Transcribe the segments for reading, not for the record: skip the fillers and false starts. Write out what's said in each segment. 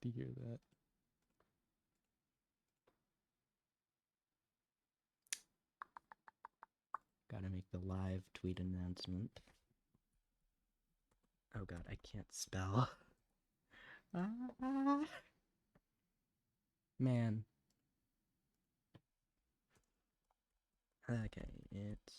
to hear that. Gotta make the live tweet announcement. Oh god, I can't spell. Ah, man. Okay, it's...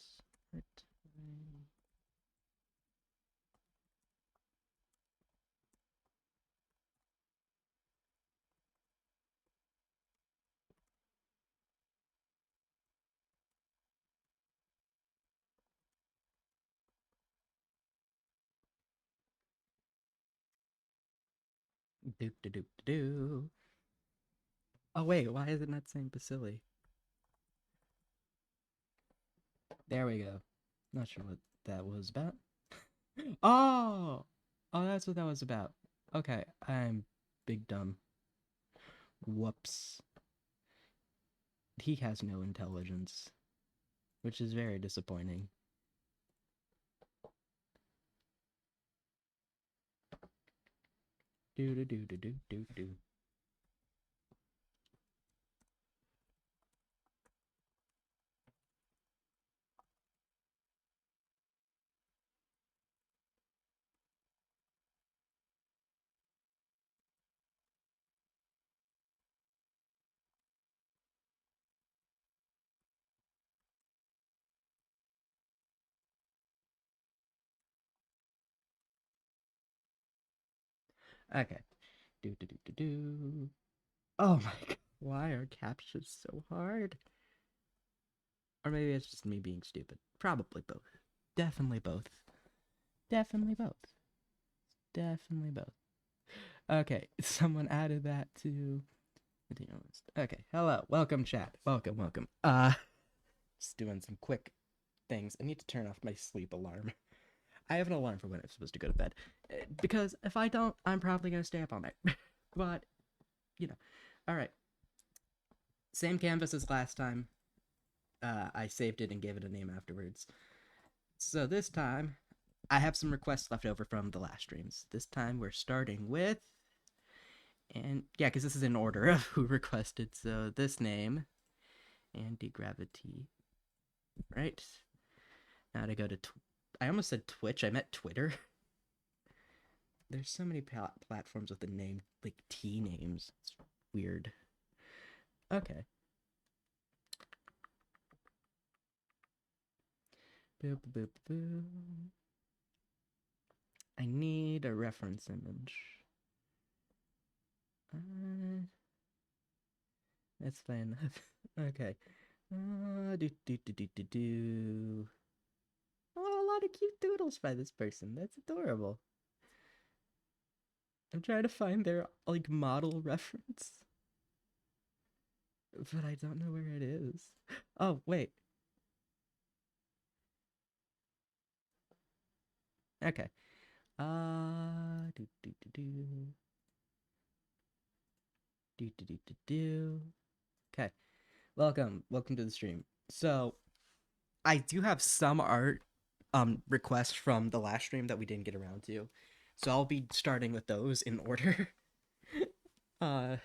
Doop doop doop doo. Oh wait, why is it not saying Basili? There we go. Not sure what that was about. Oh! Oh, that's what that was about. Okay, I'm big dumb. Whoops. He has no intelligence, which is very disappointing. Do do do do do do do. Okay. Do do do do do. Oh my god. Why are captures so hard? Or maybe it's just me being stupid. Probably both. Definitely both. Definitely both. Definitely both. Okay, someone added that to the deal list. Okay, hello, welcome chat, welcome. Just doing some quick things. I need to turn off my sleep alarm. I have an alarm for when I'm supposed to go to bed, because if I don't, I'm probably gonna stay up all night. But you know, all right. Same canvas as last time. I saved it and gave it a name afterwards. So this time, I have some requests left over from the last streams. This time we're starting with, and yeah, because this is in order of who requested. So this name, anti-gravity, right? Now to go to, I almost said Twitch. I meant Twitter. There's so many platforms with the name like T names. It's weird. Okay. Boop, boop, boop. I need a reference image. That's fine enough. Okay. Do. Oh, a lot of cute doodles by this person. That's adorable. I'm trying to find their like model reference, but I don't know where it is. Oh, wait. Okay. Do do do do. Do do do do do. Okay. Welcome to the stream. So, I do have some art requests from the last stream that we didn't get around to. So, I'll be starting with those in order. uh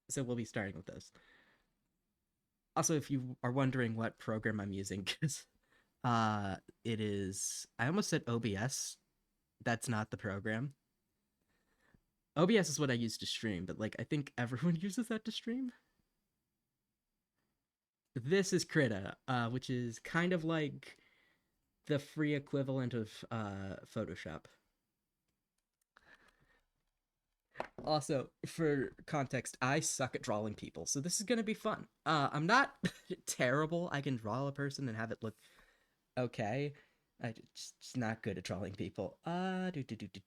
so we'll be starting with those. Also, if you are wondering what program I'm using, because it is, I almost said OBS. That's not the program. OBS is what I use to stream, but like I think everyone uses that to stream. This is Krita, which is kind of like the free equivalent of Photoshop. Also, for context, I suck at drawing people, so this is gonna be fun. I'm not terrible. I can draw a person and have it look okay. I just not good at drawing people.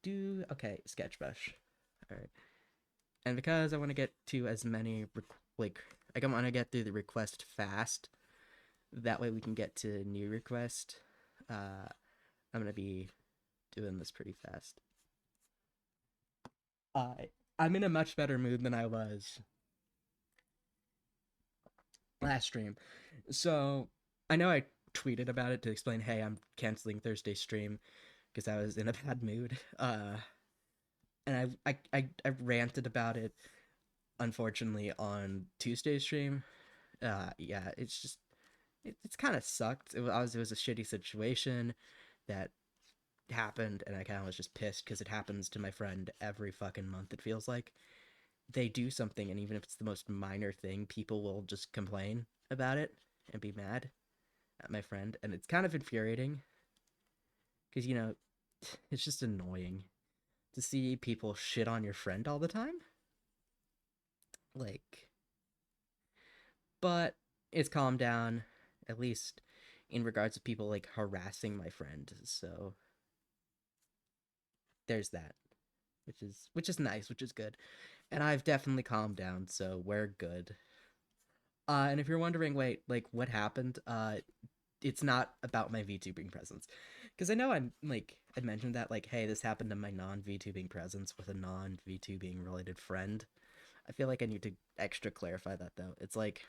Do. Okay, sketch brush. All right. And because I want to get to as many like I want to get through the request fast, that way we can get to new request. I'm gonna be doing this pretty fast. I'm in a much better mood than I was last stream. So I know I tweeted about it to explain, hey, I'm canceling Thursday stream because I was in a bad mood. and I ranted about it unfortunately on Tuesday's stream. Yeah, it's just it's kind of sucked. It was a shitty situation that happened, and I kind of was just pissed because it happens to my friend every fucking month. It feels like they do something, and even if it's the most minor thing, people will just complain about it and be mad at my friend, and it's kind of infuriating because it's just annoying to see people shit on your friend all the time. Like, but it's calmed down, at least in regards to people like harassing my friend. So there's that, which is nice, which is good. And I've definitely calmed down, so we're good. And if you're wondering, wait, like what happened? It's not about my VTubing presence, because I know I'd mentioned that like, hey, this happened to my non VTubing presence with a non VTubing related friend. I feel like I need to extra clarify that though. It's like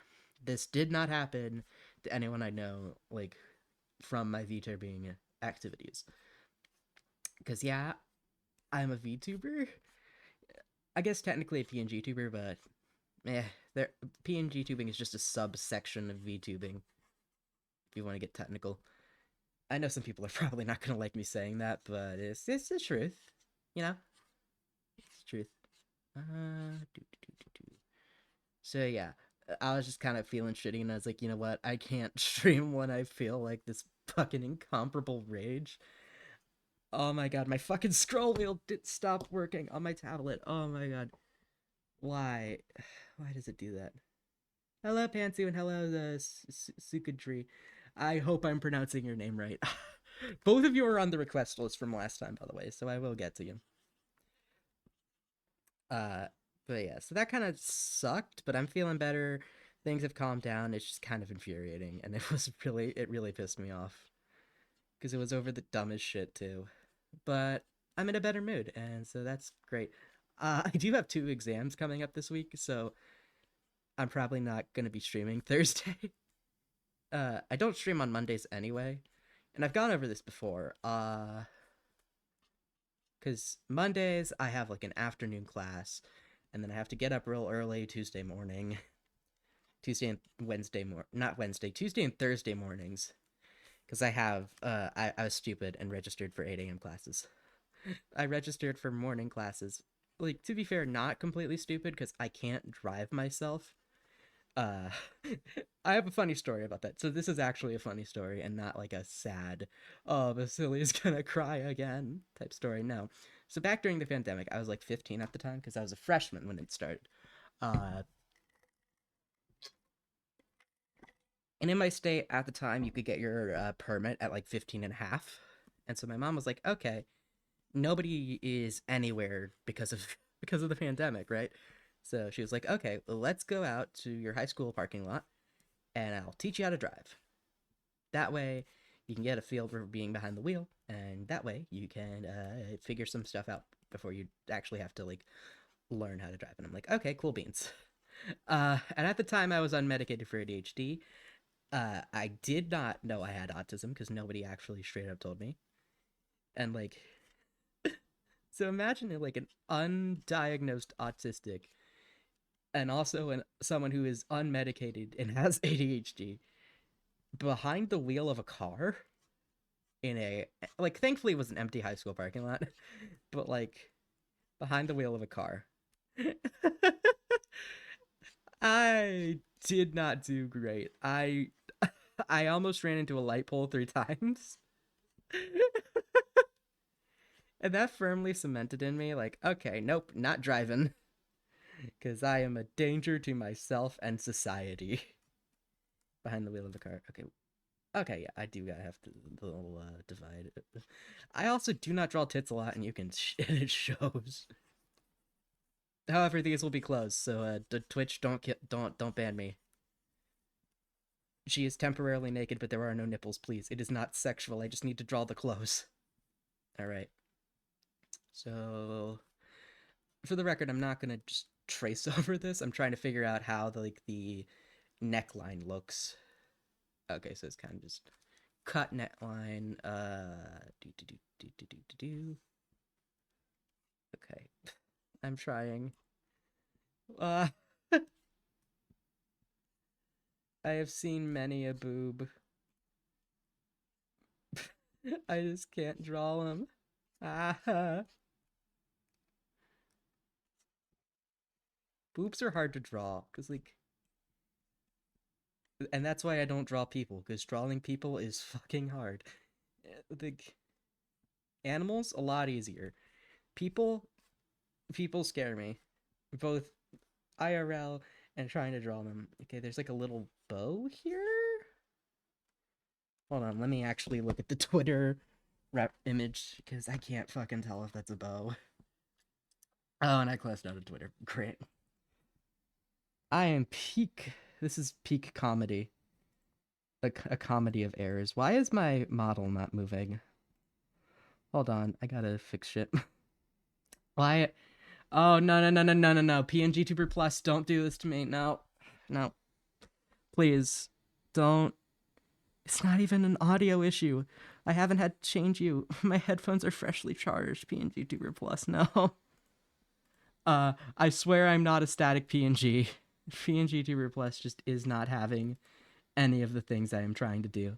this did not happen to anyone I know, like from my VTubing activities. Because yeah, I'm a VTuber. I guess technically a PNG tuber, but eh, there PNG tubing is just a subsection of VTubing. If you want to get technical, I know some people are probably not gonna like me saying that, but it's the truth. You know, it's the truth. So yeah, I was just kind of feeling shitty, and I was like, you know what? I can't stream when I feel like this fucking incomparable rage. Oh my god, my fucking scroll wheel did stop working on my tablet. Oh my god, why? Why does it do that? Hello, Pantsu, and hello, the Sukadri. I hope I'm pronouncing your name right. Both of you are on the request list from last time, by the way, so I will get to you. Uh, but yeah, so that kind of sucked, but I'm feeling better. Things have calmed down. It's just kind of infuriating, and it really pissed me off because it was over the dumbest shit too. But I'm in a better mood, and so that's great. I do have two exams coming up this week, so I'm probably not gonna be streaming Thursday. I don't stream on Mondays anyway, and I've gone over this before. Because Mondays I have like an afternoon class, and then I have to get up real early Tuesday morning, Tuesday and Wednesday not Wednesday, Tuesday and Thursday mornings, because I was stupid and registered for 8 a.m. classes. I registered for morning classes. Like, to be fair, not completely stupid because I can't drive myself. Uh, I have a funny story about that. So this is actually a funny story and not like a sad, oh, Vasily's gonna cry again type story. No. So back during the pandemic, I was like 15 at the time because I was a freshman when it started. Uh, and in my state at the time, you could get your permit at like 15 and a half. And so my mom was like, okay, nobody is anywhere because of the pandemic, right? So she was like, okay, well, let's go out to your high school parking lot and I'll teach you how to drive. That way, you can get a feel for being behind the wheel, and that way you can figure some stuff out before you actually have to like learn how to drive. And I'm like, okay, cool beans. And at the time, I was unmedicated for ADHD. I did not know I had autism because nobody actually straight up told me. And like, so imagine like an undiagnosed autistic, and also someone who is unmedicated and has ADHD behind the wheel of a car in a like thankfully it was an empty high school parking lot, but like behind the wheel of a car. I did not do great. I almost ran into a light pole 3 times. And that firmly cemented in me like, okay, nope, not driving because I am a danger to myself and society behind the wheel of a car. Okay. Okay, yeah, I do gotta have the little divide. I also do not draw tits a lot, and you can and it shows. However, these will be closed, so Twitch don't ban me. She is temporarily naked, but there are no nipples. Please, it is not sexual. I just need to draw the clothes. All right. So, for the record, I'm not gonna just trace over this. I'm trying to figure out how the neckline looks. Okay, so it's kind of just cut neckline. Do. Okay. I'm trying. Uh, I have seen many a boob. I just can't draw them. Ah, boobs are hard to draw because like, and that's why I don't draw people because drawing people is fucking hard. Like animals, a lot easier. People, people scare me, both IRL and trying to draw them. Okay, there's like a little bow here. Hold on, let me actually look at the Twitter rep image because I can't fucking tell if that's a bow. Oh, and I closed out of Twitter. Great. I am peak. This is peak comedy. A comedy of errors. Why is my model not moving? Hold on, I gotta fix shit. Why? Oh no no no no no no no! PNG Tuber Plus, don't do this to me. No, no, please, don't. It's not even an audio issue. I haven't had to change you. My headphones are freshly charged. PNG Tuber Plus, no. I swear I'm not a static PNG. PNG Tuber Plus just is not having any of the things I am trying to do.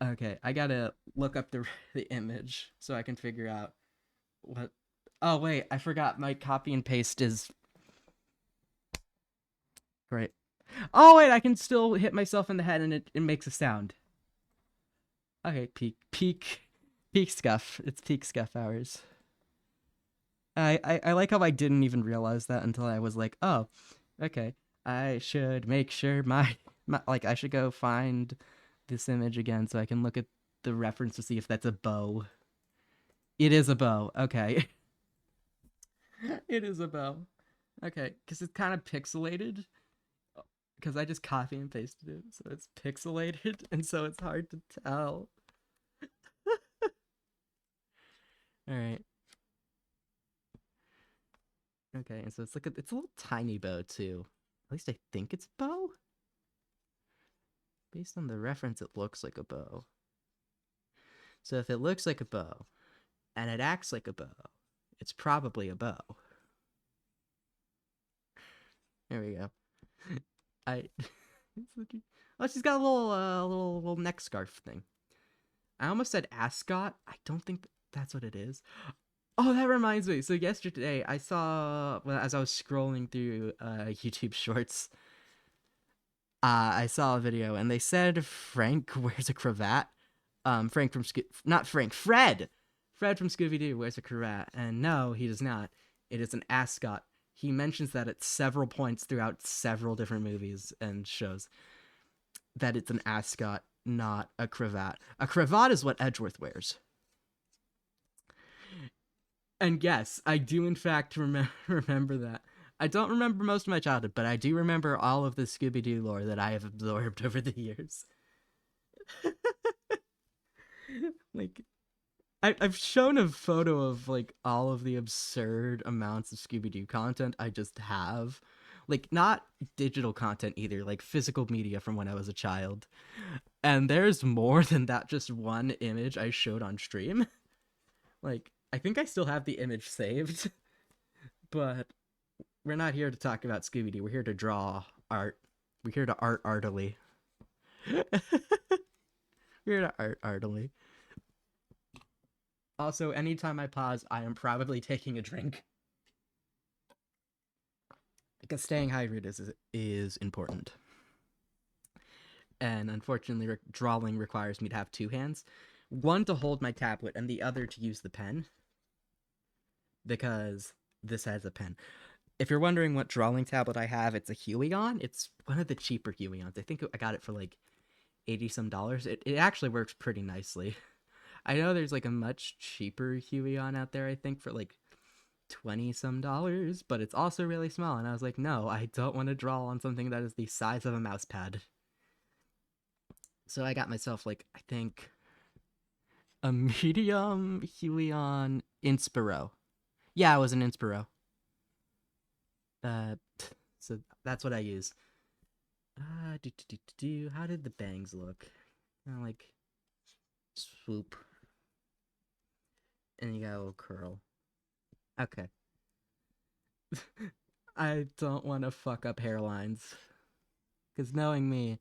Okay, I gotta look up the image so I can figure out what. Oh wait, I forgot my copy and paste is great. Oh wait, I can still hit myself in the head and it makes a sound. Okay, peak scuff. It's peak scuff hours. I like how I didn't even realize that until I was like, oh, okay. I should make sure my like I should go find this image again so I can look at the reference to see if that's a bow. It is a bow. Okay. It is a bow. Okay, because it's kind of pixelated. Because I just copy and pasted it, so it's pixelated, and so it's hard to tell. All right. Okay, and so it's like it's a little tiny bow too. At least I think it's a bow. Based on the reference, it looks like a bow. So if it looks like a bow and it acts like a bow, it's probably a bow. There we go. I. Oh, she's got a little neck scarf thing. I almost said ascot. I don't think that's what it is. Oh, that reminds me. So yesterday I saw, well, as I was scrolling through YouTube Shorts, I saw a video and they said Frank wears a cravat. Frank from not Frank, Fred. Fred from Scooby Doo wears a cravat, and no, he does not. It is an ascot. He mentions that at several points throughout several different movies and shows that it's an ascot, not a cravat. A cravat is what Edgeworth wears. And yes, I do in fact remember that. I don't remember most of my childhood, but I do remember all of the Scooby Doo lore that I have absorbed over the years. Like, I've shown a photo of like all of the absurd amounts of Scooby Doo content I just have. Like, not digital content either, like physical media from when I was a child. And there's more than that just one image I showed on stream. Like, I think I still have the image saved, but we're not here to talk about Scooby Doo. We're here to draw art. We're here to art artily. We're here to art artily. Also, anytime I pause, I am probably taking a drink. Because staying hydrated is important. And unfortunately, drawing requires me to have two hands. One to hold my tablet and the other to use the pen. Because this has a pen. If you're wondering what drawing tablet I have, it's a Huion. It's one of the cheaper Huions. I think I got it for like 80 some dollars. It actually works pretty nicely. I know there's like a much cheaper Huion out there, I think, for like 20 some dollars, but it's also really small. And I was like, no, I don't want to draw on something that is the size of a mouse pad. So I got myself like, I think, a medium Huion Inspiro. Yeah, it was an Inspiro. Uh, so that's what I use. How did the bangs look? Like swoop, and you got a little curl. Okay. I don't want to fuck up hairlines. Because knowing me,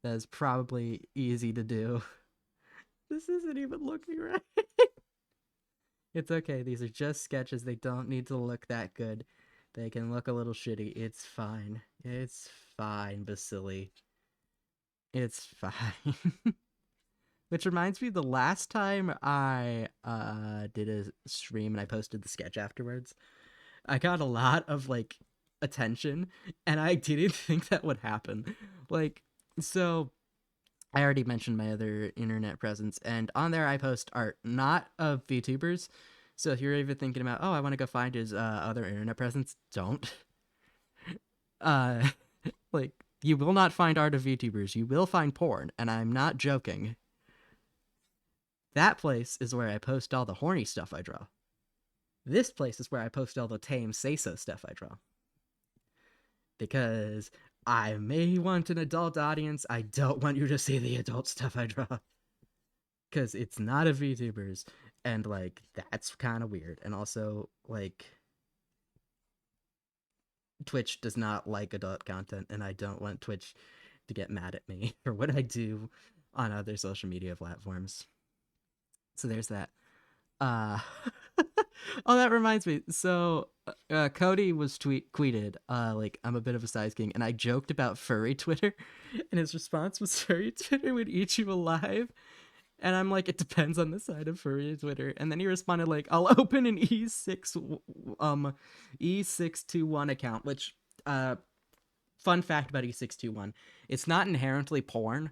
that is probably easy to do. This isn't even looking right. It's okay. These are just sketches. They don't need to look that good. They can look a little shitty. It's fine. It's fine, Basili. It's fine. Which reminds me, the last time I did a stream and I posted the sketch afterwards, I got a lot of like attention, and I didn't think that would happen. Like, so I already mentioned my other internet presence, and on there I post art, not of VTubers. So if you're even thinking about, oh, I want to go find his other internet presence, don't. Uh, like, you will not find art of VTubers. You will find porn, and I'm not joking. That place is where I post all the horny stuff I draw. This place is where I post all the tame say-so stuff I draw. Because I may want an adult audience, I don't want you to see the adult stuff I draw. Because it's not a VTubers, and, like, that's kind of weird. And also, like, Twitch does not like adult content, and I don't want Twitch to get mad at me for what I do on other social media platforms. So there's that. Uh oh, that reminds me. So Cody was tweeted like, I'm a bit of a size king, and I joked about furry Twitter, and his response was, furry Twitter would eat you alive. And I'm like, it depends on the side of furry Twitter. And then he responded like, I'll open an E621 account, which fun fact about E621, it's not inherently porn.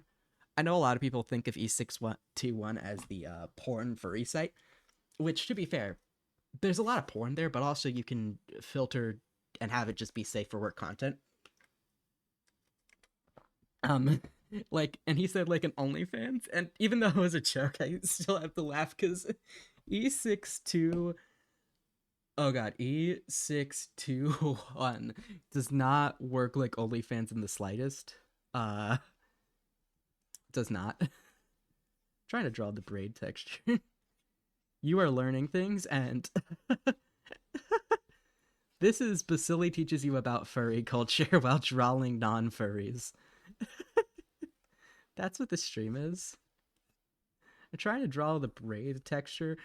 I know a lot of people think of E621 as the porn furry site, which, to be fair, there's a lot of porn there, but also you can filter and have it just be safe for work content. Like, and he said like an OnlyFans, and even though it was a joke, I still have to laugh because E62, oh god, E621 does not work like OnlyFans in the slightest. Does not. I'm trying to draw the braid texture. You are learning things, and this is Basili teaches you about furry culture while drawing non-furries. That's what the stream is. I'm trying to draw the braid texture,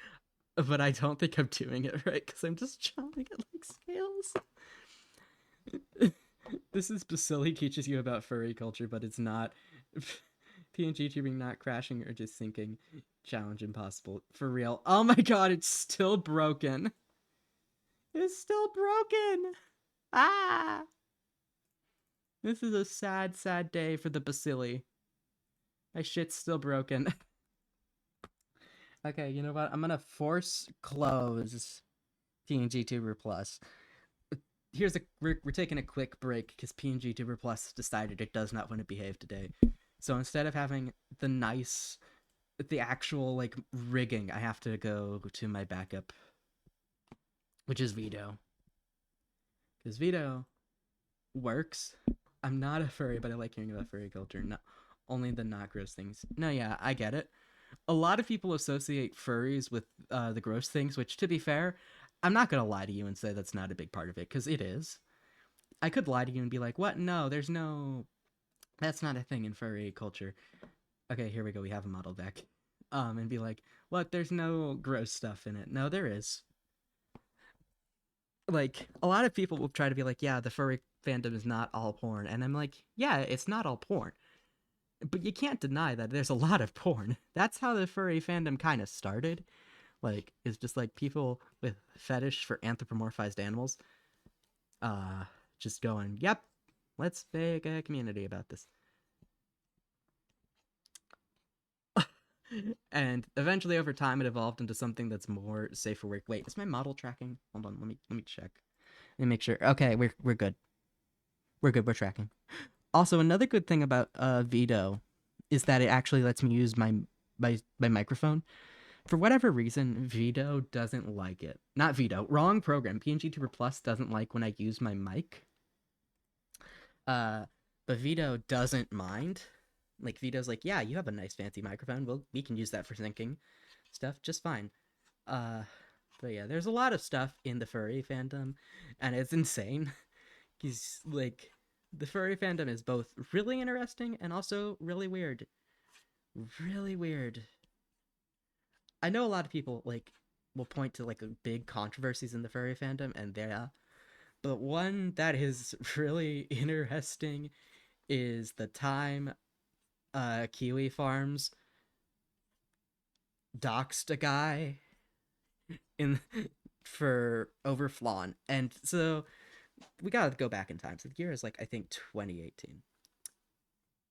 but I don't think I'm doing it right because I'm just drawing it like scales. This is Basili teaches you about furry culture, but it's not. PNG tubing not crashing or just sinking. Challenge impossible. For real. Oh my god, it's still broken. It's still broken. Ah! This is a sad, sad day for the Basili. My shit's still broken. Okay, you know what? I'm gonna force close PNG Tuber Plus. We're taking a quick break because PNG Tuber Plus decided it does not want to behave today. So instead of having the actual like rigging, I have to go to my backup, which is Vito. Because Vito works. I'm not a furry, but I like hearing about furry culture. No, only the not gross things. No, yeah, I get it. A lot of people associate furries with the gross things, which, to be fair, I'm not gonna lie to you and say that's not a big part of it, because it is. I could lie to you and be like, what? No, that's not a thing in furry culture. Okay, here we go. We have a model deck. And be like, what? There's no gross stuff in it. No, there is. Like, a lot of people will try to be like, yeah, the furry fandom is not all porn. And I'm like, yeah, it's not all porn. But you can't deny that there's a lot of porn. That's how the furry fandom kind of started. Like, it's just like people with fetish for anthropomorphized animals. Just going, yep, let's make a community about this. And eventually, over time, it evolved into something that's more safe for work. Wait, is my model tracking? Hold on, let me check. Let me make sure. Okay, we're good. We're good. We're tracking. Also, another good thing about Vito is that it actually lets me use my microphone. For whatever reason, Vito doesn't like it. Not Vito, wrong program. PNG Tuber Plus doesn't like when I use my mic. But Vito doesn't mind. Like, Vito's like, yeah, you have a nice fancy microphone. We can use that for syncing stuff just fine. But yeah, there's a lot of stuff in the furry fandom, and it's insane. He's like, the furry fandom is both really interesting and also really weird. Really weird. I know a lot of people like will point to like big controversies in the furry fandom, and yeah, but one that is really interesting is the time Kiwi Farms doxed a guy in for overflawn, and so we gotta go back in time. So the year is like I think 2018,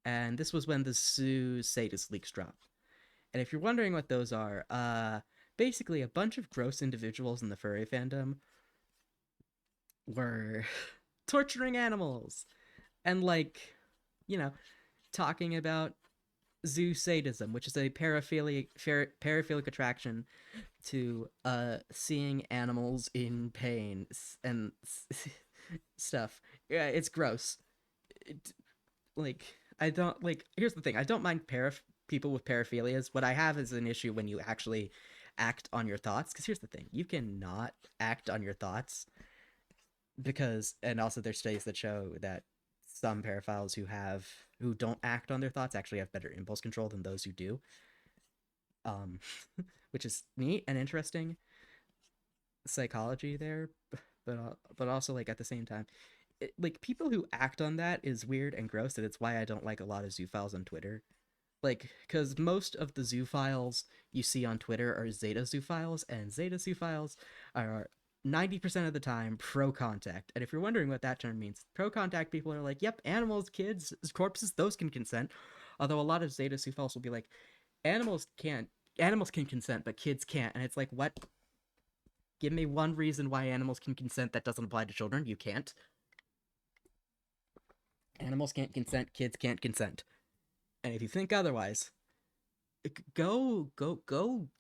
and this was when the Zoo Sadist leaks dropped. And if you're wondering what those are, basically a bunch of gross individuals in the furry fandom were torturing animals and like, you know, talking about zoo sadism, which is a paraphilic attraction to seeing animals in pain and stuff. Yeah, it's gross. It, like I don't like. Here's the thing: I don't mind people with paraphilias. What I have is an issue when you actually act on your thoughts. Because here's the thing: you cannot act on your thoughts because, and also there's studies that show that some paraphiles who don't act on their thoughts actually have better impulse control than those who do. Um, which is neat and interesting psychology there, but also like at the same time, like people who act on that is weird and gross, and it's why I don't like a lot of zoophiles on Twitter. Like, because most of the zoophiles you see on Twitter are Zeta zoophiles, and Zeta zoophiles are 90% of the time pro contact. And if you're wondering what that term means, pro contact people are like, yep, animals, kids, corpses, those can consent. Although a lot of Zeta zoophiles will be like, animals can't, animals can consent, but kids can't. And it's like, what? Give me one reason why animals can consent that doesn't apply to children. You can't. Animals can't consent, kids can't consent. And if you think otherwise, go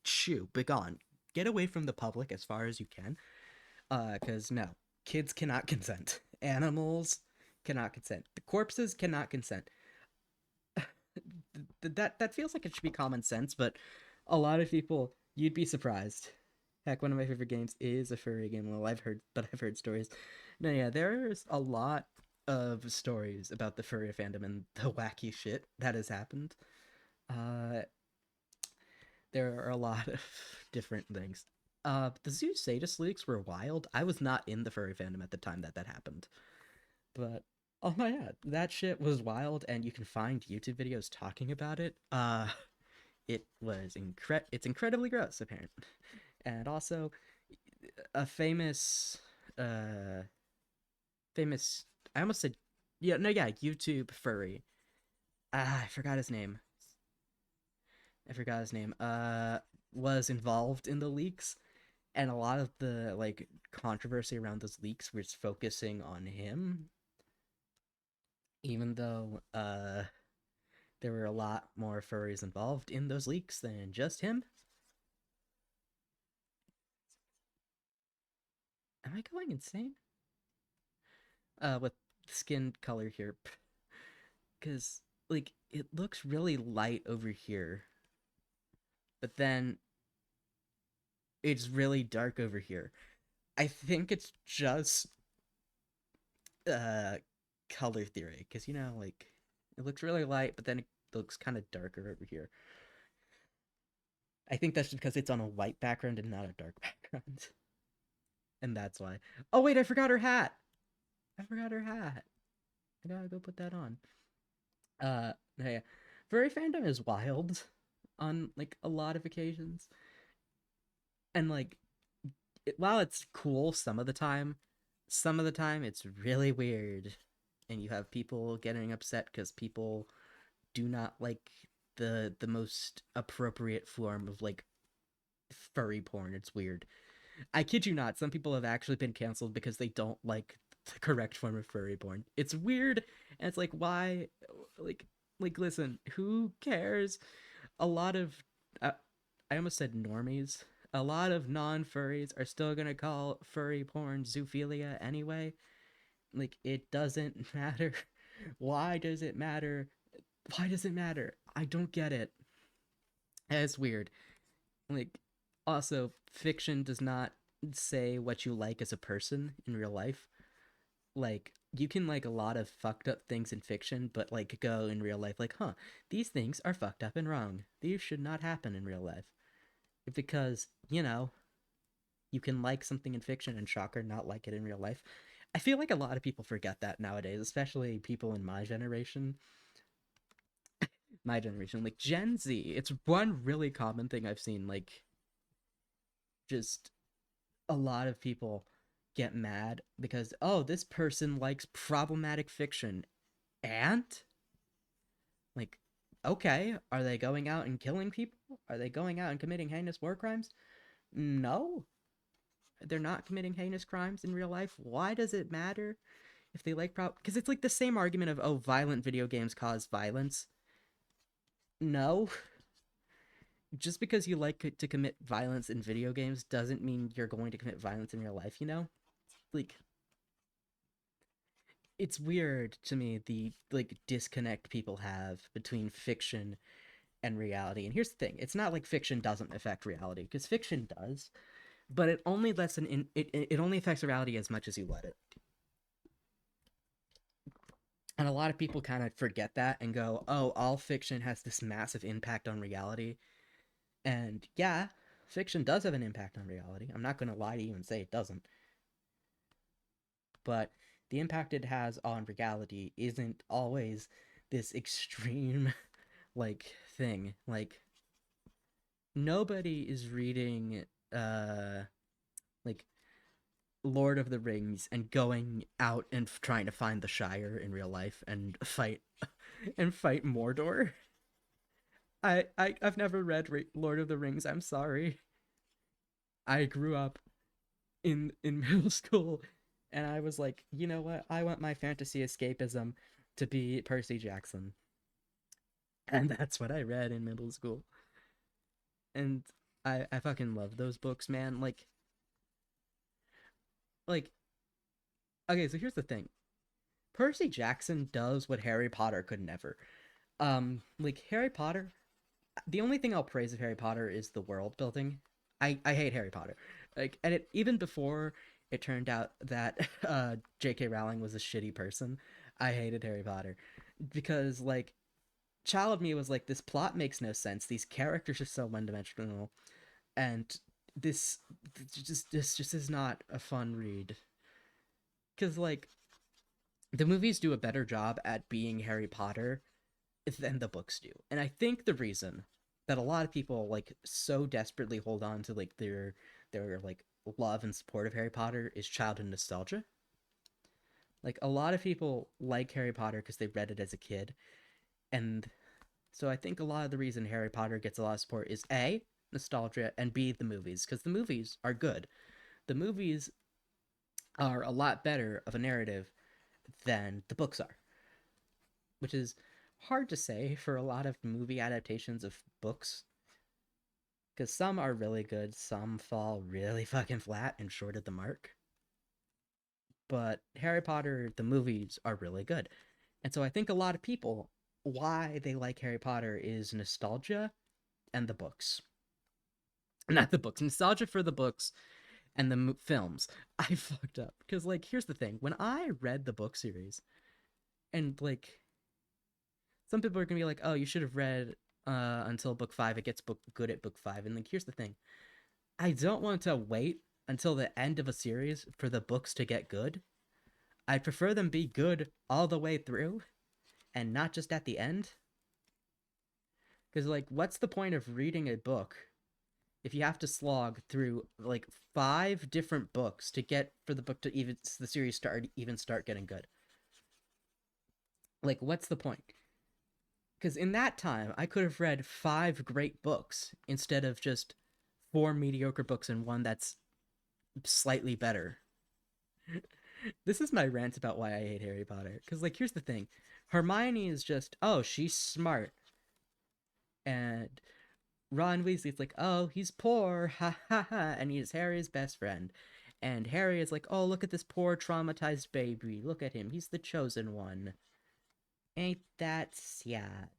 chew, begone. Get away from the public as far as you can. Cause no, kids cannot consent. Animals cannot consent. The corpses cannot consent. That feels like it should be common sense, but a lot of people, you'd be surprised. Heck, one of my favorite games is a furry game. Well, I've heard stories. No, yeah, there's a lot of stories about the furry fandom and the wacky shit that has happened. Uh, there are a lot of different things. The Zoo Sadist leaks were wild. I was not in the furry fandom at the time that happened, but oh my god, that shit was wild, and you can find YouTube videos talking about it. It was it's incredibly gross, apparently, and also a uh, famous. I almost said, yeah, no, yeah, YouTube furry. I forgot his name. I forgot his name. Was involved in the leaks, and a lot of the like controversy around those leaks was focusing on him, even though there were a lot more furries involved in those leaks than just him. Am I going insane? With skin color here, because like it looks really light over here, but then it's really dark over here. I think it's just uh color theory, because like it looks really light, but then it looks kind of darker over here. I think that's just because it's on a white background and not a dark background. And that's why. Oh wait, I forgot her hat. I forgot her hat. I gotta go put that on. Yeah. Furry fandom is wild on like a lot of occasions. And like while it's cool some of the time it's really weird. And you have people getting upset because people do not like the most appropriate form of like furry porn. It's weird. I kid you not, some people have actually been canceled because they don't like the correct form of furry porn. It's weird, and it's like, why? Like, listen, who cares? A lot of, uh, I almost said normies. A lot of non-furries are still gonna call furry porn zoophilia anyway. Like, it doesn't matter. Why does it matter? Why does it matter? I don't get it. It's weird. Like, Also, fiction does not say what you like as a person in real life. Like, you can like a lot of fucked up things in fiction, but like go in real life, like, huh, these things are fucked up and wrong. These should not happen in real life. Because, you can like something in fiction and shocker, not like it in real life. I feel like a lot of people forget that nowadays, especially people in my generation. Like Gen Z. It's one really common thing I've seen. Like, just a lot of people get mad because, oh, this person likes problematic fiction. And, like, okay, are they going out and killing people? Are they going out and committing heinous war crimes? No, they're not committing heinous crimes in real life. Why does it matter if they like because it's like the same argument of, oh, violent video games cause violence. No, just because you like to commit violence in video games doesn't mean you're going to commit violence in real life, like, it's weird to me, the like disconnect people have between fiction and reality. And here's the thing, it's not like fiction doesn't affect reality, because fiction does, but it only lets it only affects reality as much as you let it. And a lot of people kind of forget that and go, oh, all fiction has this massive impact on reality. And yeah, fiction does have an impact on reality. I'm not going to lie to you and say it doesn't. But the impact it has on reality isn't always this extreme, like, thing. Like, nobody is reading, like, Lord of the Rings and going out and trying to find the Shire in real life and fight and fight Mordor. I've never read Lord of the Rings. I'm sorry. I grew up in middle school, and I was like, you know what? I want my fantasy escapism to be Percy Jackson, and that's what I read in middle school. And I fucking love those books, man. Like okay, so here's the thing. Percy Jackson does what Harry Potter could never. Like Harry Potter, the only thing I'll praise of Harry Potter is the world building. I hate Harry Potter. Like, and it even before it turned out that J.K. Rowling was a shitty person, I hated Harry Potter because like child me was like, this plot makes no sense. These characters are so one dimensional, and this this just is not a fun read. Because like the movies do a better job at being Harry Potter than the books do. And I think the reason that a lot of people like so desperately hold on to like their like love and support of Harry Potter is childhood nostalgia. Like a lot of people like Harry Potter because they read it as a kid. And so I think a lot of the reason Harry Potter gets a lot of support is A, nostalgia, and B, the movies, because the movies are good. The movies are a lot better of a narrative than the books are, which is hard to say for a lot of movie adaptations of books, because some are really good, some fall really fucking flat and short of the mark. But Harry Potter, the movies are really good. And so I think a lot of people, why they like Harry Potter is nostalgia and the books. Not the books, nostalgia for the books and the films. I fucked up. Because, like, here's the thing. When I read the book series, and, like, some people are going to be like, oh, you should have read until book five. It gets good at book five. And, like, here's the thing. I don't want to wait until the end of a series for the books to get good. I prefer them be good all the way through and not just at the end. Because, like, what's the point of reading a book if you have to slog through like five different books to get for the book to even the series start getting good? Like, what's the point? Because in that time, I could have read five great books instead of just four mediocre books and one that's slightly better. This is my rant about why I hate Harry Potter. Because, like, here's the thing, Hermione is just, oh, she's smart. And Ron Weasley's like, oh, he's poor, ha ha ha, and he's Harry's best friend. And Harry is like, oh, look at this poor traumatized baby. Look at him. He's the chosen one. Ain't that sad?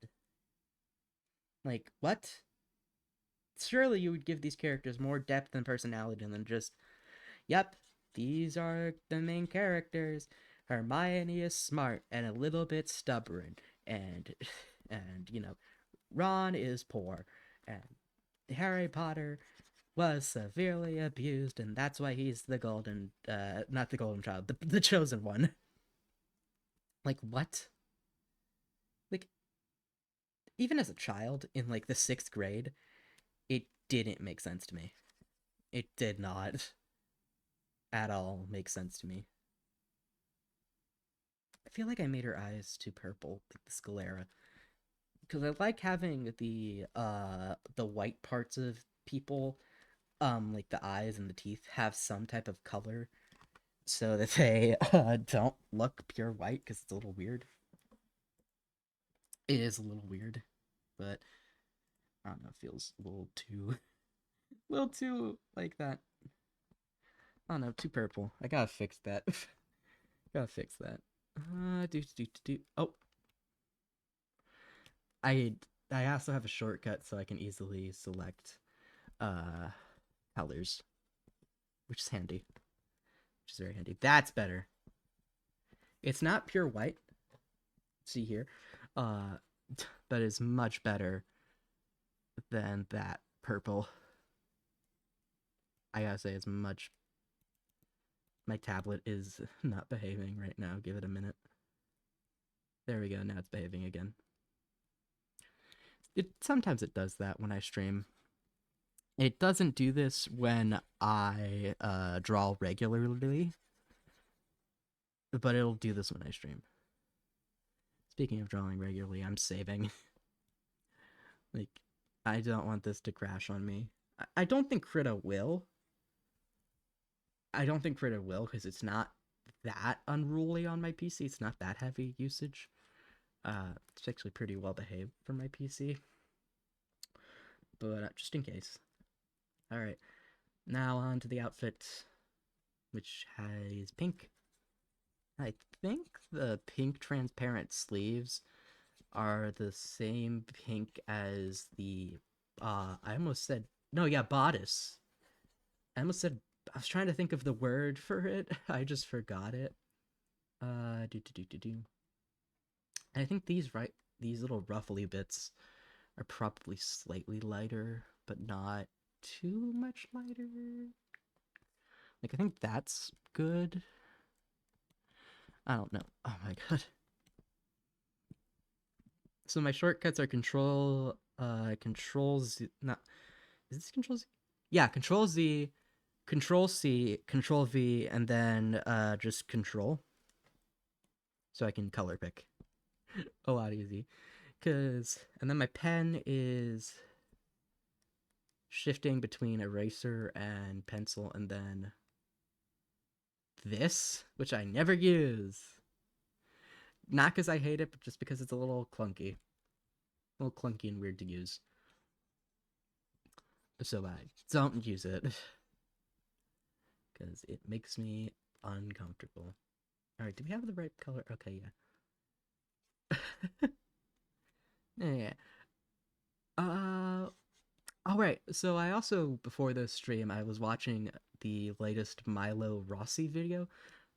Like, what? surely you would give these characters more depth and personality than just, yep, these are the main characters. Hermione is smart and a little bit stubborn, and Ron is poor, and Harry Potter was severely abused, and that's why he's the golden, not the golden child, the chosen one. Like, what? Like, even as a child in like the 6th grade, it didn't make sense to me. It did not at all make sense to me. I feel like I made her eyes too purple, like the sclera, because I like having the white parts of people, like the eyes and the teeth, have some type of color so that they don't look pure white, because it's a little weird. It is a little weird, but I don't know, it feels a little too like that. I don't know, too purple. I gotta fix that. Gotta fix that. Oh, I I also have a shortcut so I can easily select uh colors, which is handy. Which is very handy. That's better. It's not pure white. See here, uh, but it's much better than that purple. I gotta say, it's much. My tablet is not behaving right now. Give it a minute. There we go. Now it's behaving again. It sometimes it does that when I stream. It doesn't do this when I draw regularly, but it'll do this when I stream. Speaking of drawing regularly, I'm saving. Like, I don't want this to crash on me. I don't think Krita will. I don't think Krita will because it's not that unruly on my PC. It's not that heavy usage. It's actually pretty well behaved for my PC. But just in case. Alright, now on to the outfit, which has pink. I think the pink transparent sleeves are the same pink as the I almost said no, yeah, bodice. I almost said I was trying to think of the word for it. I just forgot it. Do. I think these little ruffly bits are probably slightly lighter, but not too much lighter. Like I think that's good. I don't know. Oh my god. So my shortcuts are control Z, not, is this control Z? Yeah, control Z, control C, control V, and then just control. So I can color pick. A lot easy. And then my pen is shifting between eraser and pencil, and then this, which I never use. Not because I hate it, but just because it's a little clunky. A little clunky and weird to use. So I don't use it. Because it makes me uncomfortable. Alright, do we have the right color? Okay, yeah. Yeah. Alright, so I also, before this stream, I was watching the latest Milo Rossi video.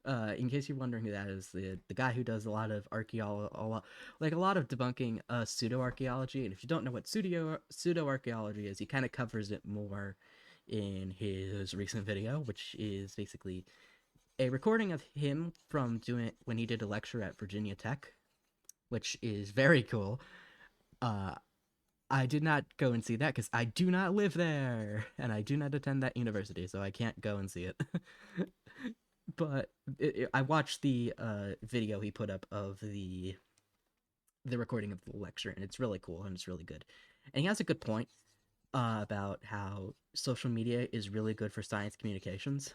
In case you're wondering who that is, the guy who does a lot of like a lot of debunking pseudo archaeology. And if you don't know what pseudo archaeology is, he kind of covers it more in his recent video, which is basically a recording of him from doing it when he did a lecture at Virginia Tech, which is very cool. Uh, I did not go and see that because I do not live there and I do not attend that university, so I can't go and see it. But I watched the video he put up of the recording of the lecture, and it's really cool and it's really good. And he has a good point about how social media is really good for science communications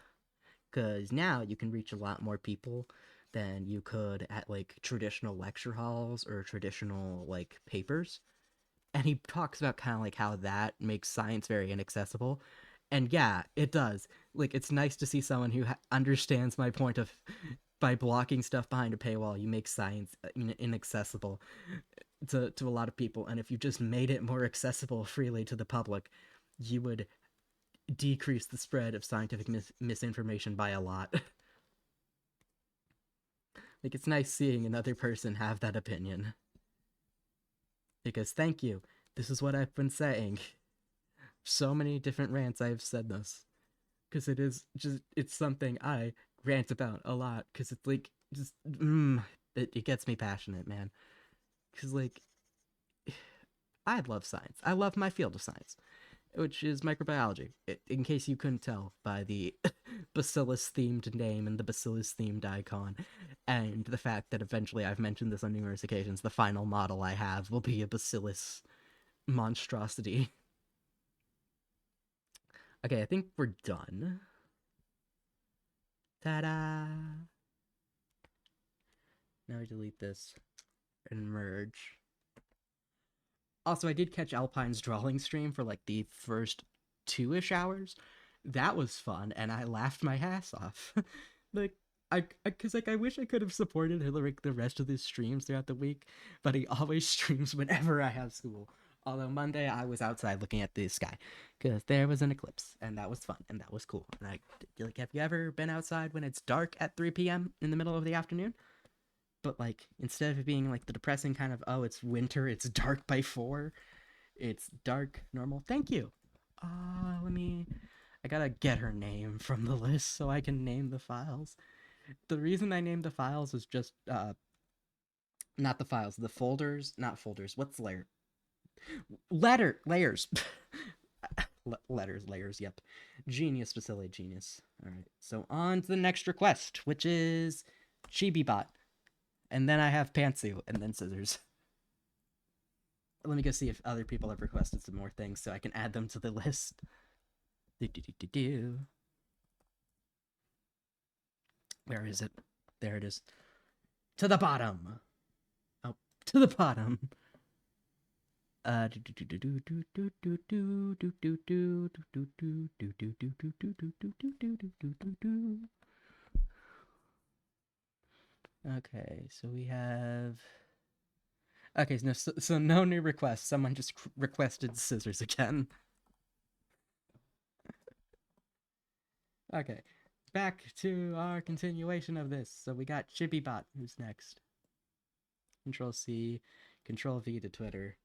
because now you can reach a lot more people than you could at like traditional lecture halls or traditional like papers. And he talks about kind of like how that makes science very inaccessible. And yeah, it does. Like, it's nice to see someone who understands my point of by blocking stuff behind a paywall, you make science inaccessible to a lot of people. And if you just made it more accessible freely to the public, you would decrease the spread of scientific misinformation by a lot. Like, it's nice seeing another person have that opinion. Because thank you. This is what I've been saying. So many different rants I've said this. Because it is just, it's something I rant about a lot. Because it's like, just, it gets me passionate, man. Because, like, I love science. I love my field of science, which is microbiology. In case you couldn't tell by the bacillus themed name and the bacillus themed icon, and the fact that eventually I've mentioned this on numerous occasions, the final model I have will be a bacillus monstrosity. Okay, I think we're done. Ta-da! Now we delete this and merge. Also, I did catch Alpine's drawing stream for like the first 2-ish hours. That was fun, and I laughed my ass off. Like, cause like I wish I could have supported like the rest of his streams throughout the week, but he always streams whenever I have school. Although Monday I was outside looking at the sky, cause there was an eclipse, and that was fun, and that was cool. And I like, have you ever been outside when it's dark at 3 p.m. in the middle of the afternoon? But like, instead of it being like the depressing kind of, oh, it's winter, it's dark by 4, it's dark normal. Thank you. Let me, I gotta get her name from the list so I can name the files. The reason I named the files is just not the files, the folders, not folders. What's layer? Layers. Layers. Yep. Genius, facility genius. All right. So on to the next request, which is Chibibot, and then I have Pantsu, and then scissors. Let me go see if other people have requested some more things so I can add them to the list. Where is it? There it is. To the bottom. Oh, to the bottom. Okay, so we have. Okay, so no new requests. Someone just requested scissors again. Okay, back to our continuation of this. So we got Chibbybot, who's next. Control C, Control V to Twitter.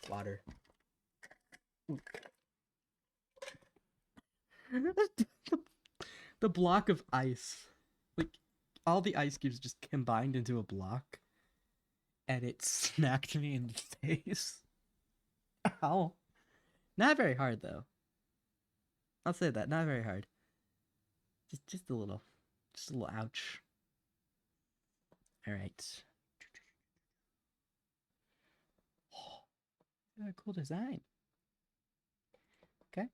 Water. The block of ice. Like, all the ice cubes just combined into a block. And it smacked me in the face. Ow. Not very hard, though. I'll say that. Not very hard. Just a little. Just a little ouch. Alright. Oh, a cool design. Okay.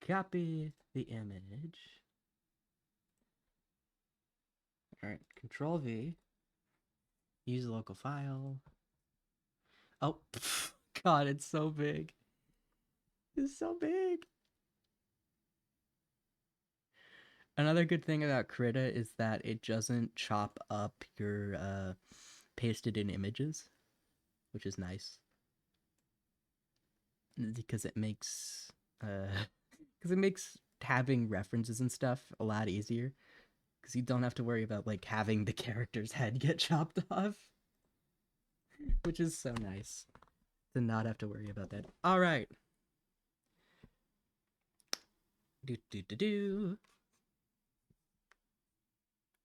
Copy the image. Alright, Control V. Use local file. Oh, God, it's so big. It's so big. Another good thing about Krita is that it doesn't chop up your pasted in images, which is nice. Because it makes having references and stuff a lot easier. Because you don't have to worry about like having the character's head get chopped off. Which is so nice to not have to worry about that. Alright.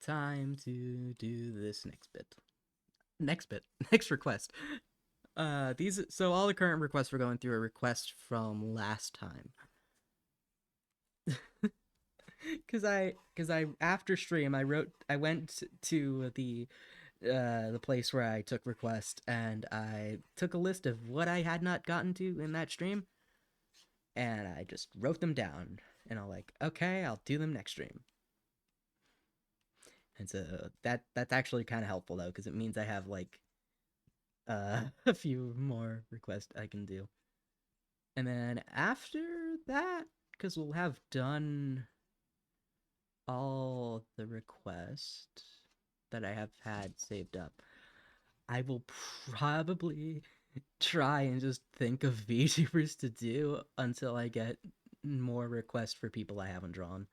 Time to do this next bit. Next request. So all the current requests we're going through are requests from last time. Cause I after stream I went to the place where I took request, and I took a list of what I had not gotten to in that stream, and I just wrote them down, and I'm like, okay, I'll do them next stream. And so that's actually kind of helpful though, because it means I have like a few more requests I can do. And then after that, because we'll have done all the requests that I have had saved up, I will probably try and just think of VTubers to do until I get more requests for people I haven't drawn.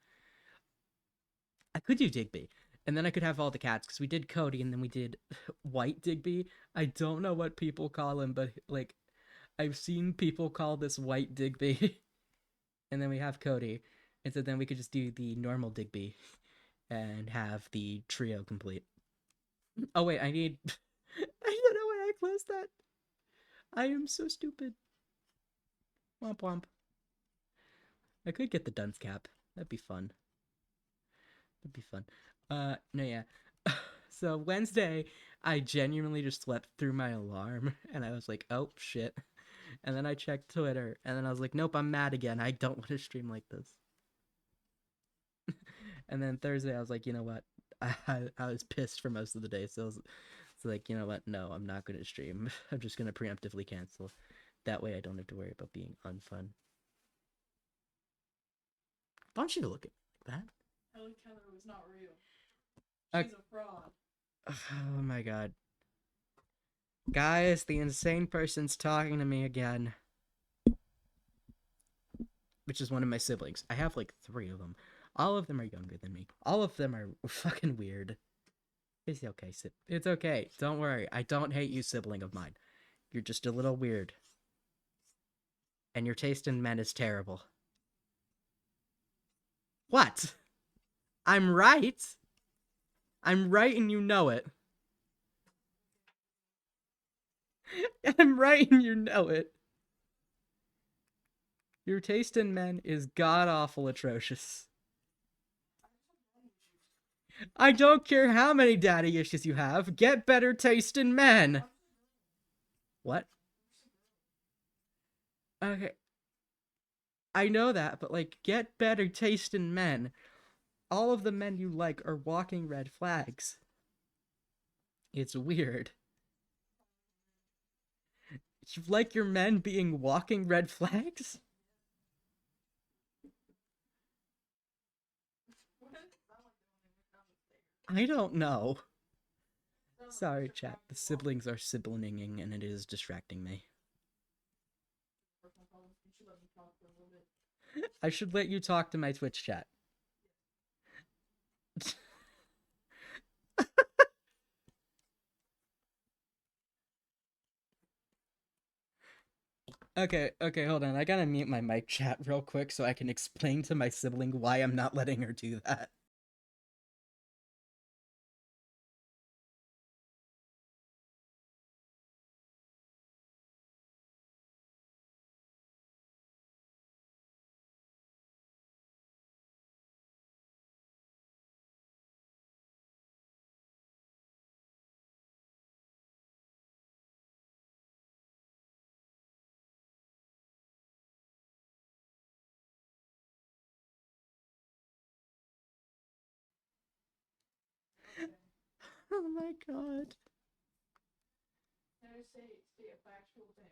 I could do Digby, and then I could have all the cats because we did Cody and then we did White Digby. I don't know what people call him, but like I've seen people call this White Digby, and then we have Cody, and so then we could just do the normal Digby and have the trio complete. Oh wait, I need. I don't know why I closed that. I am so stupid. Womp womp. I could get the dunce cap. That'd be fun. That'd be fun. No, yeah. So Wednesday, I genuinely just slept through my alarm, and I was like, oh shit. And then I checked Twitter, and then I was like, nope, I'm mad again. I don't want to stream like this. And then Thursday, I was like, you know what? I was pissed for most of the day, so I was like, you know what? No, I'm not going to stream. I'm just going to preemptively cancel. That way I don't have to worry about being unfun. I want you to look at me like that. Helen Keller was not real. She's a fraud. Oh my god. Guys, the insane person's talking to me again. Which is one of my siblings. I have like 3 of them. All of them are younger than me. All of them are fucking weird. It's okay, it's okay. Don't worry. I don't hate you, sibling of mine. You're just a little weird. And your taste in men is terrible. What? I'm right. I'm right and you know it. I'm right and you know it. Your taste in men is god-awful atrocious. I don't care how many daddy issues you have. Get better taste in men. What? Okay. I know that, but like, get better taste in men. All of the men you like are walking red flags. It's weird. You like your men being walking red flags? I don't know. Sorry, chat. The siblings are siblinging and it is distracting me. I should let you talk to my Twitch chat. Okay, hold on. I gotta mute my mic chat real quick so I can explain to my sibling why I'm not letting her do that. Oh my god. State a factual thing.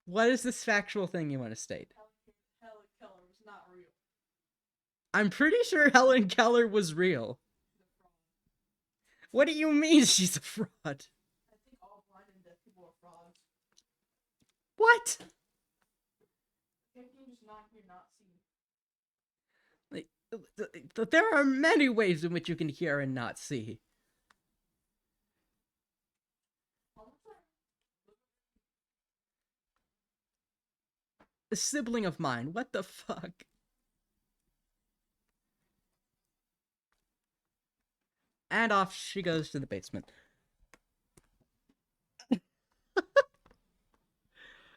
What is this factual thing you want to state? Helen Keller was not real. I'm pretty sure Helen Keller was real. What do you mean she's a fraud? I think all blind and deaf people are frauds. What? Can you just not hear, not see? Like, there are many ways in which you can hear and not see. A sibling of mine, what the fuck? And off she goes to the basement.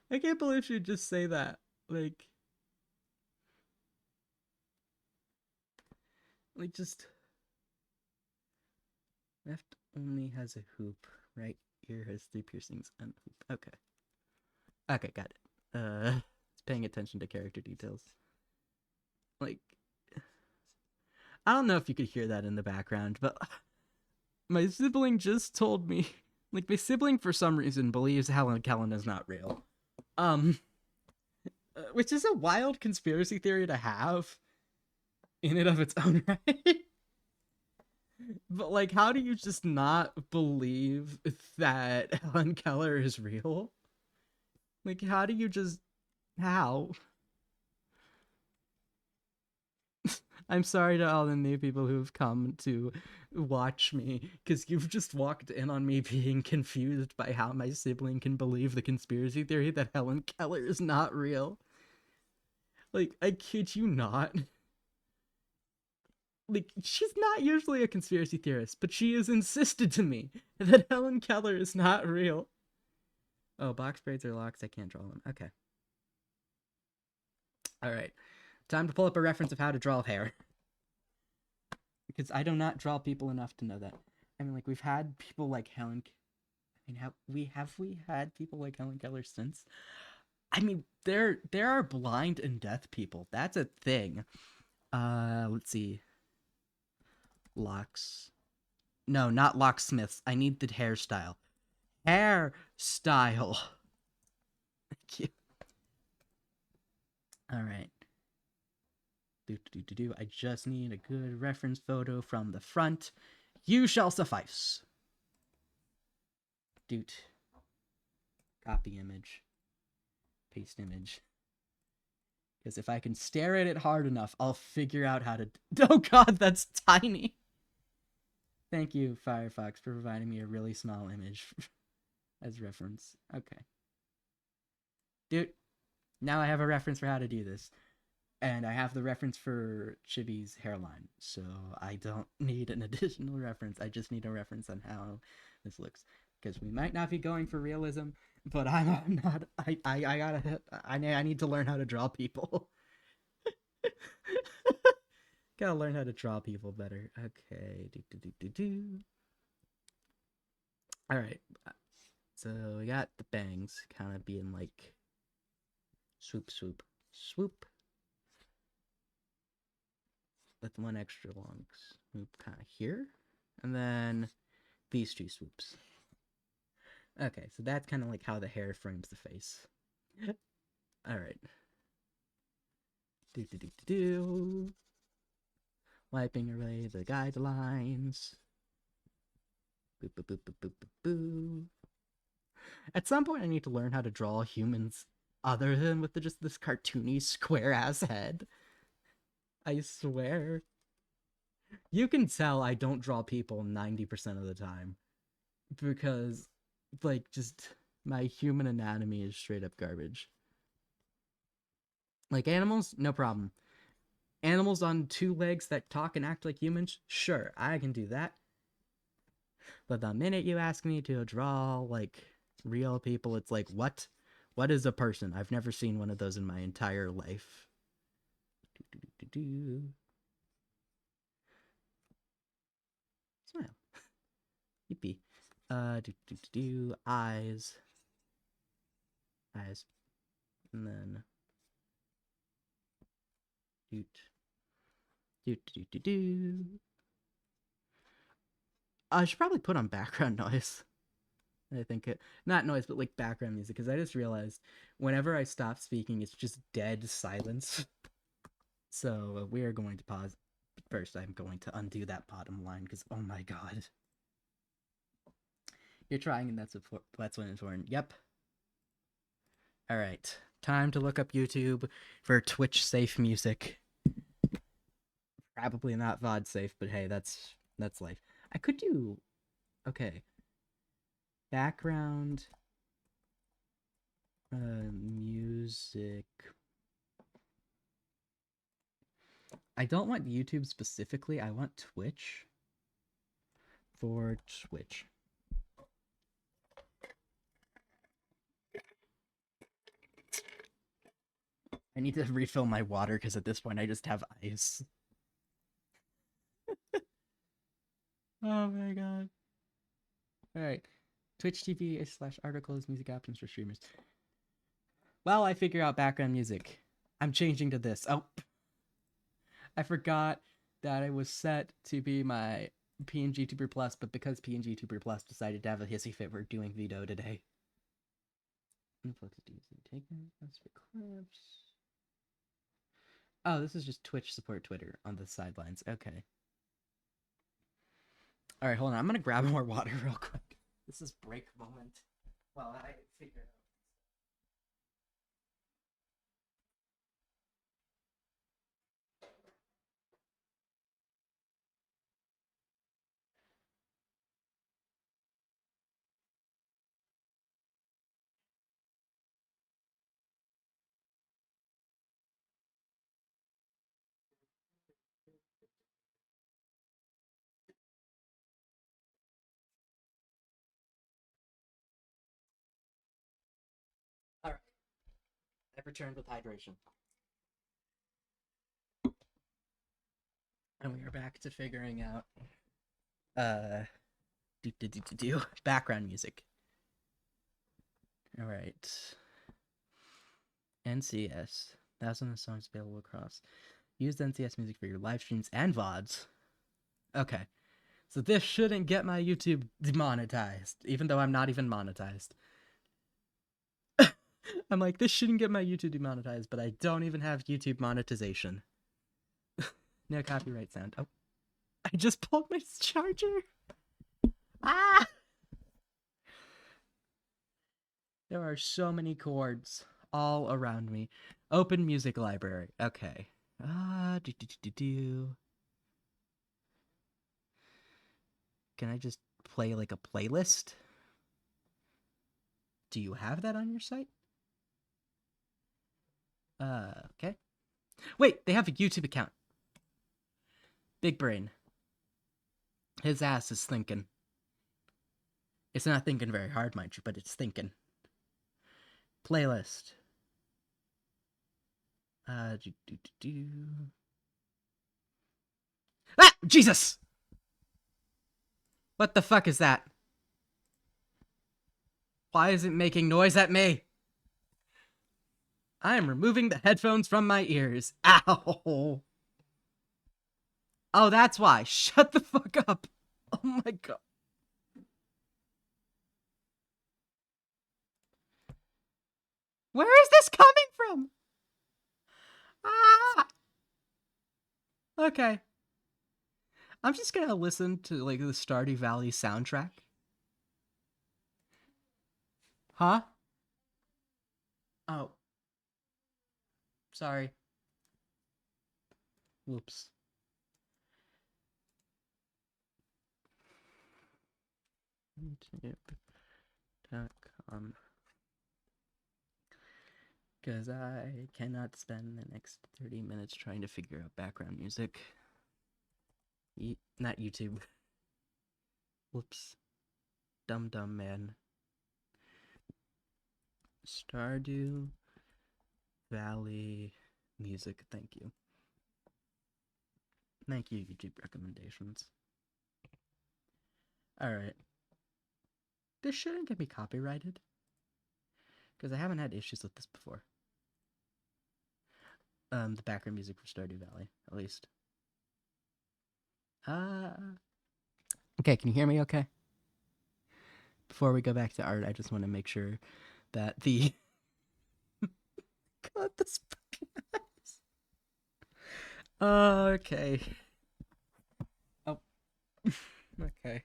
I can't believe she'd just say that. Like just... Left only has a hoop. Right ear has 3 piercings and a hoop. Okay. Okay, got it. It's paying attention to character details. Like, I don't know if you could hear that in the background, but my sibling just told me, like, my sibling for some reason believes Helen Keller is not real. Which is a wild conspiracy theory to have in and of its own right. But like, how do you just not believe that Helen Keller is real? Like, how do you just how? I'm sorry to all the new people who've come to watch me because you've just walked in on me being confused by how my sibling can believe the conspiracy theory that Helen Keller is not real. Like, I kid you not. Like, she's not usually a conspiracy theorist, but she has insisted to me that Helen Keller is not real. Oh, box braids are locks. I can't draw them. Okay. All right. Time to pull up a reference of how to draw hair. Because I do not draw people enough to know that. I mean, like, we've had people like Helen. I mean, have we had people like Helen Keller since? I mean, there are blind and deaf people. That's a thing. Let's see. Locks. No, not locksmiths. I need the hairstyle. Hairstyle. Thank you. All right. I just need a good reference photo from the front. You shall suffice. Doot. Copy image. Paste image. Because if I can stare at it hard enough, I'll figure out how to. Oh god, that's tiny. Thank you, Firefox, for providing me a really small image as reference. Okay. Dude, now I have a reference for how to do this. And I have the reference for Chibi's hairline, so I don't need an additional reference. I just need a reference on how this looks. Because we might not be going for realism, but I'm not. I gotta. I need to learn how to draw people. Gotta learn how to draw people better. Okay. All right. So we got the bangs kind of being like swoop, swoop, swoop. With one extra long swoop kind of here. And then these two swoops. Okay, so that's kind of like how the hair frames the face. All right. Wiping away the guidelines. Boop, boop, boop, boop, boop, boop, boop. At some point, I need to learn how to draw humans other than with just this cartoony square ass head. I swear. You can tell I don't draw people 90% of the time because, like, just my human anatomy is straight up garbage. Like animals, no problem. Animals on two legs that talk and act like humans, sure, I can do that. But the minute you ask me to draw, like, real people, it's like, what? What is a person? I've never seen one of those in my entire life. Smile. Yippee. Eyes. Eyes. And then doot. I should probably put on background noise. I think not noise, but like background music, because I just realized whenever I stop speaking, it's just dead silence. So we are going to pause. First, I'm going to undo that bottom line because oh my god, you're trying, and that's what's important. Yep. All right, time to look up YouTube for Twitch safe music. Probably not VOD safe, but hey, that's life. I could do okay. Background music. I don't want YouTube specifically. I want Twitch for Twitch. I need to refill my water because at this point I just have ice. Oh my god. Alright. Twitch TV / articles, music options for streamers. Well, I figure out background music. I'm changing to this. Oh. I forgot that it was set to be my PNG Tuber Plus, but because PNG Tuber Plus decided to have a hissy fit, we're doing Veto today. Oh, this is just Twitch support Twitter on the sidelines. Okay. All right, hold on. I'm gonna grab more water real quick. This is break moment. Well, I figure out. All right, I've returned with hydration, and we are back to figuring out uh background music. All right, NCS. Thousands of songs available across. Use NCS music for your live streams and VODs. Okay, so this shouldn't get my YouTube demonetized, even though I'm not even monetized. I'm like, this shouldn't get my YouTube demonetized, but I don't even have YouTube monetization. No copyright sound. Oh, I just pulled my charger. Ah! There are so many chords all around me. Open music library. Okay. Do. Can I just play like a playlist? Do you have that on your site? Okay. Wait, they have a YouTube account. Big brain. His ass is thinking. It's not thinking very hard, mind you, but it's thinking. Playlist. Do. Ah! Jesus! What the fuck is that? Why is it making noise at me? I am removing the headphones from my ears. Ow! Oh, that's why. Shut the fuck up. Oh my god. Where is this coming from? Ah! Okay. I'm just gonna listen to like the Stardew Valley soundtrack. Huh? Oh. Sorry. Whoops. YouTube.com. Because I cannot spend the next 30 minutes trying to figure out background music. Not YouTube. Whoops. Dumb man. Stardew Valley music. Thank you. Thank you, YouTube recommendations. Alright. This shouldn't get me copyrighted. Because I haven't had issues with this before. The background music for Stardew Valley, at least. Okay, can you hear me okay? Before we go back to art, I just want to make sure that the God, this fucking eyes. Okay. Oh. Okay.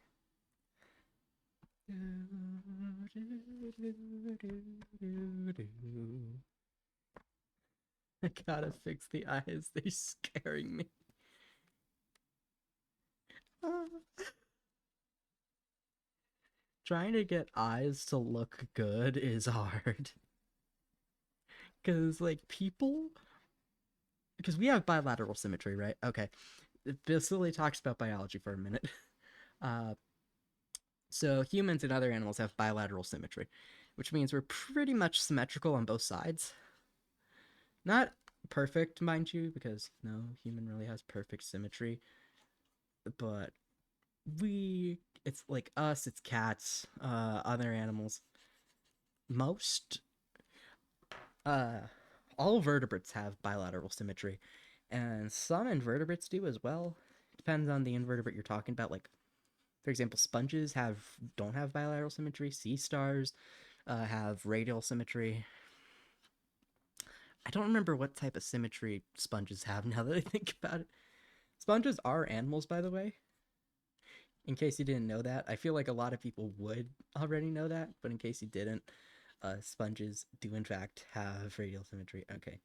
I gotta fix the eyes. They're scaring me. Trying to get eyes to look good is hard. Because, like, people. Because we have bilateral symmetry, right? Okay. Basically talks about biology for a minute. So humans and other animals have bilateral symmetry, which means we're pretty much symmetrical on both sides. Not perfect, mind you, because no human really has perfect symmetry. But it's like us, it's cats, other animals. Most, all vertebrates have bilateral symmetry, and some invertebrates do as well. Depends on the invertebrate you're talking about. Like, for example, sponges don't have bilateral symmetry. Sea stars have radial symmetry. I don't remember what type of symmetry sponges have now that I think about it. Sponges are animals, by the way. in case you didn't know that, I feel like a lot of people would already know that, but in case you didn't, sponges do in fact have radial symmetry. Okay,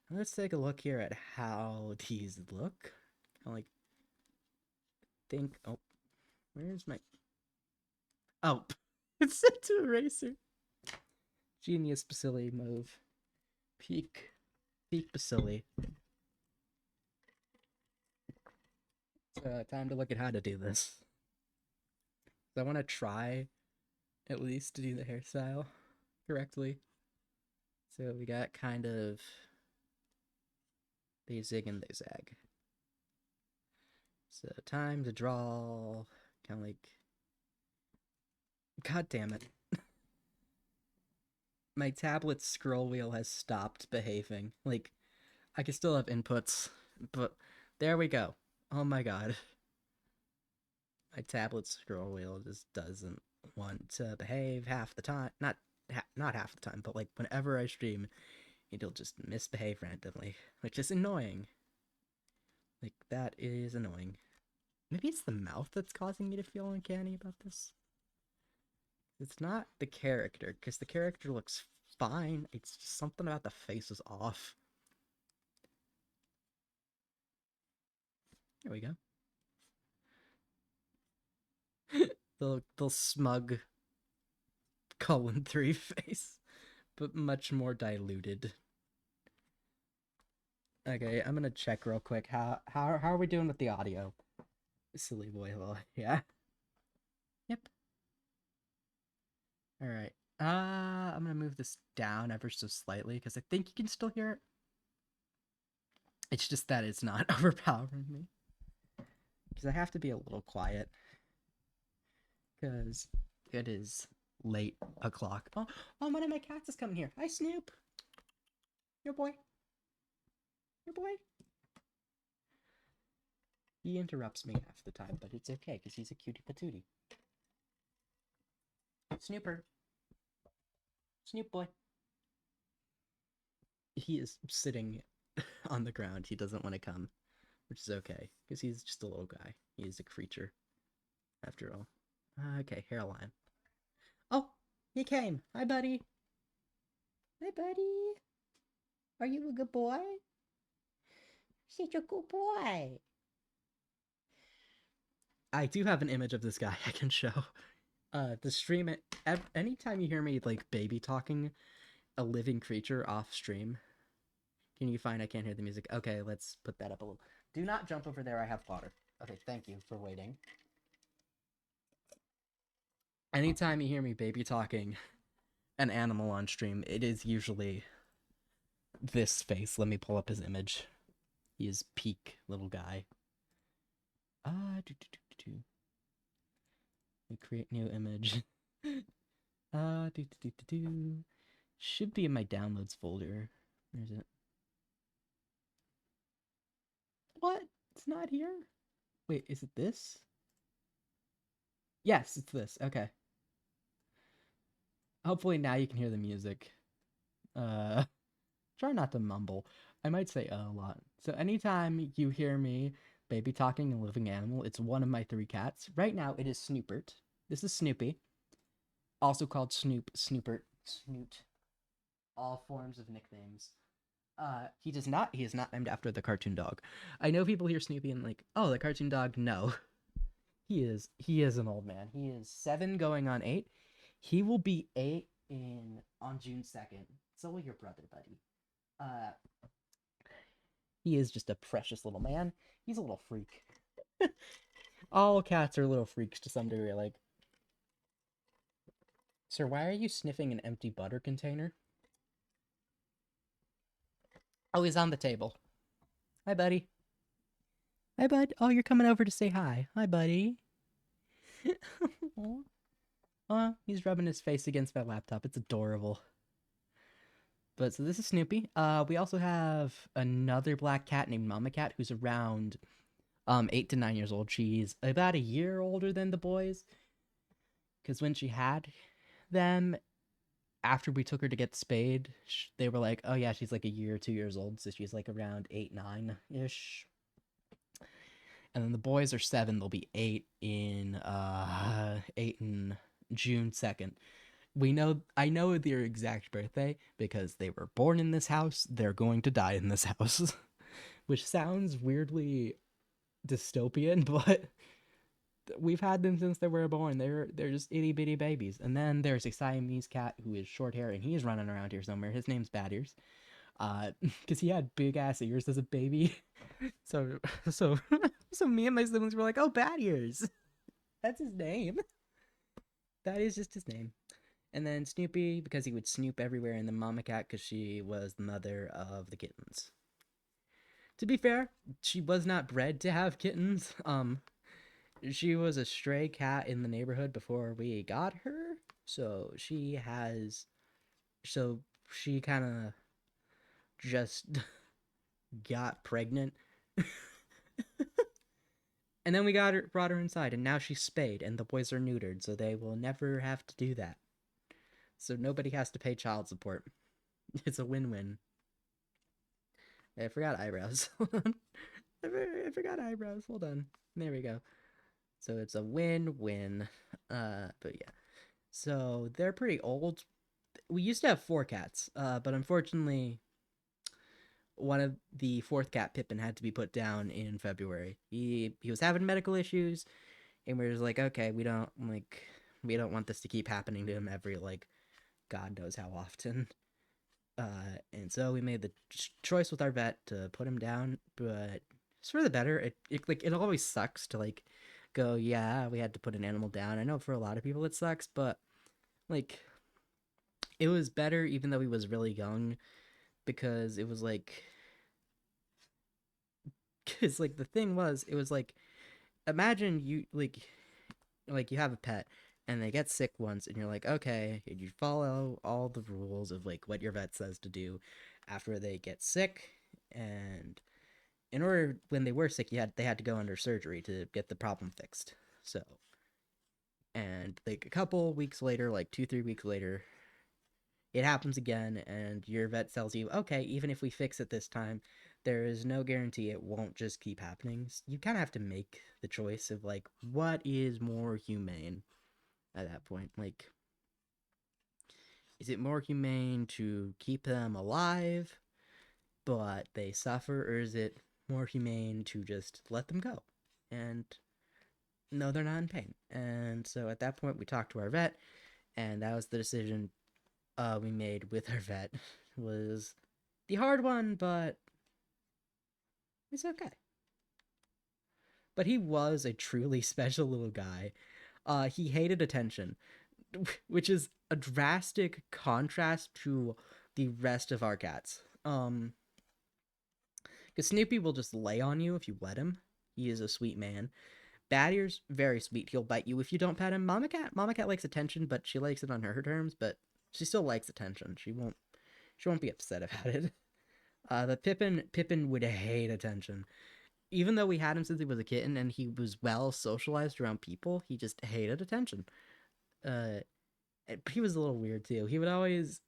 now let's take a look here at how these look. I like think. Oh, where's my? Oh, it's set to eraser. Genius Bacilli move. Peak Bacilli. Time to look at how to do this. I want to try at least to do the hairstyle correctly. So we got kind of they zig and they zag. So time to draw, kind of like, god damn it. My tablet's scroll wheel has stopped behaving. Like, I can still have inputs, but there we go. Oh my god. My tablet's scroll wheel just doesn't want to behave half the time. Not half the time, but like whenever I stream, it'll just misbehave randomly, which is annoying. Like, that is annoying. Maybe it's the mouth that's causing me to feel uncanny about this. It's not the character, because the character looks fine. It's just something about the face is off. There we go. the smug colon 3 face, but much more diluted. Okay, I'm gonna check real quick. How are we doing with the audio? Silly boy, well, yeah. Yep. All right. I'm gonna move this down ever so slightly because I think you can still hear it. It's just that it's not overpowering me. Because I have to be a little quiet. Because it is late o'clock. Oh, one of my cats is coming here. Hi, Snoop. Your boy. Your boy. He interrupts me half the time, but it's okay because he's a cutie patootie. Snooper. Snoop boy. He is sitting on the ground. He doesn't want to come, which is okay because he's just a little guy. He is a creature, after all. Okay, hairline. Oh, he came. Hi, buddy. Hi, buddy. Are you a good boy? Such a good boy. I do have an image of this guy I can show. The stream it anytime you hear me like baby talking a living creature off stream. Can you find I can't hear the music? Okay, let's put that up a little. Do not jump over there, I have water. Okay, thank you for waiting. Anytime you hear me baby talking an animal on stream, it is usually this face. Let me pull up his image. He is peak little guy. We create new image. Should be in my downloads folder. Where is it? What? It's not here? Wait, is it this? Yes, it's this. Okay. Hopefully now you can hear the music. Try not to mumble. I might say a lot. So anytime you hear me baby talking a living animal, it's one of my 3 cats. Right now it is Snoopert. This is Snoopy. Also called Snoop, Snoopert, Snoot. All forms of nicknames. He is not named after the cartoon dog. I know people hear Snoopy and like, oh, the cartoon dog. No. He is an old man. He is 7 going on 8. He will be 8 on June 2nd. So will your brother, buddy. He is just a precious little man. He's a little freak. All cats are little freaks to some degree. Like, sir, why are you sniffing an empty butter container? Oh, he's on the table. Hi, buddy. Hi, bud. Oh, you're coming over to say hi. Hi, buddy. Oh, he's rubbing his face against my laptop. It's adorable. But so this is Snoopy. We also have another black cat named Mama Cat who's around 8 to 9 years old. She's about a year older than the boys. Because when she had them, after we took her to get spayed, they were like, oh yeah, she's like a year or 2 years old. So she's like around 8, 9-ish. And then the boys are 7. They'll be 8 in June 2nd. I know their exact birthday because they were born in this house. They're going to die in this house, which sounds weirdly dystopian, but we've had them since they were born. They're just itty bitty babies. And then there's a Siamese cat who is short hair and he's running around here somewhere. His name's Bad Ears, because he had big ass ears as a baby. So so so me and my siblings were like, oh, Bad Ears, that's his name. That is just his name. And then Snoopy, because he would snoop everywhere, and then Mama Cat, because she was the mother of the kittens. To be fair, she was not bred to have kittens. She was a stray cat in the neighborhood before we got her, so so she kind of just got pregnant. And then we brought her inside, and now she's spayed, and the boys are neutered, so they will never have to do that. So nobody has to pay child support. It's a win-win. I forgot eyebrows. I forgot eyebrows. Hold on. There we go. So it's a win-win. But yeah. So they're pretty old. We used to have 4 cats, but unfortunately, one of the 4th cat, Pippin, had to be put down in February. He was having medical issues, and we were just like, okay, we don't want this to keep happening to him every God knows how often. And so we made the choice with our vet to put him down, but it's for the better. It always sucks to go, yeah, we had to put an animal down. I know for a lot of people it sucks, but it was better even though he was really young, because it was because the thing was, it was imagine you you have a pet and they get sick once and you're like, okay, you follow all the rules of what your vet says to do after they get sick. And in order, when they were sick, they had to go under surgery to get the problem fixed. So, and a couple weeks later, 2-3 weeks later, it happens again, and your vet tells you, okay, even if we fix it this time, there is no guarantee it won't just keep happening. You kind of have to make the choice of what is more humane at that point. Is it more humane to keep them alive but they suffer, or is it more humane to just let them go and no, they're not in pain? And so at that point we talked to our vet, and that was the decision we made with our vet. It was the hard one, but it's okay. But he was a truly special little guy. He hated attention, which is a drastic contrast to the rest of our cats. Because Snoopy will just lay on you if you let him. He is a sweet man. Bad Ears, very sweet. He'll bite you if you don't pet him. Mama Cat likes attention, but she likes it on her terms. But she still likes attention. She won't be upset about it. The Pippin would hate attention. Even though we had him since he was a kitten and he was well socialized around people, he just hated attention. He was a little weird too. He would always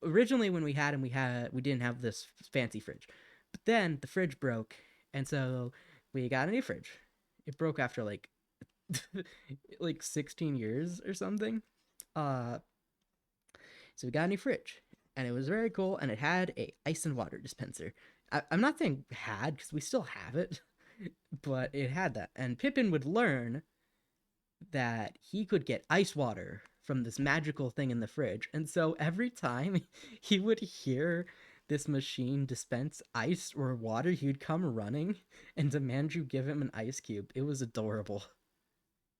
originally when we had him, we didn't have this fancy fridge, but then the fridge broke, and so we got a new fridge. It broke after 16 years or something. So we got a new fridge, and it was very cool, and it had a ice and water dispenser. I'm not saying had, because we still have it, but it had that. And Pippin would learn that he could get ice water from this magical thing in the fridge. And so every time he would hear this machine dispense ice or water, he would come running and demand you give him an ice cube. It was adorable.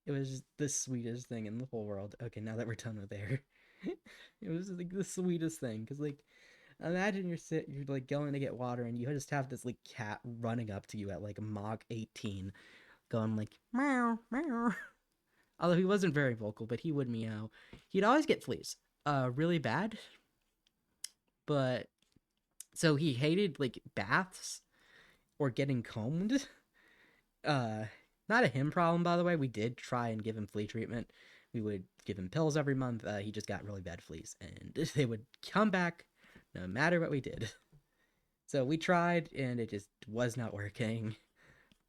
It was the sweetest thing in the whole world. Okay, now that we're done with air. It was the sweetest thing, because imagine you're going to get water and you just have this cat running up to you at Mach 18 going meow meow. Although he wasn't very vocal, but he would meow. He'd always get fleas, really bad. But so he hated baths or getting combed. Not a him problem, by the way. We did try and give him flea treatment. We would give him pills every month. He just got really bad fleas, and they would come back no matter what we did. So we tried, and it just was not working.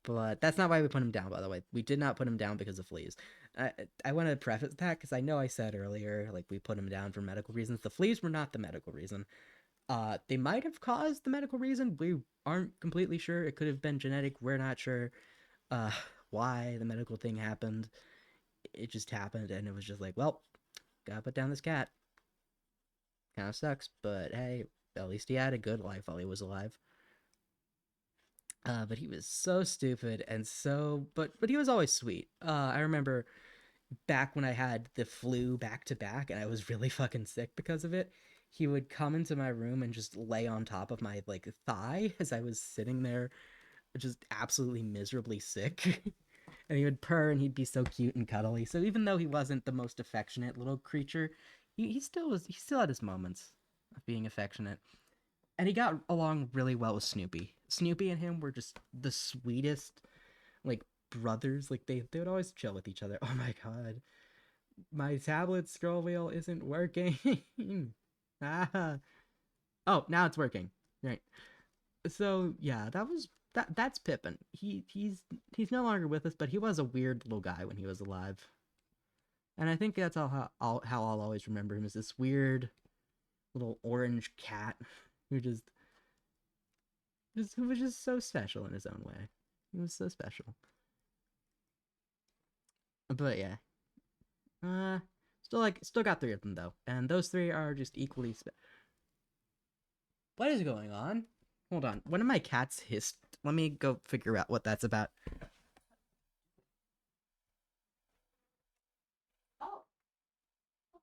But that's not why we put him down, by the way. We did not put him down because of fleas. I want to preface that because I know I said earlier, like, we put him down for medical reasons. The fleas were not the medical reason. They might have caused the medical reason. We aren't completely sure. It could have been genetic. We're not sure uh, why the medical thing happened. It just happened, and it was just like, well, gotta put down this cat. Kind of sucks, but hey, at least he had a good life while he was alive. But he was so stupid and but he was always sweet. I remember back when I had the flu back to back and I was really fucking sick because of it. He would come into my room and just lay on top of my like thigh as I was sitting there, just absolutely miserably sick. And he would purr and he'd be so cute and cuddly. So even though he wasn't the most affectionate little creature, he still was. He still had his moments of being affectionate, and he got along really well with Snoopy. Snoopy and him were just the sweetest, like, brothers. Like they would always chill with each other. Oh my god, my tablet scroll wheel isn't working. Ah. Oh, now it's working. Right. So yeah, that's Pippin. He's no longer with us, but he was a weird little guy when he was alive. And I think that's how I'll always remember him, is this weird little orange cat who just who was just so special in his own way. He was so special. But yeah, uh, still got three of them though, and those three are just equally. What is going on? Hold on, one of my cats hissed. Let me go figure out what that's about. Oh,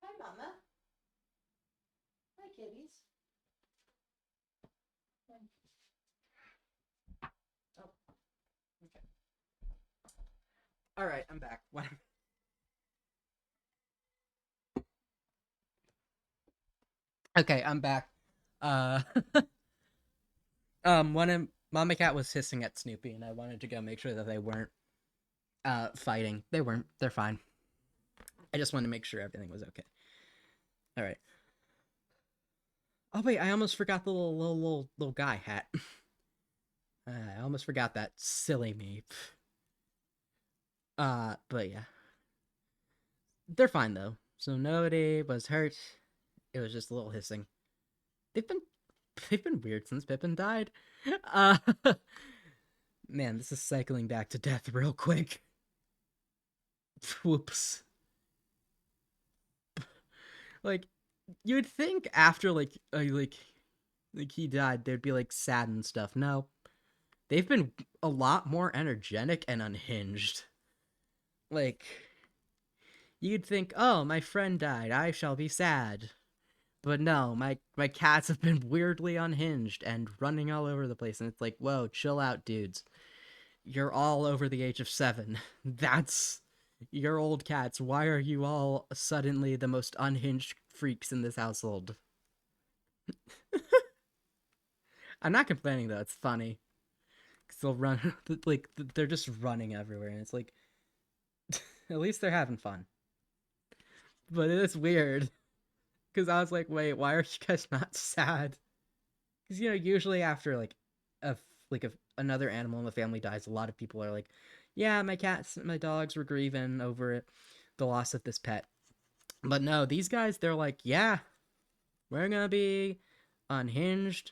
hi, Mama. Hi, kitties. Oh, okay. All right, I'm back. What? Okay, I'm back. Uh, one of Mama Cat was hissing at Snoopy, and I wanted to go make sure that they weren't fighting. They weren't. They're fine. I just wanted to make sure everything was okay. All right. Oh wait, I almost forgot the little guy hat. I almost forgot that. Silly me. But yeah, they're fine though. So nobody was hurt. It was just a little hissing. They've been they've been weird since Pippin died. Uh, man, this is cycling back to death real quick. Whoops. Like, you'd think after like he died, they'd be like sad and stuff. No, they've been a lot more energetic and unhinged. Like, you'd think, oh, my friend died, I shall be sad. But no, my cats have been weirdly unhinged and running all over the place, and it's like, whoa, chill out, dudes. You're all over the age of 7. That's your old cats. Why are you all suddenly the most unhinged freaks in this household? I'm not complaining though. It's funny because they'll run like they're just running everywhere, and it's like at least they're having fun. But it's weird because I was like, wait, why are you guys not sad? Because usually after a another animal in the family dies, a lot of people are like, yeah, my cats, my dogs were grieving over it, the loss of this pet. But no, these guys, they're like, yeah, we're gonna be unhinged.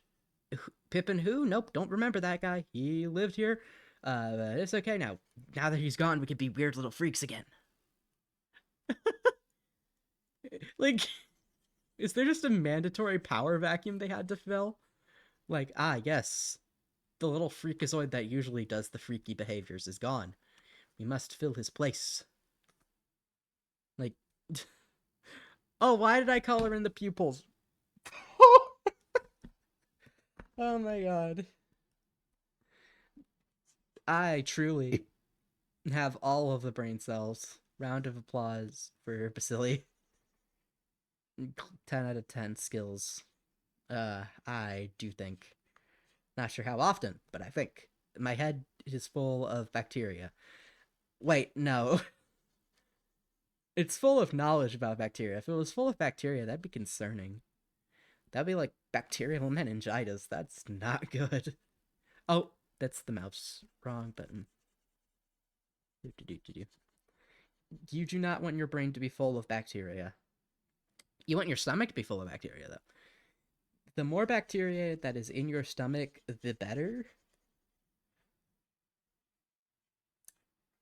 Pippin who? Nope, don't remember that guy. He lived here. But it's okay now. Now that he's gone, we can be weird little freaks again. Like, is there just a mandatory power vacuum they had to fill? Like, yes, the little freakazoid that usually does the freaky behaviors is gone. We must fill his place. Like, oh, why did I color in the pupils? Oh my god. I truly have all of the brain cells. Round of applause for Basili. 10 out of 10 skills. I do think. Not sure how often, but I think. My head is full of bacteria. Wait, no. It's full of knowledge about bacteria. If it was full of bacteria, that'd be concerning. That'd be like bacterial meningitis. That's not good. Oh, that's the mouse. Wrong button. You do not want your brain to be full of bacteria. You want your stomach to be full of bacteria, though. The more bacteria that is in your stomach, the better.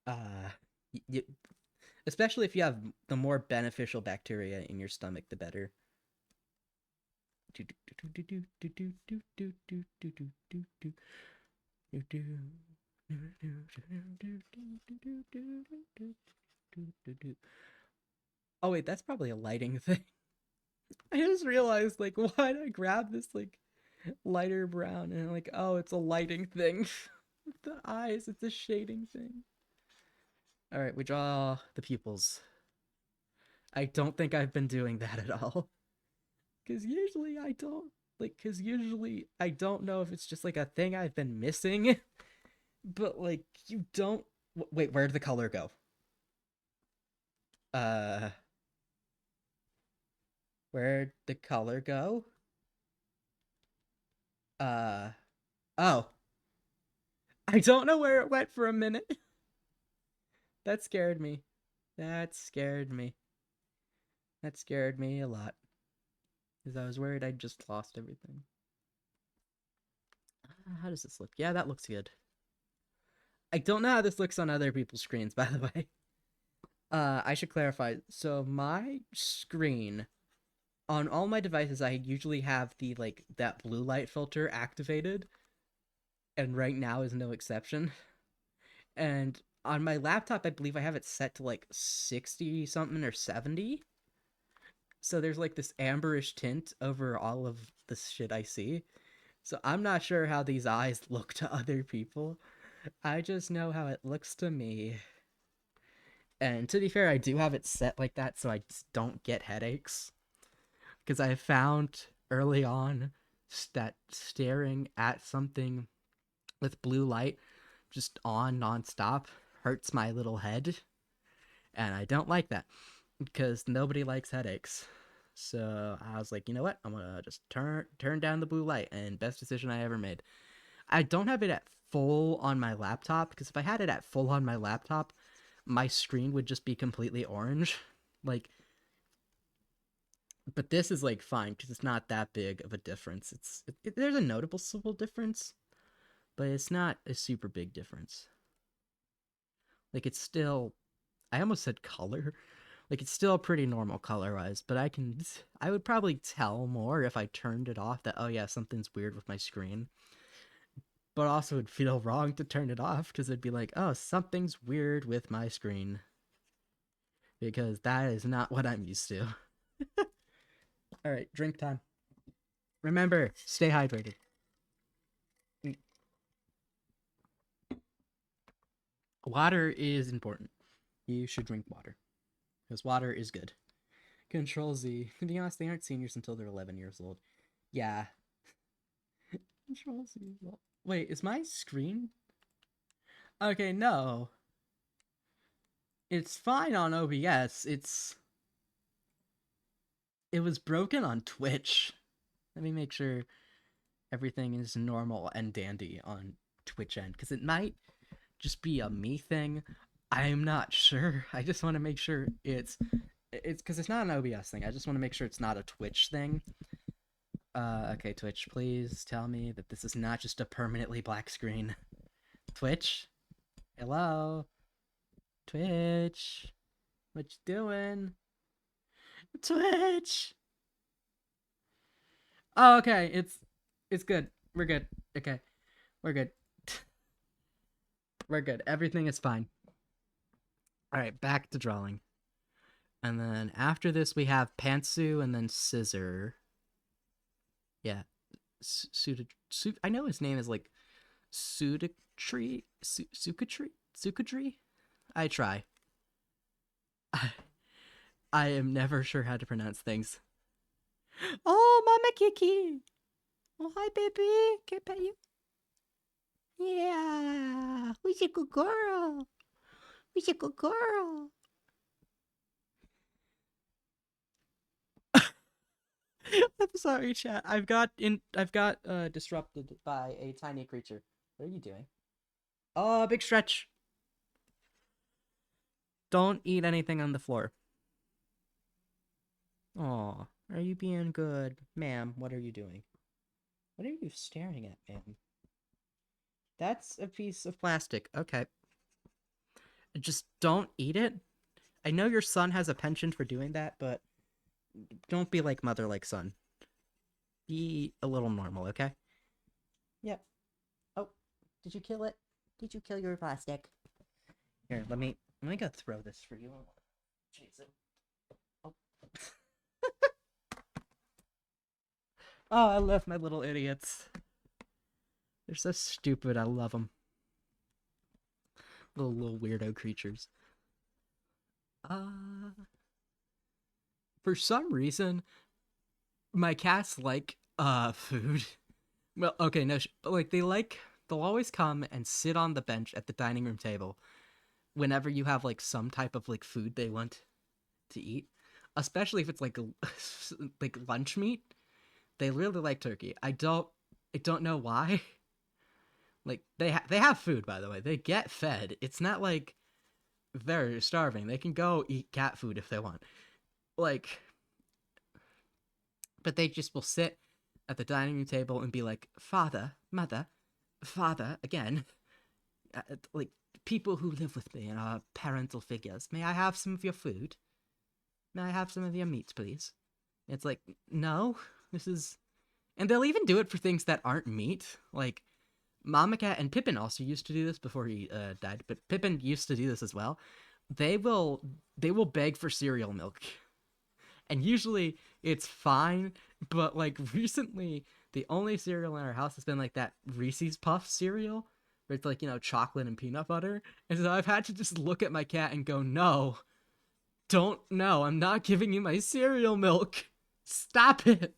Uh, y- Especially if you have the more beneficial bacteria in your stomach, the better. Oh wait, that's probably a lighting thing. I just realized, like, why did I grab this like lighter brown and like, oh, it's a lighting thing. The eyes, it's a shading thing. All right, we draw the pupils. I don't think I've been doing that at all. Because usually I don't. Because usually I don't know if it's just like a thing I've been missing. But like, you don't. Wait, where did the color go? Uh, where'd the color go? Uh, oh. I don't know where it went for a minute. That scared me. That scared me. That scared me a lot. Because I was worried I'd just lost everything. How does this look? Yeah, that looks good. I don't know how this looks on other people's screens, by the way. I should clarify. So my screen on all my devices, I usually have the like that blue light filter activated, and right now is no exception. And on my laptop, I believe I have it set to like 60 something or 70. So there's like this amberish tint over all of the shit I see. So I'm not sure how these eyes look to other people. I just know how it looks to me. And to be fair, I do have it set like that so I don't get headaches. Because I found early on that staring at something with blue light just on nonstop hurts my little head. And I don't like that because nobody likes headaches. So I was like, you know what? I'm gonna just turn down the blue light, and best decision I ever made. I don't have it at full on my laptop because if I had it at full on my laptop, my screen would just be completely orange. Like, but this is like fine because it's not that big of a difference. There's a noticeable difference, but it's not a super big difference. Like it's still, I almost said color. Like it's still pretty normal color wise, but I would probably tell more if I turned it off that, oh yeah, something's weird with my screen. But also it'd feel wrong to turn it off because it'd be like, oh, something's weird with my screen. Because that is not what I'm used to. All right, drink time. Remember, stay hydrated. Water is important. You should drink water because water is good. Control Z. To be honest, they aren't seniors until they're 11 years old. Yeah. Control Z. Wait, is my screen? Okay, no. It's fine on OBS. It was broken on Twitch. Let me make sure everything is normal and dandy on Twitch end because it might just be a me thing. I'm not sure. I just want to make sure it's because it's not an OBS thing. I just want to make sure it's not a Twitch thing. Okay, Twitch, please tell me that this is not just a permanently black screen. Twitch, hello, Twitch, what you doing? Twitch. Oh, okay, it's good. We're good. Okay, we're good. We're good. Everything is fine. All right, back to drawing. And then after this, we have Pantsu and then Scissor. Yeah, I know his name is like Sudaktree, Sukatri. I try. I, I am never sure how to pronounce things. Oh, Mama Kiki. Oh, hi, baby. Can I pet you? Yeah. Who's a good girl? Who's a good girl? I'm sorry, chat. I've got disrupted by a tiny creature. What are you doing? Oh, big stretch. don't eat anything on the floor. Aw, are you being good? Ma'am, what are you doing? What are you staring at, ma'am? That's a piece of plastic. Okay. Just don't eat it. I know your son has a penchant for doing that, but don't be like mother, like son. Be a little normal, okay? Yep. Oh, did you kill it? Did you kill your plastic? Here, let me go throw this for you. Chase it. Oh. Oh, I love my little idiots. They're so stupid. I love them. Little weirdo creatures. For some reason, my cats like food. Well, okay, no, but like they'll always come and sit on the bench at the dining room table whenever you have like some type of like food they want to eat, especially if it's like like lunch meat. They really like turkey. I don't know why. Like they have food, by the way. They get fed. It's not like they're starving. They can go eat cat food if they want. Like, but they just will sit at the dining room table and be like, "Father, mother, father," again. Like people who live with me and are parental figures. May I have some of your food? May I have some of your meat, please? It's like, no, this is. And they'll even do it for things that aren't meat. Like, Mama Cat and Pippin also used to do this before he died, but Pippin used to do this as well. They will they will beg for cereal milk. And usually it's fine, but like recently the only cereal in our house has been like that Reese's Puff cereal where it's like, chocolate and peanut butter. And so I've had to just look at my cat and go, "No, don't no, I'm not giving you my cereal milk. Stop it."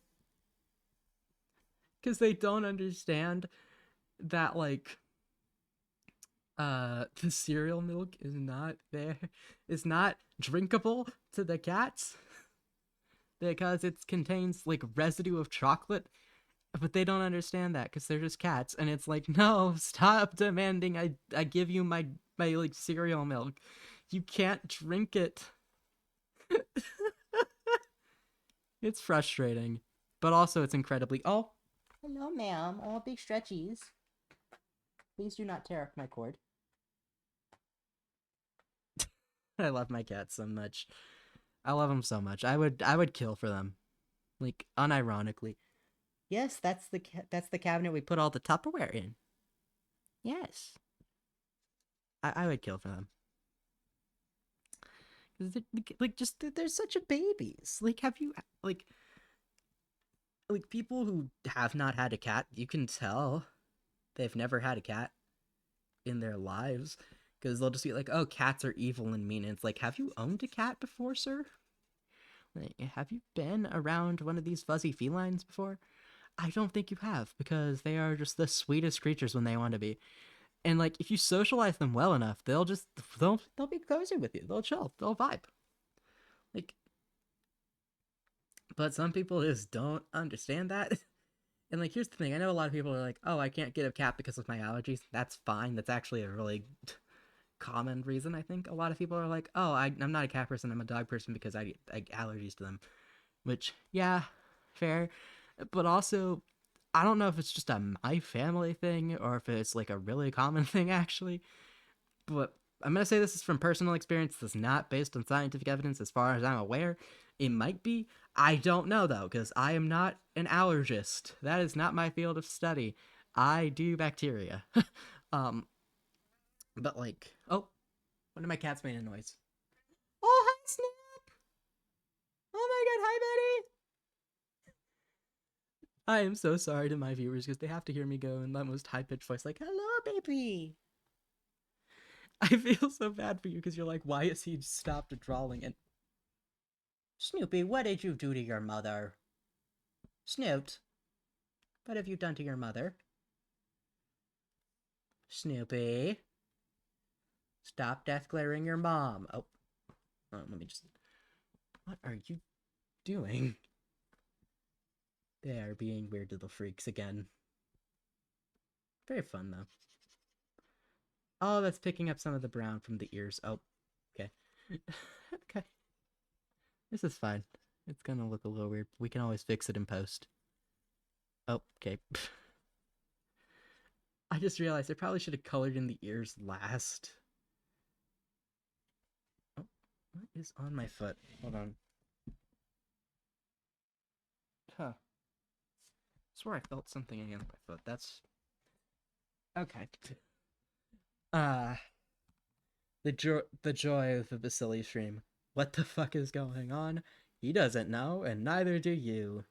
Cuz they don't understand that like the cereal milk is not drinkable to the cats because it contains like residue of chocolate, but they don't understand that because they're just cats, and it's like, no, stop demanding I give you my like cereal milk. You can't drink it. It's frustrating, but also it's incredibly. Oh, hello, ma'am. Oh, big stretchies. Please do not tear up my cord. I love my cats so much. I love them so much. I would kill for them, like unironically. Yes, that's the cabinet we put all the Tupperware in. Yes, I would kill for them. Like just they're such a babies. Like have you like like people who have not had a cat, you can tell they've never had a cat in their lives because they'll just be like, "Oh, cats are evil and mean." And it's like, have you owned a cat before, sir? Like, have you been around one of these fuzzy felines before? I don't think you have because they are just the sweetest creatures when they want to be. And like if you socialize them well enough, they'll be cozy with you. They'll chill. They'll vibe. Like, but some people just don't understand that. And like here's the thing, I know a lot of people are like, "Oh, I can't get a cat because of my allergies." That's fine. That's actually a really common reason. I think a lot of people are like, "Oh, I'm not a cat person. I'm a dog person because I get allergies to them." Which, yeah, fair. But also, I don't know if it's just a my family thing or if it's like a really common thing actually. But I'm gonna say this is from personal experience. This is not based on scientific evidence, as far as I'm aware. It might be. I don't know though, because I am not an allergist. That is not my field of study. I do bacteria. um, but like, oh, one of my cats made a noise. Oh, hi, Snap! Oh my god, hi, buddy! I am so sorry to my viewers because they have to hear me go in my most high pitched voice, like, "Hello, baby." I feel so bad for you because you're like, why is he stopped drawing? And Snoopy, what did you do to your mother? Snooped, what have you done to your mother? Snoopy, stop death glaring your mom. Oh, let me just. What are you doing? They are being weird little freaks again. Very fun though. Oh, that's picking up some of the brown from the ears. Oh, okay. Okay. This is fine. It's gonna look a little weird. We can always fix it in post. Oh, okay. I just realized I probably should have colored in the ears last. Oh, what is on my foot? Hold on. Huh. I swear I felt something against my foot. That's okay. Uh the joy of the Vasily stream. What the fuck is going on? He doesn't know, and neither do you.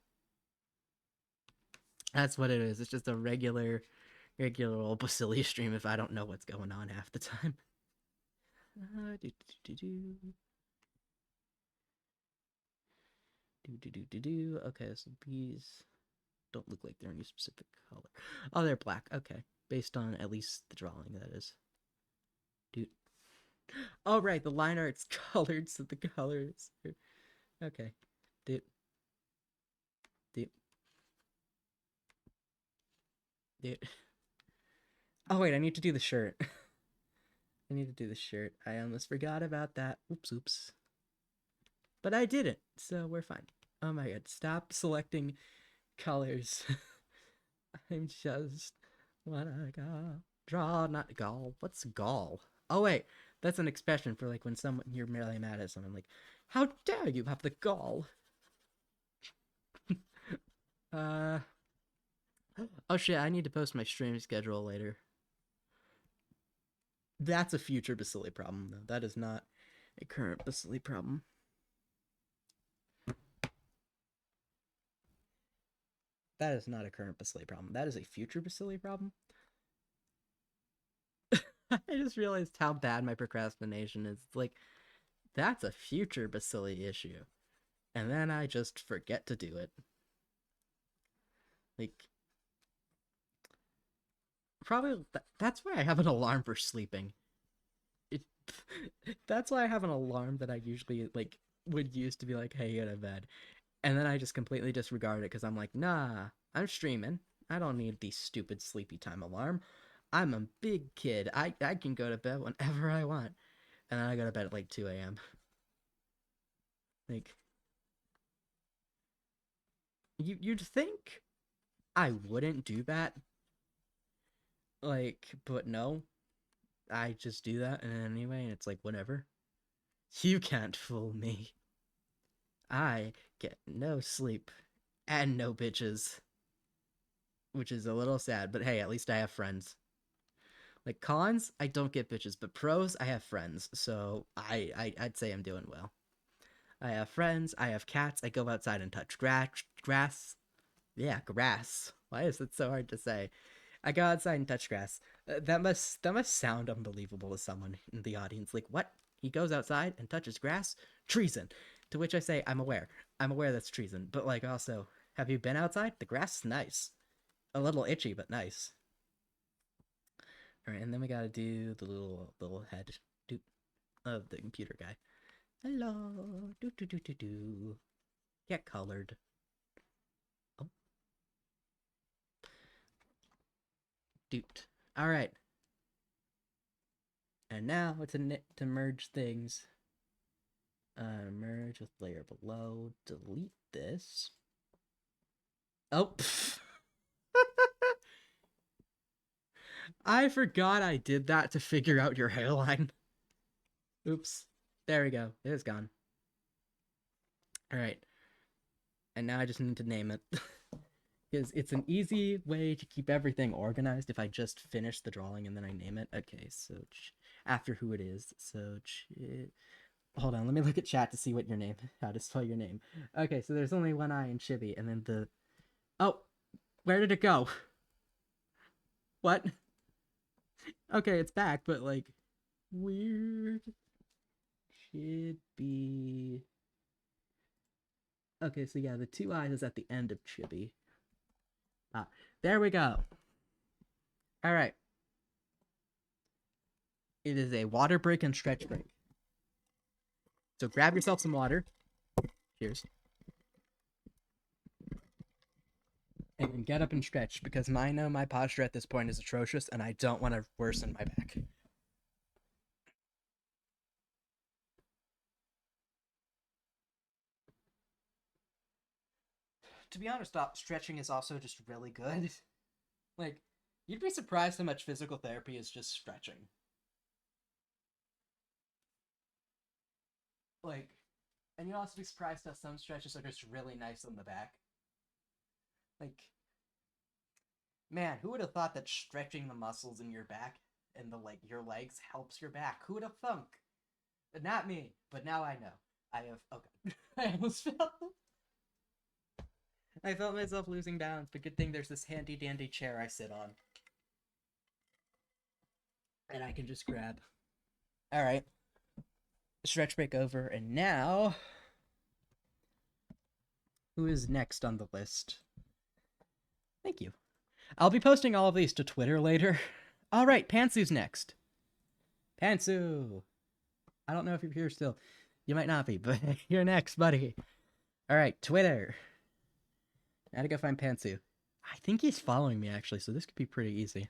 That's what it is. It's just a regular old Basili stream if I don't know what's going on half the time. Do, do, do, do. Okay, so these don't look like they're any specific color. Oh, they're black. Okay, based on at least the drawing, that is. Dude. Oh, right, the line art's colored, so the colors. Okay, dude, dude, dude. Oh wait, I need to do the shirt. I need to do the shirt. I almost forgot about that. Oops. But I didn't, so we're fine. Oh my god, stop selecting colors. I'm just wanna go draw, not gall. What's gall? Oh wait, that's an expression for like when someone you're really mad at someone. Like, how dare you have the gall? uh. Oh shit, I need to post my stream schedule later. That's a future Basili problem, though. That is not a current Basili problem. That is not a current Basili problem. That is a future Basili problem. I just realized how bad my procrastination is. It's like, that's a future Basili issue. And then I just forget to do it. Like, probably that's why I have an alarm for sleeping. It, that's why I have an alarm that I usually, like, would use to be like, hey, go to bed. And then I just completely disregard it because I'm like, nah, I'm streaming. I don't need the stupid sleepy time alarm. I'm a big kid. I can go to bed whenever I want. And then I go to bed at like 2 a.m. Like, you'd think I wouldn't do that. Like, but no. I just do that and anyway, and it's like, whatever. You can't fool me. I get no sleep and no bitches. Which is a little sad, but hey, at least I have friends. Like cons, I don't get bitches, but pros, I have friends. So I'd say I'm doing well. I have friends. I have cats. I go outside and touch grass. Yeah, grass. Why is it so hard to say? I go outside and touch grass. That must sound unbelievable to someone in the audience. Like what? He goes outside and touches grass? Treason. To which I say, I'm aware. I'm aware that's treason. But like also, have you been outside? The grass is nice. A little itchy, but nice. All right, and then we gotta do the little head of the computer guy. Hello, do. Get colored. Oh, doot. All right, and now it's to merge things. Merge with layer below. Delete this. Oh, I forgot I did that to figure out your hairline. Oops. There we go. It's gone. All right. And now I just need to name it. Because it's an easy way to keep everything organized if I just finish the drawing and then I name it. Okay, so after who it is. So hold on, let me look at chat to see what your name, how to spell your name. Okay, so there's only one I in Chibi, and then the oh, where did it go? What? Okay, it's back, but like weird. Should be okay. So yeah, the two eyes is at the end of Chibi. Ah, there we go. All right. It is a water break and stretch break. So grab yourself some water. Cheers. And then get up and stretch because I know my posture at this point is atrocious and I don't want to worsen my back. to be honest, stretching is also just really good. Like, you'd be surprised how much physical therapy is just stretching. Like, and you'll also be surprised how some stretches are just really nice on the back. Like, man, who would have thought that stretching the muscles in your back and your legs helps your back? Who would have thunk? Not me, but now I know. I have. Okay, I almost fell. I felt myself losing balance, but good thing there's this handy dandy chair I sit on, and I can just grab. All right, stretch break over, and now, who is next on the list? Thank you. I'll be posting all of these to Twitter later. All right, Pantsu's next. Pantsu. I don't know if you're here still. You might not be, but you're next, buddy. All right, Twitter. I gotta go find Pantsu. I think he's following me, actually, so this could be pretty easy.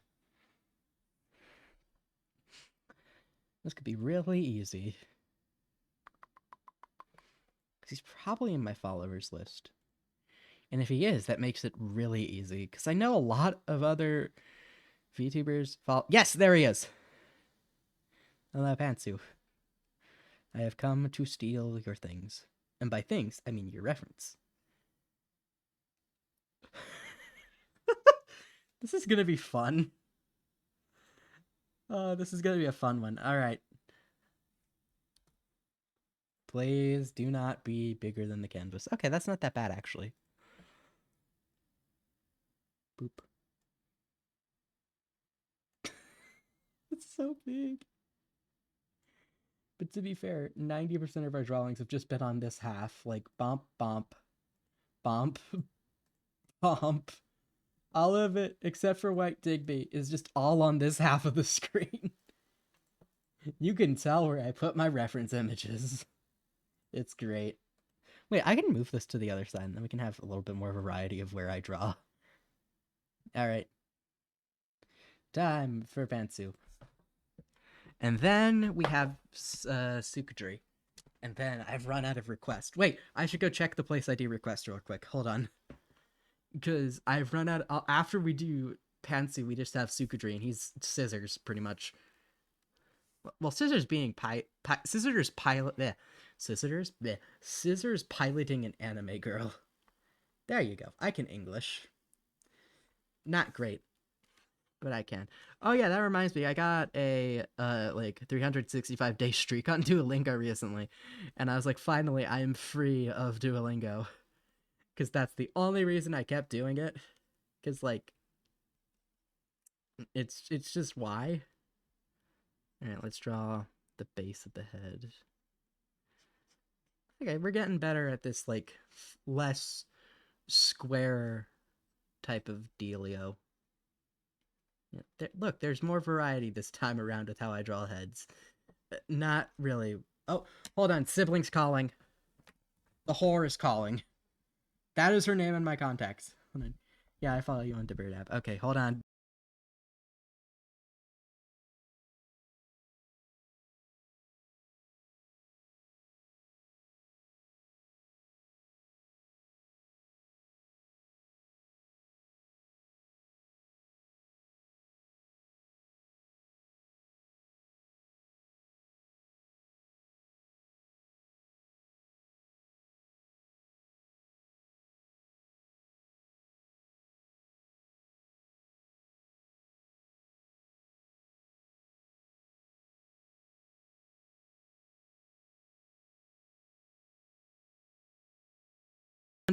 This could be really easy. Because he's probably in my followers list. And if he is, that makes it really easy. Because I know a lot of other VTubers follow. Yes, there he is! Hello, Pantsu. I have come to steal your things. And by things, I mean your reference. This is gonna be fun. Oh, this is gonna be a fun one. Alright. Please do not be bigger than the canvas. Okay, that's not that bad, actually. Boop. It's so big. But to be fair, 90% of our drawings have just been on this half. Like, bump, bump, bump, bump. All of it, except for White Digby, is just all on this half of the screen. You can tell where I put my reference images. It's great. Wait, I can move this to the other side, and then we can have a little bit more variety of where I draw. Alright. Time for Pantsu. And then we have Sukadri. And then I've run out of requests. Wait, I should go check the place ID request real quick. Hold on. Because I've run out. After we do Pantsu, we just have Sukadri, and he's Scissors, pretty much. Well, Scissors being Scissors pilot. Bleh. Scissors? Bleh. Scissors piloting an anime girl. There you go. I can English. Not great, but I can. Oh yeah, that reminds me. I got a 365-day streak on Duolingo recently, and I was like, finally, I am free of Duolingo, because that's the only reason I kept doing it. Because like, it's just why. All right, let's draw the base of the head. Okay, we're getting better at this like less square type of dealio. Yeah, look, there's more variety this time around with how I draw heads. Not really. Oh, hold on. Siblings calling. The whore is calling. That is her name in my contacts. Hold on. Yeah, I follow you on Bird app. Okay, hold on.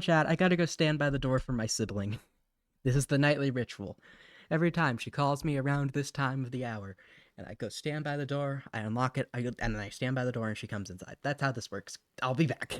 Chat, I gotta go stand by the door for my sibling. This is the nightly ritual. Every time she calls me around this time of the hour, and I go stand by the door, I unlock it, and then I stand by the door and she comes inside. That's how this works. I'll be back.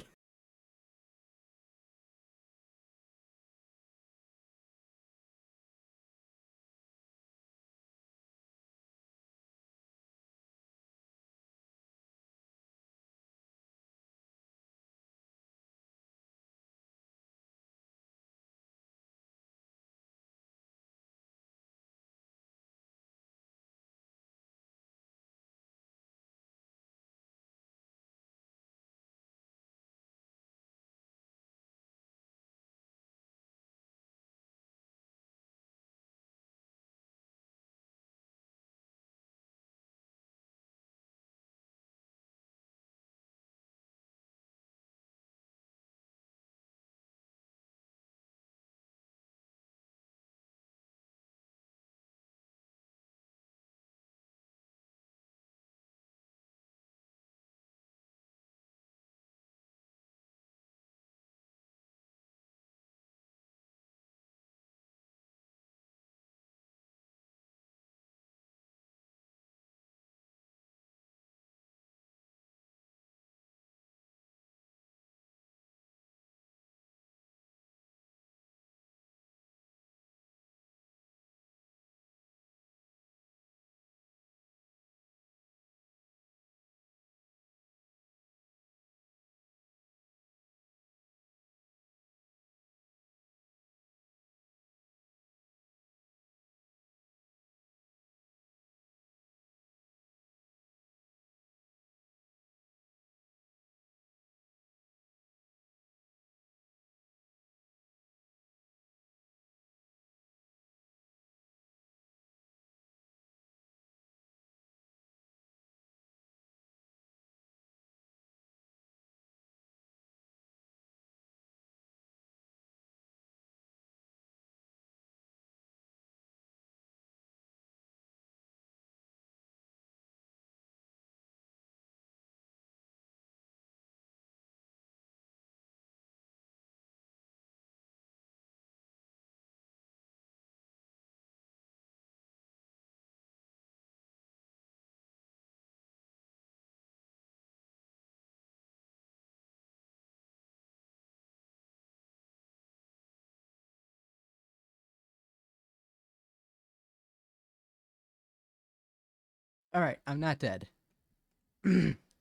Alright, I'm not dead.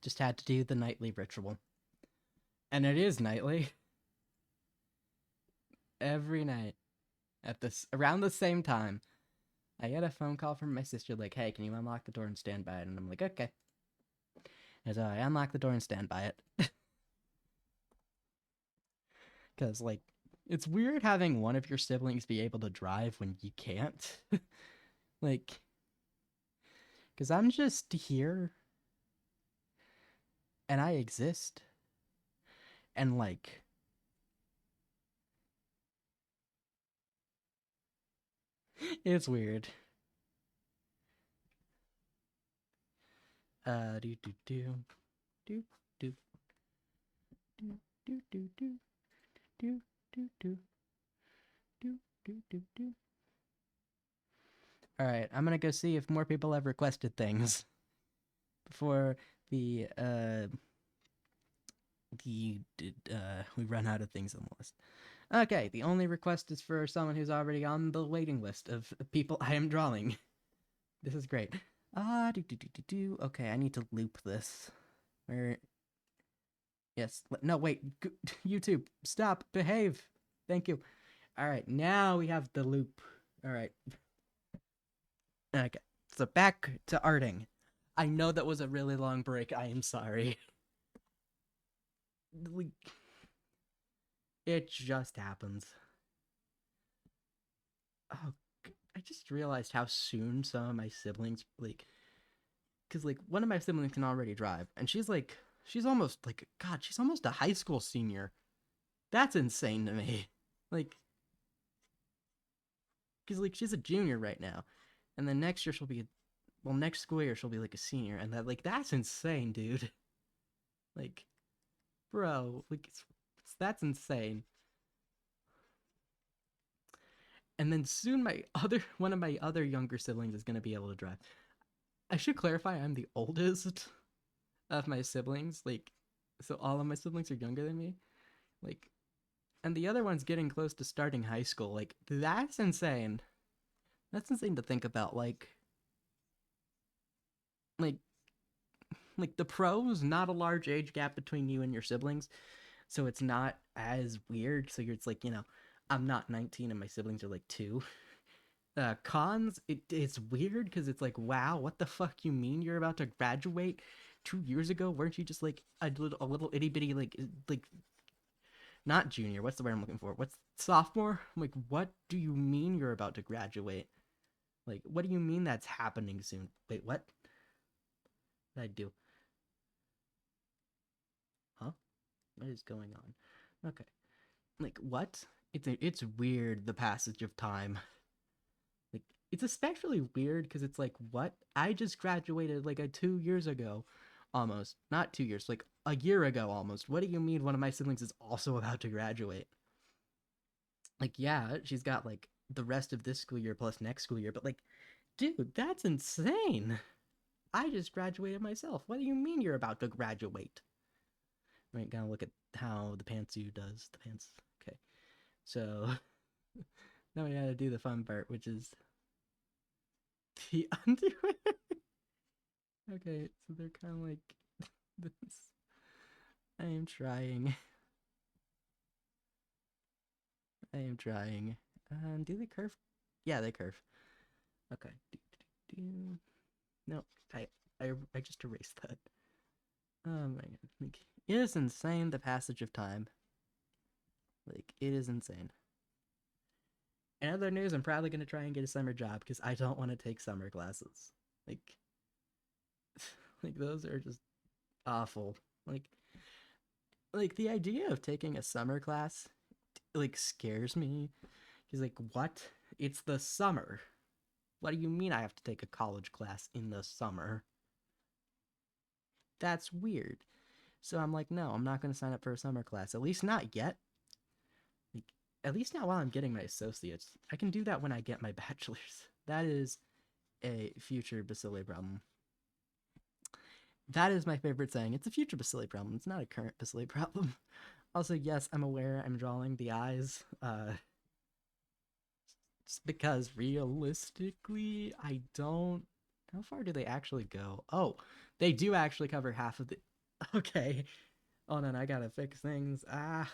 Just had to do the nightly ritual. And it is nightly. Every night. At this around the same time. I get a phone call from my sister like, hey, can you unlock the door and stand by it? And I'm like, okay. And so I unlock the door and stand by it. Because, like, it's weird having one of your siblings be able to drive when you can't. Like, because I'm just here and I exist. And, like, it's weird. Do do do do do do do do do do do do do do do do. All right, I'm gonna go see if more people have requested things before the we run out of things on the list. Okay, the only request is for someone who's already on the waiting list of people I am drawing. This is great. Do. Okay, I need to loop this. Where? Yes. No, wait. YouTube, stop. Behave. Thank you. All right, now we have the loop. All right. Okay, so back to arting. I know that was a really long break. I am sorry. It just happens. Oh, I just realized how soon some of my siblings because one of my siblings can already drive, and she's almost God, she's almost a high school senior. That's insane to me. Like, because she's a junior right now, and then next year she'll be, well, next school year she'll be like a senior, and that's insane, dude. Like, bro, that's insane. And then soon my other one of my other younger siblings is gonna be able to drive. I should clarify, I'm the oldest of my siblings. Like, so all of my siblings are younger than me. Like, and the other one's getting close to starting high school. Like, that's insane. That's insane to think about. Like, like the pros, not a large age gap between you and your siblings, so it's not as weird. So it's like, I'm not 19 and my siblings are like 2. Cons, it's weird because it's like, wow, what the fuck you mean you're about to graduate 2 years ago? Weren't you just like a little itty bitty like not junior? What's the word I'm looking for? What's sophomore? I'm like, what do you mean you're about to graduate? Like, what do you mean that's happening soon? Wait, what? What did I do? Huh? What is going on? Okay, like what? It's weird the passage of time. Like, it's especially weird because it's like, what? I just graduated like 2 years ago, almost. Not 2 years, like a year ago almost. What do you mean one of my siblings is also about to graduate? Like, yeah, she's got like the rest of this school year plus next school year, but like, dude, that's insane. I just graduated myself. What do you mean you're about to graduate? Right, gotta look at how the pantsuit does. The pants. Okay, so now we gotta do the fun part, which is the underwear. Okay, so they're kind of like this. I am trying. I am trying. Do they curve? Yeah, they curve. Okay. No, I just erased that. Oh my god. Like, it is insane the passage of time. Like, it is insane. In other news, I'm probably gonna try and get a summer job because I don't want to take summer classes. Like, like those are just awful. Like the idea of taking a summer class like scares me. He's like, what? It's the summer. What do you mean I have to take a college class in the summer? That's weird. So I'm like, no, I'm not going to sign up for a summer class. At least not yet. Like, at least not while I'm getting my associates. I can do that when I get my bachelor's. That is a future Basile problem. That is my favorite saying. It's a future Basile problem. It's not a current Basile problem. Also, yes, I'm aware I'm drawing the eyes. Just because realistically, I don't How far do they actually go? Oh, they do actually cover half of the. Okay. Oh no, I gotta fix things. Ah,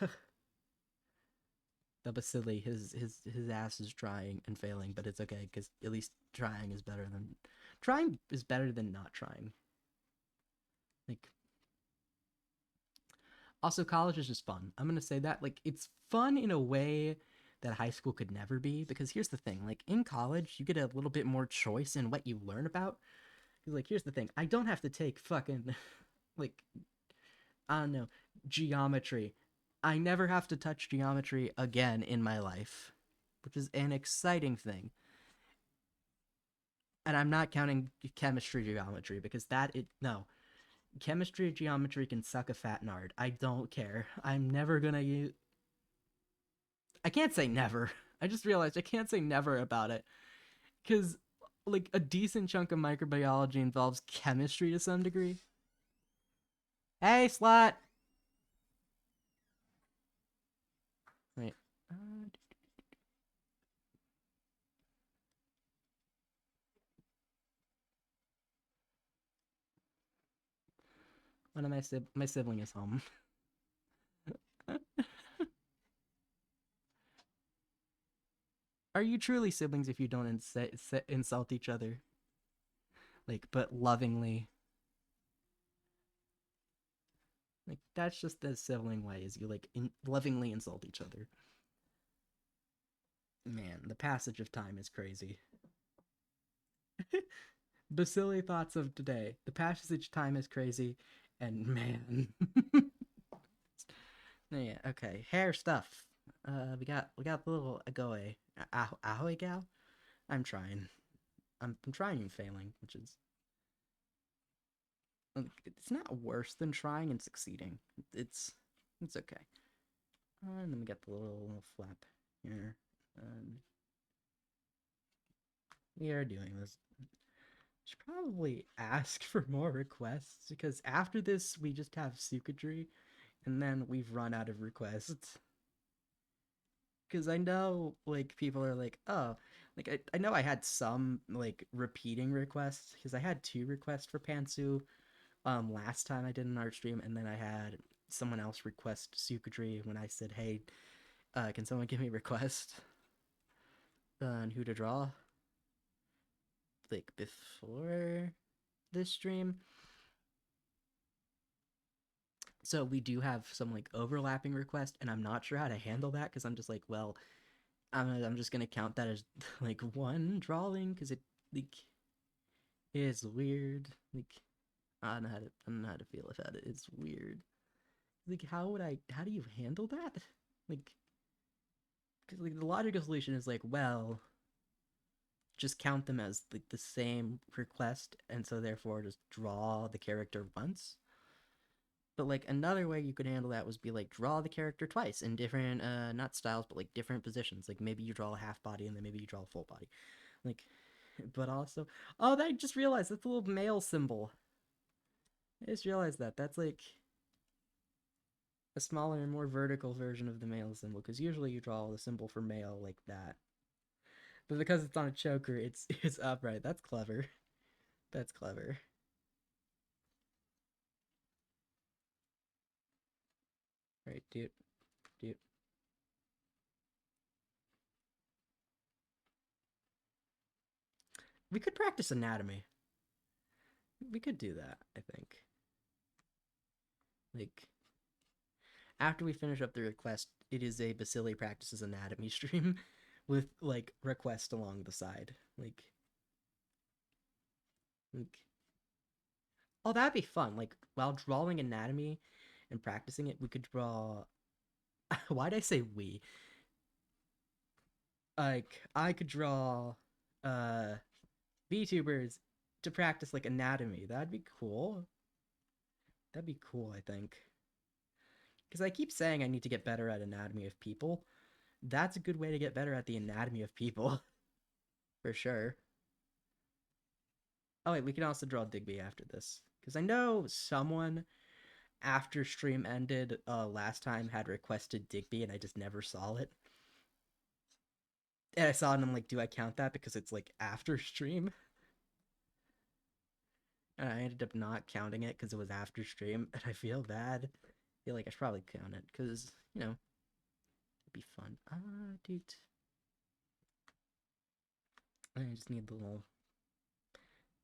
the Basili, his ass is trying and failing, but it's okay because at least trying is better than not trying. Like, also college is just fun. I'm gonna say that like it's fun in a way that high school could never be because here's the thing: like in college, you get a little bit more choice in what you learn about. Like here's the thing: I don't have to take fucking like I don't know geometry. I never have to touch geometry again in my life, which is an exciting thing. And I'm not counting chemistry geometry because that it no chemistry geometry can suck a fat nard. I don't care. I'm never gonna use. I can't say never. I just realized I can't say never about it because like a decent chunk of microbiology involves chemistry to some degree. Hey, slut. Wait. Uh, One of my sibling is home. Are you truly siblings if you don't insult each other? Like, but lovingly. Like, that's just the sibling way, is you, like, lovingly insult each other. Man, the passage of time is crazy. The silly thoughts of today. The passage of time is crazy, and man. Yeah, okay. Hair stuff. We got the little agoe. Ahoy gal? I'm trying. I'm trying and failing, which is it's not worse than trying and succeeding. It's it's okay. And then we got the little flap here. And we are doing this. Should probably ask for more requests because after this we just have Sukadri and then we've run out of requests. Because I know like people are like, oh, like I know I had some like repeating requests because I had two requests for Pantsu last time I did an art stream, and then I had someone else request Sukadri when I said, hey, can someone give me a request on who to draw like before this stream. So we do have some like overlapping requests, and I'm not sure how to handle that because I'm just like, well, I'm just gonna count that as like one drawing because it like is weird. Like I don't know how to feel about it. It's weird. Like how do you handle that? Like because like the logical solution is like, well, just count them as like the same request, and so therefore just draw the character once. But like another way you could handle that was be like draw the character twice in different not styles but like different positions. Like maybe you draw a half body and then maybe you draw a full body. Like but also oh I just realized that's a little male symbol. I just realized that. That's like a smaller and more vertical version of the male symbol because usually you draw the symbol for male like that. But because it's on a choker, it's upright. That's clever. That's clever. Right, dude. Dude. We could practice anatomy. We could do that, I think. Like after we finish up the request, it is a Basili practices anatomy stream with like request along the side. Like oh, that'd be fun. Like while drawing anatomy and practicing it, we could draw. Why'd I say we? Like I could draw uh VTubers to practice like anatomy. That'd be cool. That'd be cool, I think. Because I keep saying I need to get better at anatomy of people. That's a good way to get better at the anatomy of people, for sure. Oh wait, we can also draw Digby after this. Because I know someone after stream ended last time had requested Digby and I just never saw it. And I saw it and I'm like, do I count that because it's like after stream? And I ended up not counting it because it was after stream, and I feel bad. I feel like I should probably count it because, it'd be fun. Dude. I just need the little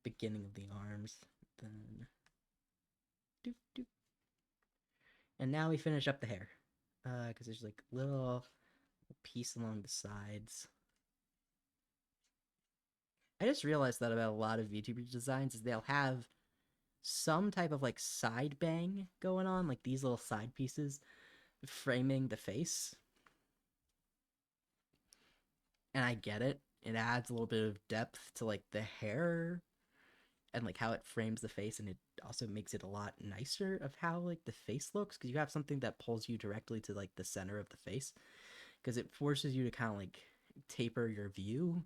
beginning of the arms. Then. Doop, doop. And now we finish up the hair. Because there's like little piece along the sides. I just realized that about a lot of VTuber designs is they'll have some type of like side bang going on, like these little side pieces framing the face. And I get it. It adds a little bit of depth to like the hair and like how it frames the face, and it also makes it a lot nicer of how like the face looks because you have something that pulls you directly to like the center of the face because it forces you to kind of like taper your view.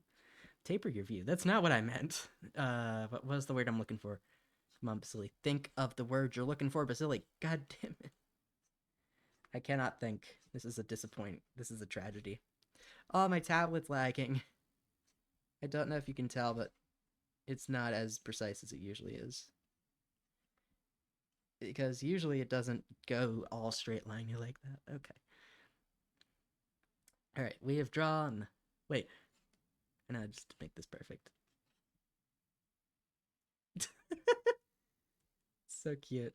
Taper your view. That's not what I meant. What was the word I'm looking for? Come on, Basili. Think of the word you're looking for, Basili. God damn it. I cannot think. This is a disappointment. This is a tragedy. Oh, my tablet's lagging. I don't know if you can tell, but it's not as precise as it usually is. Because usually it doesn't go all straight liney like that. Okay. Alright, we have drawn. Wait. No, just to make this perfect. So cute.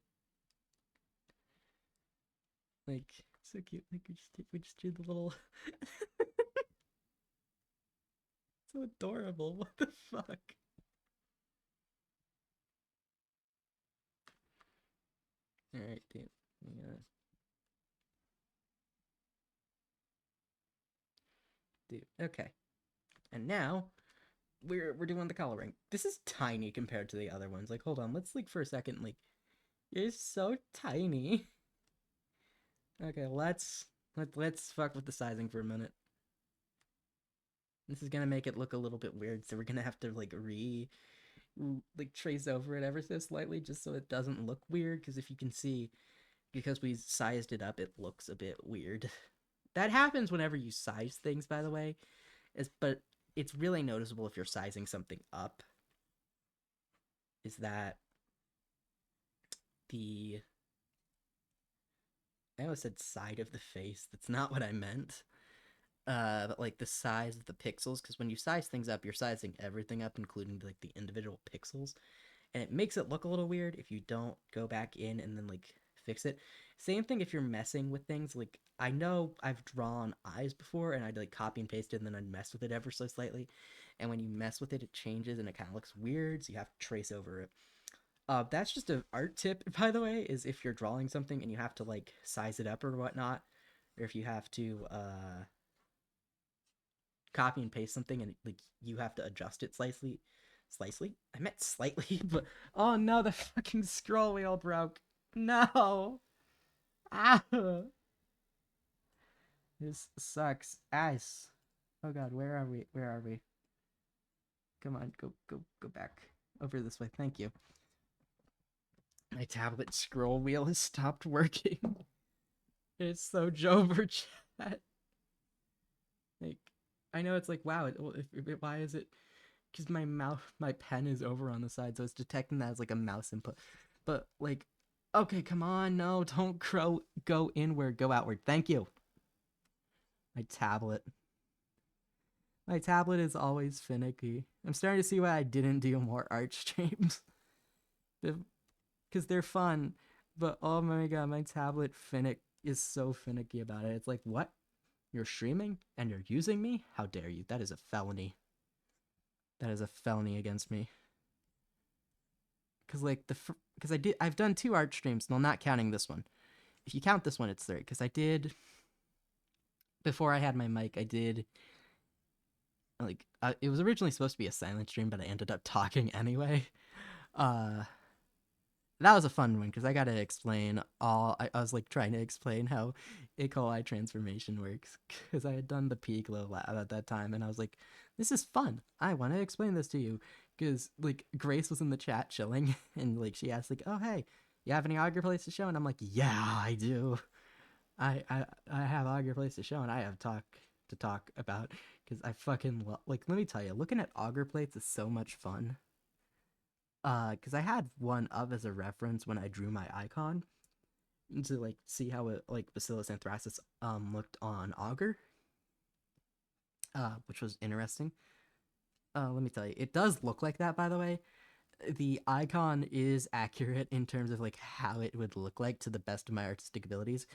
Like, so cute. Like, we just do the little. So adorable. What the fuck? Alright, dude. Yeah. Dude. Okay. And now we're doing the coloring. This is tiny compared to the other ones. Like, hold on, let's like for a second, like, you're so tiny. Okay, let's fuck with the sizing for a minute. This is gonna make it look a little bit weird, so we're gonna have to like like trace over it ever so slightly just so it doesn't look weird. Because if you can see, because we sized it up, it looks a bit weird. That happens whenever you size things, by the way. But it's really noticeable if you're sizing something up. Is that the I almost said side of the face. That's not what I meant. But like the size of the pixels, because when you size things up, you're sizing everything up, including like the individual pixels, and it makes it look a little weird if you don't go back in and then like fix it. Same thing if you're messing with things. Like I know I've drawn eyes before, and I'd like copy and paste it, and then I'd mess with it ever so slightly. And when you mess with it, it changes and it kind of looks weird, so you have to trace over it. That's just an art tip, by the way, is if you're drawing something and you have to like size it up or whatnot, or if you have to copy and paste something and like you have to adjust it slightly. I meant slightly, but oh no, the fucking scroll wheel broke. No. Ah. This sucks. Ass. Oh god, where are we? Where are we? Come on, go back. Over this way. Thank you. My tablet scroll wheel has stopped working. It's so Jover chat. Like, I know it's like, wow, why is it? Because my pen is over on the side, so it's detecting that as like a mouse input. But like, okay, come on, no, don't go inward, go outward. Thank you. My tablet. My tablet is always finicky. I'm starting to see why I didn't do more art streams. Because they're fun, but oh my god, my tablet is so finicky about it. It's like, what? You're streaming and you're using me? How dare you? That is a felony. That is a felony against me. Because like I've done 2 art streams, no, not counting this one. If you count this one, it's 3. Because I did before I had my mic, I did like it was originally supposed to be a silent stream, but I ended up talking anyway. Uh, that was a fun one because I got to explain I was like trying to explain how E. coli transformation works because I had done the Piccolo lab at that time, and I was like, this is fun. I want to explain this to you because like Grace was in the chat chilling, and like she asked like, oh hey, you have any Augur plays to show? And I'm like, yeah, I do. I have Augur plays to show, and I have to talk about because I fucking love. Like, let me tell you, looking at Augur plates is so much fun. Because I had one up as a reference when I drew my icon to like see how it like Bacillus anthracis looked on Augur, which was interesting. Let me tell you, it does look like that, by the way. The icon is accurate in terms of like how it would look like to the best of my artistic abilities.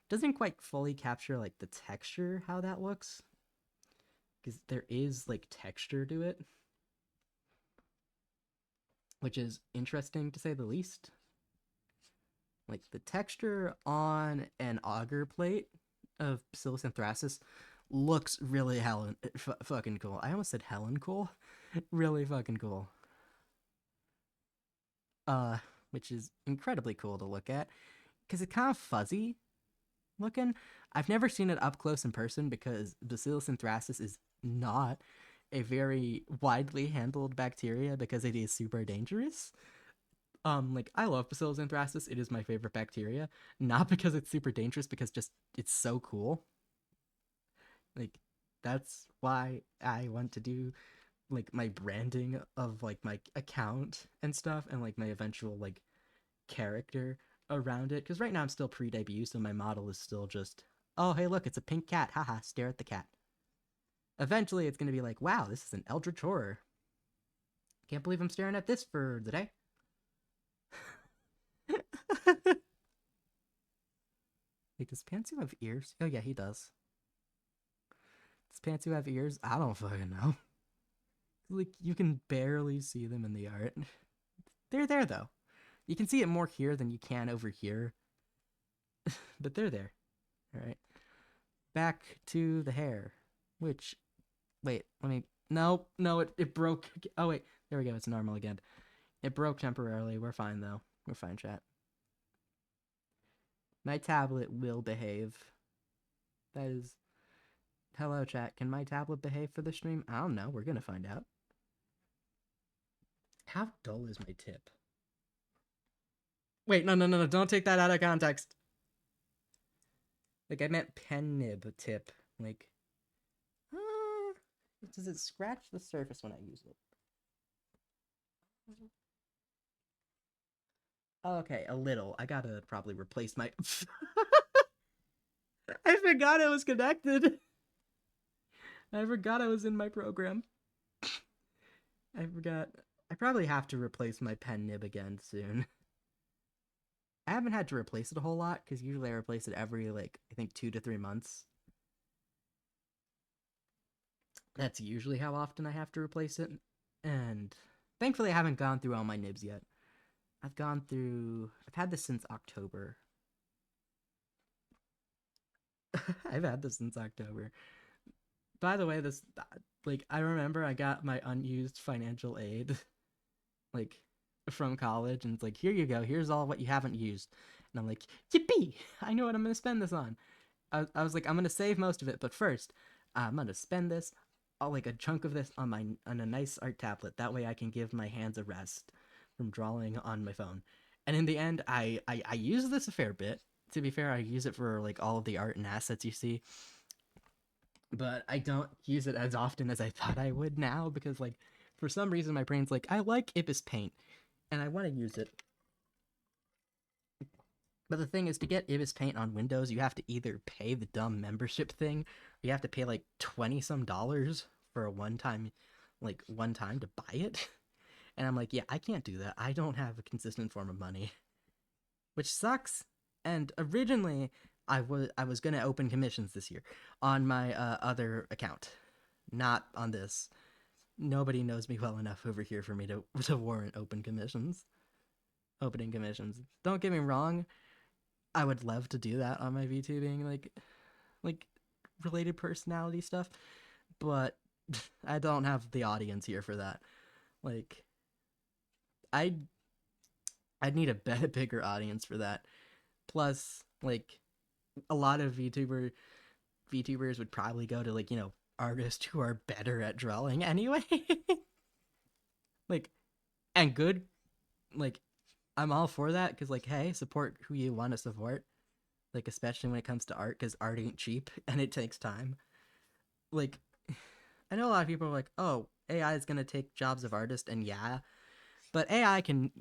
Doesn't quite fully capture like the texture how that looks, because there is like texture to it, which is interesting to say the least. Like the texture on an auger plate of Bacillus anthracis looks really fucking cool. I almost said Helen cool. Really fucking cool. Uh, which is incredibly cool to look at because it's kind of fuzzy looking. I've never seen it up close in person because Bacillus anthracis is not a very widely handled bacteria because it is super dangerous. Like I love Bacillus anthracis. It is my favorite bacteria, not because it's super dangerous, because just it's so cool. Like that's why I want to do like my branding of like my account and stuff, and like my eventual like character around it. Because right now I'm still pre-debut, so my model is still just, oh hey look, it's a pink cat, haha, stare at the cat. Eventually it's gonna be like, wow, this is an eldritch horror. Can't believe I'm staring at this for the day. Like, does Pantsu have ears? Oh yeah, he does. Does Pantsu have ears? I don't fucking know. Like, you can barely see them in the art. They're there though. You can see it more here than you can over here, but they're there. All right. Back to the hair, which, wait, let me. No, no, it broke. Oh wait, there we go. It's normal again. It broke temporarily. We're fine though. We're fine, chat. My tablet will behave. That is. Hello, chat. Can my tablet behave for the stream? I don't know. We're gonna find out. How dull is my tip? Wait, no, no, no, no. Don't take that out of context. Like, I meant pen nib tip. Like, does it scratch the surface when I use it? Okay, a little. I gotta probably replace my. I forgot it was connected. I forgot I was in my program. I forgot. I probably have to replace my pen nib again soon. I haven't had to replace it a whole lot because usually I replace it every, like, I think 2 to 3 months. That's usually how often I have to replace it. And thankfully, I haven't gone through all my nibs yet. I've had this since October. I've had this since October. By the way, like, I remember I got my unused financial aid, like, from college, and it's like, here you go, here's all what you haven't used. And I'm like, yippee! I know what I'm gonna spend this on. I was like, I'm gonna save most of it, but first, I'm gonna spend this, like a chunk of this on a nice art tablet. That way I can give my hands a rest from drawing on my phone. And in the end, I use this a fair bit. To be fair, I use it for like all of the art and assets you see, but I don't use it as often as I thought I would now because, like, for some reason my brain's like, I like Ibis Paint and I want to use it. But the thing is, to get Ibis Paint on Windows, you have to either pay the dumb membership thing, or you have to pay like 20 some dollars for a one time to buy it. And I'm like, yeah, I can't do that. I don't have a consistent form of money, which sucks. And originally, I was gonna open commissions this year on my other account, not on this. Nobody knows me well enough over here for me to warrant opening commissions. Don't get me wrong, I would love to do that on my VTubing like related personality stuff, but I don't have the audience here for that. Like, I I'd need a bigger audience for that. Plus, like, a lot of VTubers would probably go to, like, artists who are better at drawing anyway. Like, and good, like, I'm all for that because, like, hey, support who you want to support. Like, especially when it comes to art, because art ain't cheap and it takes time. Like, I know a lot of people are like, oh, AI is gonna take jobs of artists, and yeah, But AI can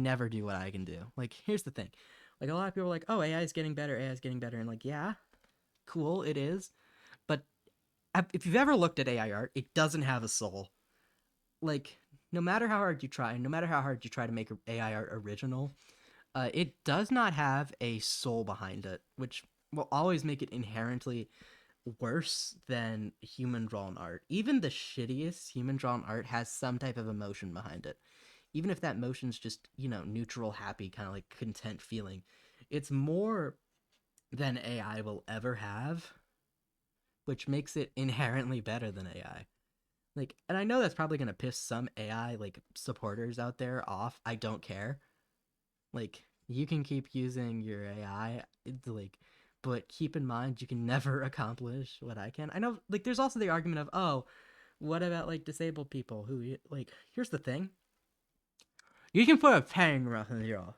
never do what I can do. Like, here's the thing. Like, a lot of people are like, oh, AI is getting better, AI is getting better. And, like, yeah, cool, it is. But if you've ever looked at AI art, it doesn't have a soul. Like, no matter how hard you try, no matter how hard you try to make AI art original, it does not have a soul behind it, which will always make it inherently worse than human drawn art. Even the shittiest human drawn art has some type of emotion behind it. Even if that motion's just, neutral, happy, kind of like content feeling, it's more than AI will ever have, which makes it inherently better than AI. Like, and I know that's probably gonna piss some AI like supporters out there off. I don't care. Like, you can keep using your AI, like, but keep in mind you can never accomplish what I can. I know, like, there's also the argument of, oh, what about like disabled people who like? Here's the thing: you can put a pen rough in your jaw.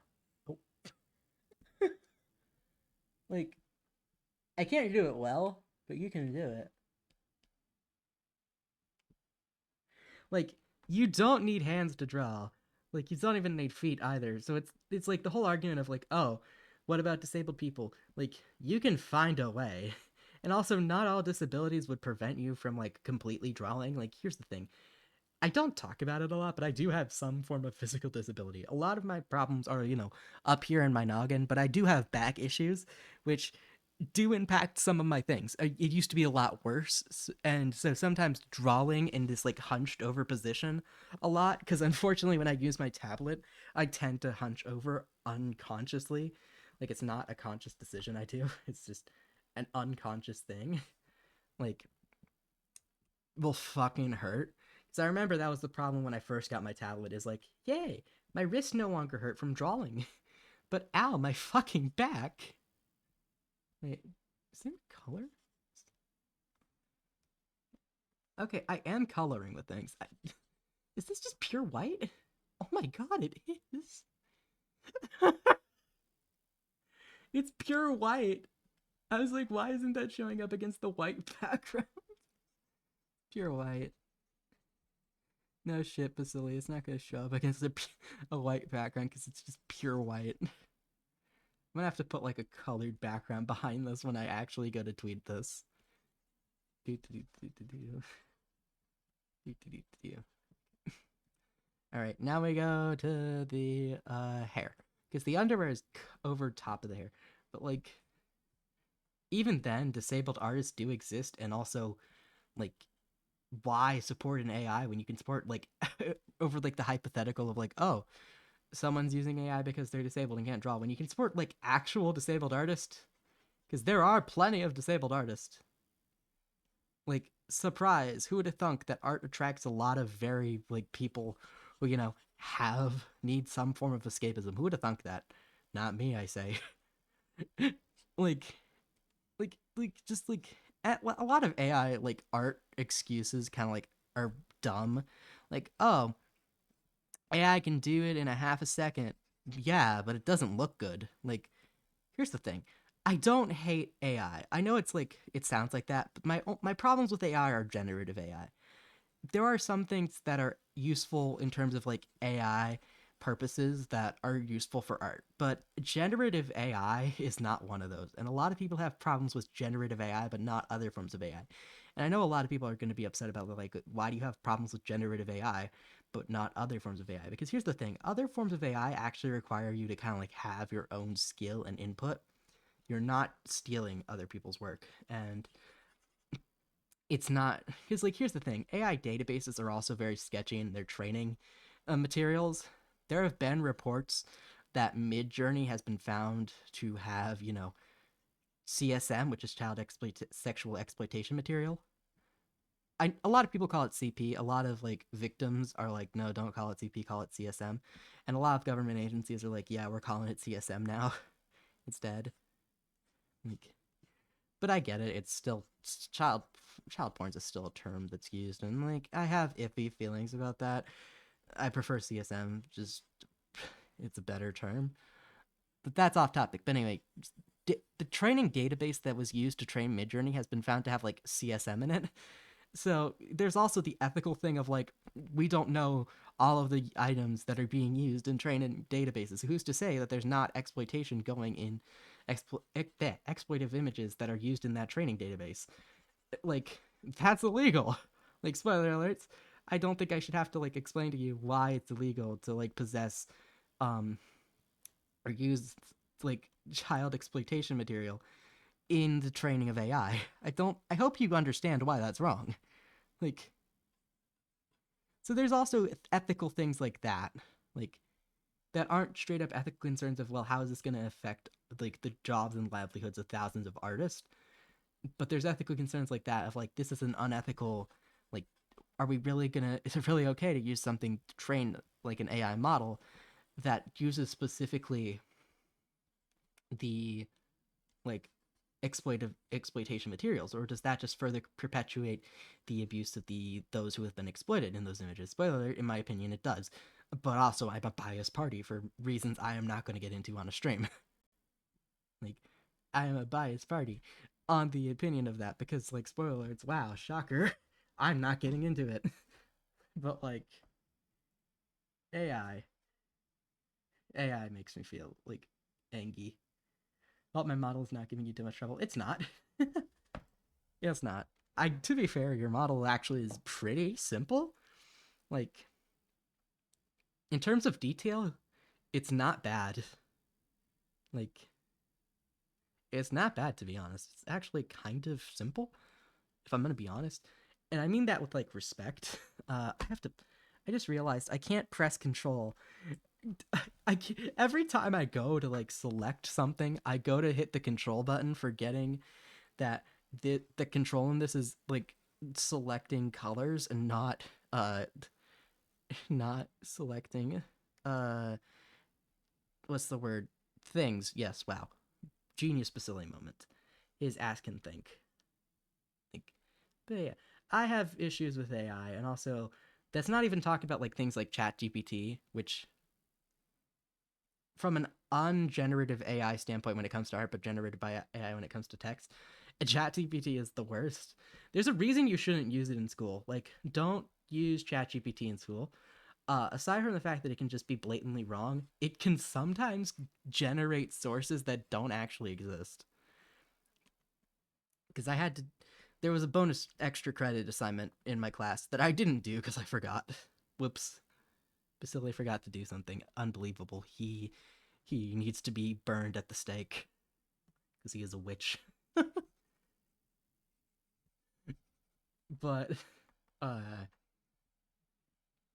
Like, I can't do it well, but you can do it. Like, you don't need hands to draw. Like, you don't even need feet either. So it's like the whole argument of like, oh, what about disabled people? Like, you can find a way. And also, not all disabilities would prevent you from like completely drawing. Like, here's the thing: I don't talk about it a lot, but I do have some form of physical disability. A lot of my problems are, up here in my noggin, but I do have back issues, which do impact some of my things. It used to be a lot worse, and so sometimes drawing in this like hunched over position a lot, because unfortunately when I use my tablet, I tend to hunch over unconsciously. Like, it's not a conscious decision I do, it's just an unconscious thing. Like, will fucking hurt. Because I remember that was the problem when I first got my tablet. Is like, yay, my wrist no longer hurt from drawing, but ow, my fucking back. Wait, is there color? Okay, I am coloring with things. Is this just pure white? Oh my god, it is. It's pure white. I was like, why isn't that showing up against the white background? Pure white. No shit, Basili. It's not gonna show up against a white background because it's just pure white. I'm gonna have to put like a colored background behind this when I actually go to tweet this. All right, now we go to the hair, because the underwear is over top of the hair. But like, even then, disabled artists do exist, and also like, why support an AI when you can support like over like the hypothetical of like, oh, someone's using AI because they're disabled and can't draw, when you can support like actual disabled artists, because there are plenty of disabled artists. Like, surprise, who would have thunk that art attracts a lot of very like people who, have need some form of escapism? Who would have thunk that? Not me, I say. like just like a lot of AI like art excuses kind of like are dumb. Like, oh, AI can do it in a half a second. Yeah, but it doesn't look good. Like, here's the thing: I don't hate AI. I know it's like it sounds like that, but my problems with AI are generative AI. There are some things that are useful in terms of like AI purposes that are useful for art, but generative AI is not one of those. And a lot of people have problems with generative AI, but not other forms of AI. And I know a lot of people are going to be upset about like, why do you have problems with generative AI, but not other forms of AI? Because here's the thing: other forms of AI actually require you to kind of like have your own skill and input. You're not stealing other people's work, and it's not, because like, here's the thing: AI databases are also very sketchy in their training materials. There have been reports that Midjourney has been found to have, CSM, which is sexual exploitation material. A lot of people call it CP. A lot of like victims are like, no, don't call it CP, call it CSM. And a lot of government agencies are like, yeah, we're calling it CSM now instead. Like, but I get it. It's still child porn is still a term that's used, and like, I have iffy feelings about that. I prefer CSM. Just, it's a better term. But that's off topic. But anyway, the training database that was used to train Midjourney has been found to have like CSM in it. So there's also the ethical thing of like, we don't know all of the items that are being used in training databases. Who's to say that there's not exploitation going in exploitive images that are used in that training database? Like, that's illegal. Like, spoiler alerts. I don't think I should have to like explain to you why it's illegal to like possess um or use like child exploitation material in the training of AI. I don't I hope you understand why that's wrong. Like, so there's also ethical things like that. Like, that aren't straight up ethical concerns of, well, how is this going to affect like the jobs and livelihoods of thousands of artists? But there's ethical concerns like that of like, this is an unethical, like, are we really gonna, is it really okay to use something to train like an AI model that uses specifically the like exploitation materials, or does that just further perpetuate the abuse of the those who have been exploited in those images? Spoiler alert, in my opinion, it does. But also, I'm a biased party for reasons I am not going to get into on a stream. Like, I am a biased party on the opinion of that because, like, spoiler alerts, wow, shocker, I'm not getting into it. But like, AI, AI makes me feel like angry. Well, my model is not giving you too much trouble. It's not. It's not. I to be fair, your model actually is pretty simple. Like, in terms of detail, it's not bad. Like, it's not bad to be honest. It's actually kind of simple, if I'm gonna be honest. And I mean that with like respect. I have to. I just realized I can't press control. Every time I go to like select something, I go to hit the control button, forgetting that the control in this is like selecting colors and not selecting uh what's the word, things. Yes, wow, genius Basilian moment is ask and think. Like, but yeah, I have issues with AI, and also that's not even talking about like things like Chat GPT, which from an ungenerative AI standpoint when it comes to art, but generated by AI when it comes to text, ChatGPT is the worst. There's a reason you shouldn't use it in school. Like, don't use ChatGPT in school. Aside from the fact that it can just be blatantly wrong, it can sometimes generate sources that don't actually exist. Because I had to, there was a bonus extra credit assignment in my class that I didn't do because I forgot. Whoops. Basile forgot to do something unbelievable. He needs to be burned at the stake because he is a witch. But uh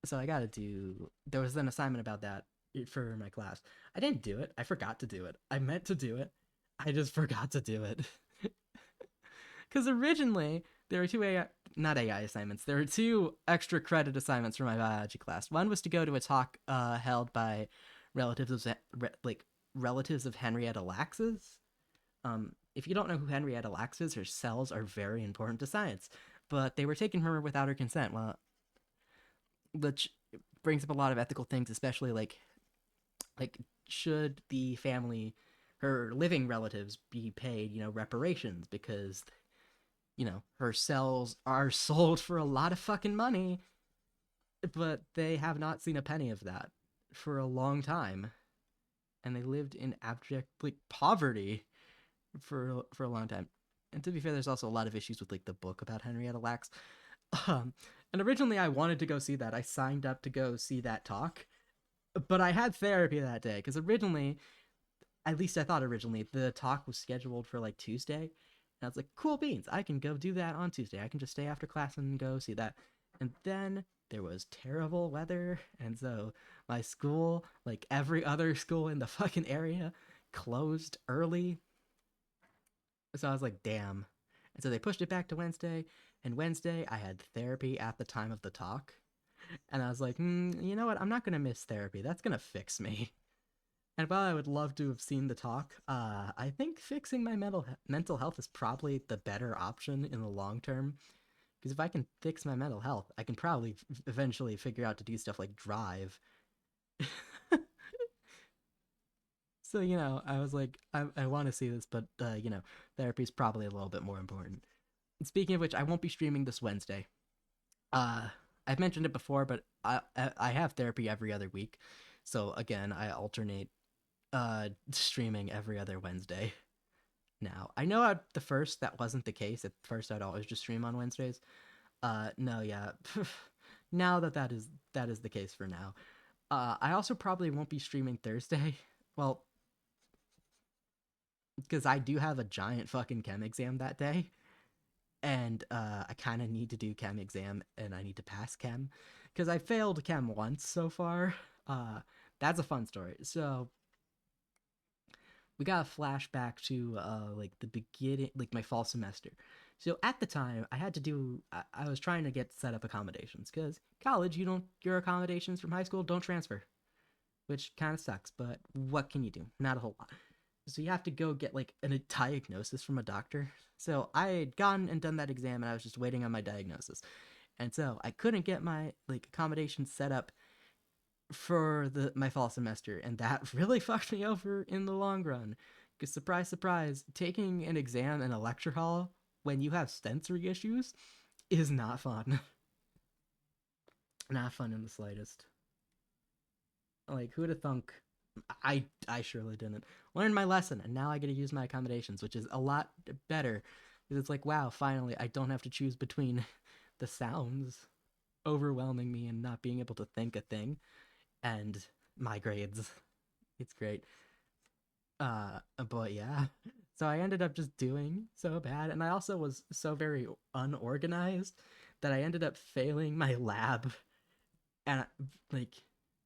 so I gotta do, there was an assignment about that for my class. I didn't do it. I forgot to do it. I meant to do it. I just forgot to do it. Because originally there were two AI, not AI assignments. There were two extra credit assignments for my biology class. One was to go to a talk held by relatives of like relatives of Henrietta Lax's. If you don't know who Henrietta Lacks is, her cells are very important to science, but they were taken from her without her consent. Well, which brings up a lot of ethical things, especially like should the family, her living relatives, be paid reparations because her cells are sold for a lot of fucking money, but they have not seen a penny of that for a long time, and they lived in abject like poverty for a long time. And to be fair, there's also a lot of issues with like the book about Henrietta Lacks. Um, and originally I wanted to go see that. I signed up to go see that talk, but I had therapy that day because originally, at least I thought originally, the talk was scheduled for like Tuesday. And I was like, cool beans, I can go do that on Tuesday. I can just stay after class and go see that. And then there was terrible weather, and so my school, like every other school in the fucking area, closed early. So I was like, damn. And so they pushed it back to Wednesday. And Wednesday, I had therapy at the time of the talk. And I was like, you know what? I'm not going to miss therapy. That's going to fix me. And while I would love to have seen the talk, I think fixing my mental health is probably the better option in the long term. Because if I can fix my mental health, I can probably eventually figure out to do stuff like drive. So, I was like, I want to see this, but, therapy is probably a little bit more important. Speaking of which, I won't be streaming this Wednesday. Uh, I've mentioned it before, but I have therapy every other week, so again, I alternate streaming every other Wednesday. Now I know at the first that wasn't the case. At first, I'd always just stream on Wednesdays. No, yeah. Now that is the case for now. I also probably won't be streaming Thursday. Well, because I do have a giant fucking chem exam that day, and I kind of need to do chem exam, and I need to pass chem because I failed chem once so far. Uh, that's a fun story. So we got a flashback to like the beginning, like my fall semester. So at the time, I had to do. I was trying to get set up accommodations because college, you don't your accommodations from high school don't transfer, which kind of sucks. But what can you do? Not a whole lot. So you have to go get like a diagnosis from a doctor. So I had gone and done that exam, and I was just waiting on my diagnosis. And so I couldn't get my like accommodations set up for the my fall semester, and that really fucked me over in the long run. Because surprise, surprise, taking an exam in a lecture hall when you have sensory issues is not fun. Not fun in the slightest. Like who'd have thunk? I surely didn't. Learned my lesson, and now I get to use my accommodations, which is a lot better. Because it's like, wow, finally, I don't have to choose between the sounds overwhelming me and not being able to think a thing, and my grades. It's great. But yeah. So I ended up just doing so bad, and I also was so very unorganized that I ended up failing my lab. And like,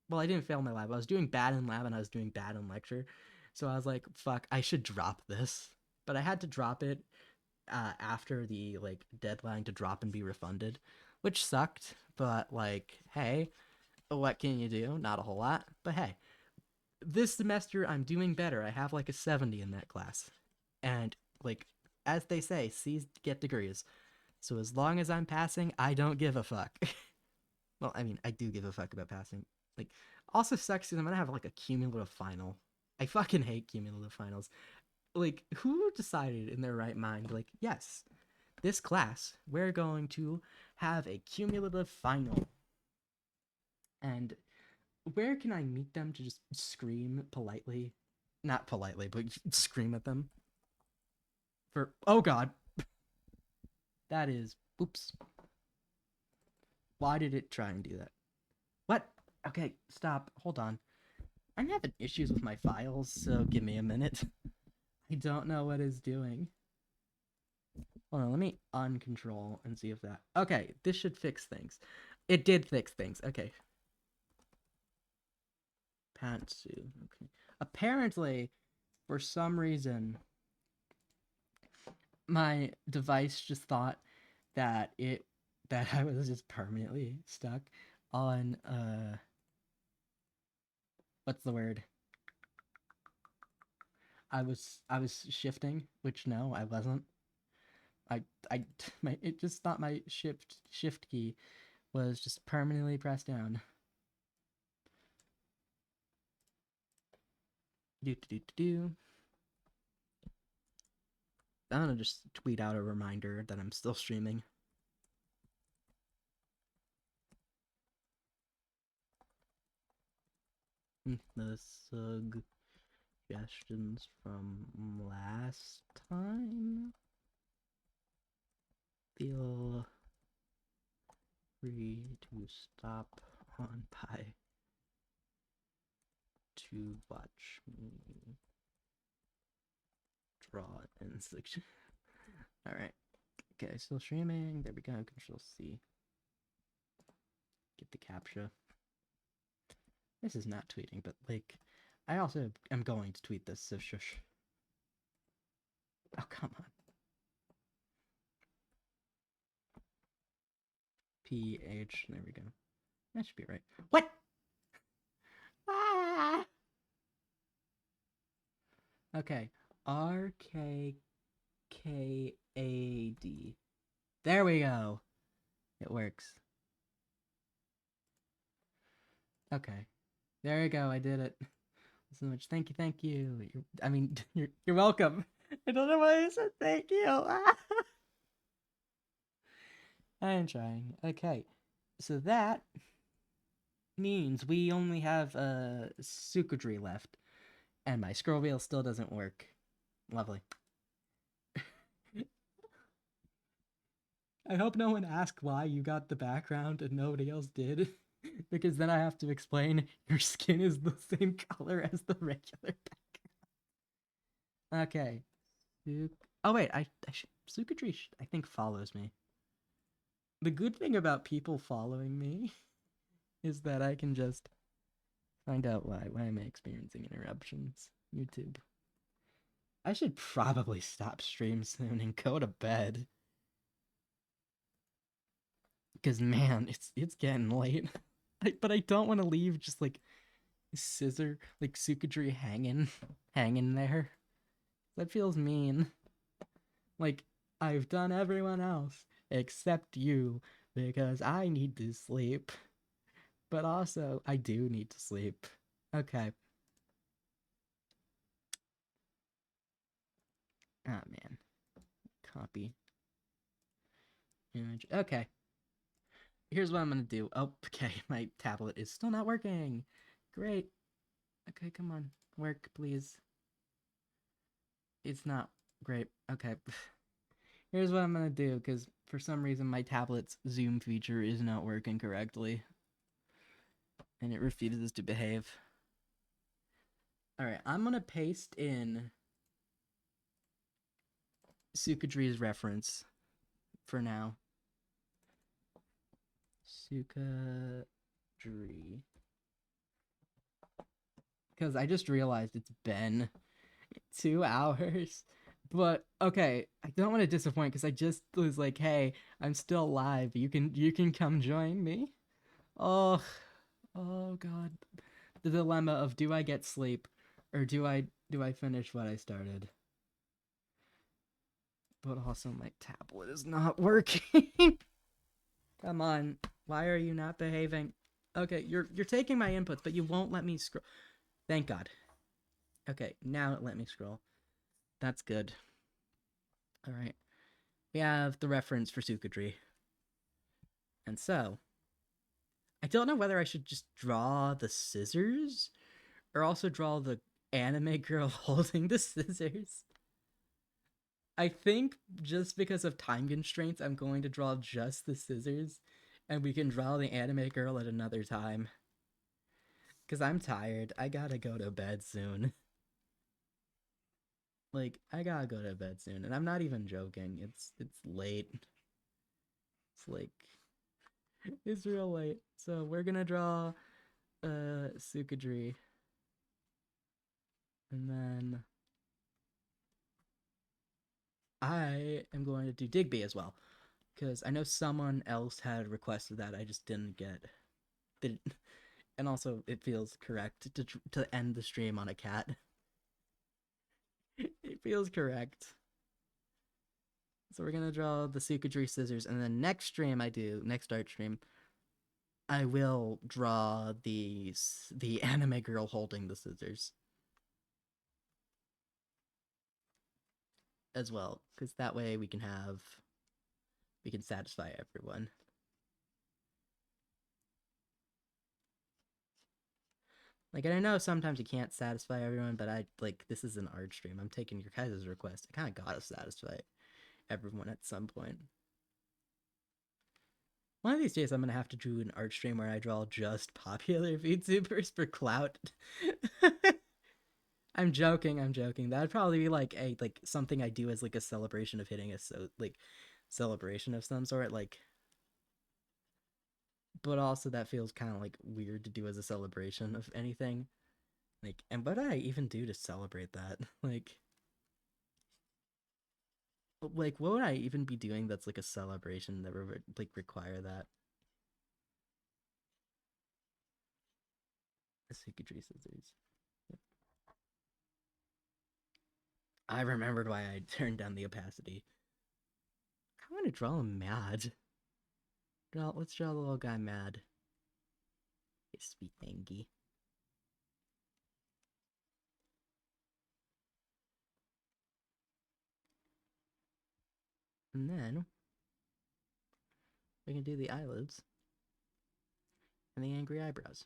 well, I didn't fail my lab. I was doing bad in lab and I was doing bad in lecture. So I was like, fuck, I should drop this. But I had to drop it after the like deadline to drop and be refunded, which sucked. But like, hey, what can you do? Not a whole lot. But hey, this semester I'm doing better. I have like a 70 in that class. And like as they say, C's get degrees. So as long as I'm passing, I don't give a fuck. Well, I mean, I do give a fuck about passing. Like also sucks because I'm gonna have like a cumulative final. I fucking hate cumulative finals. Like who decided in their right mind like, yes, this class we're going to have a cumulative final. And where can I meet them to just scream politely? Not politely, but scream at them. For oh god, that is oops. Why did it try and do that? What? Okay, stop. Hold on. I'm having issues with my files, so give me a minute. I don't know what it's doing. Hold on, let me uncontrol and see if that. Okay, this should fix things. It did fix things. Okay. Pantsu. Okay. Apparently, for some reason, my device just thought that I was just permanently stuck on what's the word? I was shifting, which no, I wasn't. I I my it just thought my shift key was just permanently pressed down. Do do do do. I'm gonna just tweet out a reminder that I'm still streaming. The suggestions from last time. Feel free to stop on by to watch me draw and section. All right. Okay, still streaming. There we go. Control C. Get the captcha. This is not tweeting, but like, I also am going to tweet this. So shush. Oh come on. PH. There we go. That should be right. What? Ah! Okay. RKKAD. There we go. It works. Okay. There you go. I did it. So much. Thank you. Thank you. I mean, you're welcome. I don't know why I said thank you. I am trying. Okay, so that means we only have Sukadri left, and my scroll wheel still doesn't work. Lovely. I hope no one asked why you got the background and nobody else did, because then I have to explain your skin is the same color as the regular background. Okay. Oh wait, I should Sukadri I think follows me. The good thing about people following me is that I can just find out why am I experiencing interruptions. YouTube. I should probably stop stream soon and go to bed. Cause man, it's getting late. But I don't want to leave just like scissor like Sukadri hanging there. That feels mean. Like I've done everyone else except you because I need to sleep. But also I do need to sleep. Okay. Ah man. Copy image. Okay. Here's what I'm gonna do. Oh, okay. My tablet is still not working. Great. Okay, come on. Work, please. It's not great. Okay. Here's what I'm gonna do, because for some reason my tablet's zoom feature is not working correctly. And it refuses to behave. Alright, I'm gonna paste in Sukadri's reference for now. Sukadri. Because I just realized it's been 2 hours. But okay, I don't want to disappoint because I just was like, hey, I'm still live. You can come join me. Oh, oh god. The dilemma of do I get sleep or do I finish what I started? But also my tablet is not working. Come on. Why are you not behaving? Okay, you're taking my inputs, but you won't let me scroll. Thank God. Okay, now it let me scroll. That's good. All right. We have the reference for Sukadri. And so, I don't know whether I should just draw the scissors or also draw the anime girl holding the scissors. I think just because of time constraints, I'm going to draw just the scissors, and we can draw the anime girl at another time. Because I'm tired. I gotta go to bed soon. Like, I gotta go to bed soon. And I'm not even joking. It's late. It's like it's real late. So we're gonna draw Sukadri. And then I am going to do Digby as well. Because I know someone else had requested that. I just didn't get did and also it feels correct to end the stream on a cat. It feels correct. So we're gonna draw the Sukadri scissors, and then next art stream, I will draw the anime girl holding the scissors as well, because that way we can satisfy everyone. Like, and I know sometimes you can't satisfy everyone, but this is an art stream. I'm taking your guys' request. I kind of gotta satisfy everyone at some point. One of these days, I'm gonna have to do an art stream where I draw just popular VTubers for clout. I'm joking. I'm joking. That'd probably be like something I do as like a celebration of hitting celebration of some sort. Like, but also that feels kind of like weird to do as a celebration of anything. Like, and what do I even do to celebrate that? Like what would I even be doing that's like a celebration that would like require that? Secretary scissors. I remembered why I turned down the opacity. I want to draw him mad. Let's draw the little guy mad. Hey, sweet Angie. And then we can do the eyelids and the angry eyebrows.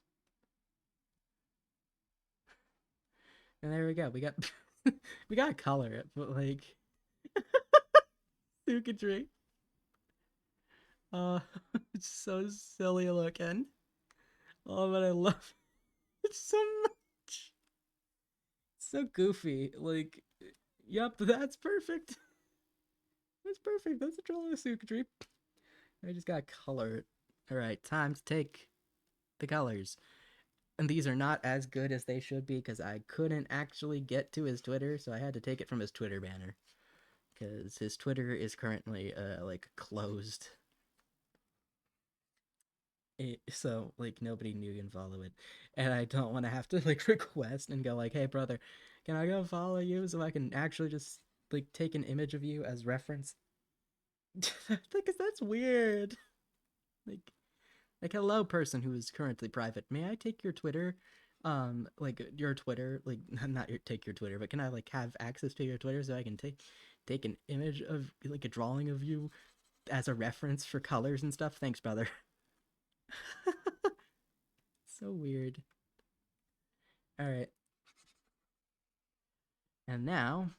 And there we go. We got we gotta color it, but like Sucatry. Uh it's so silly looking. Oh, but I love it so much. It's so goofy. Like, yep, that's perfect. That's perfect. That's a troll of Sucatry. I just gotta color it. Alright, time to take the colors. And these are not as good as they should be because I couldn't actually get to his Twitter, so I had to take it from his Twitter banner. Because his Twitter is currently, like, closed. So, like, nobody knew you can follow it. And I don't want to have to, like, request and go, like, hey, brother, can I go follow you so I can actually just, like, take an image of you as reference? Because that's weird. Like, hello, person who is currently private. May I take your Twitter? Like your Twitter, like not your take your Twitter, but can I like have access to your Twitter so I can take an image of like a drawing of you as a reference for colors and stuff? Thanks, brother. So weird. All right, and now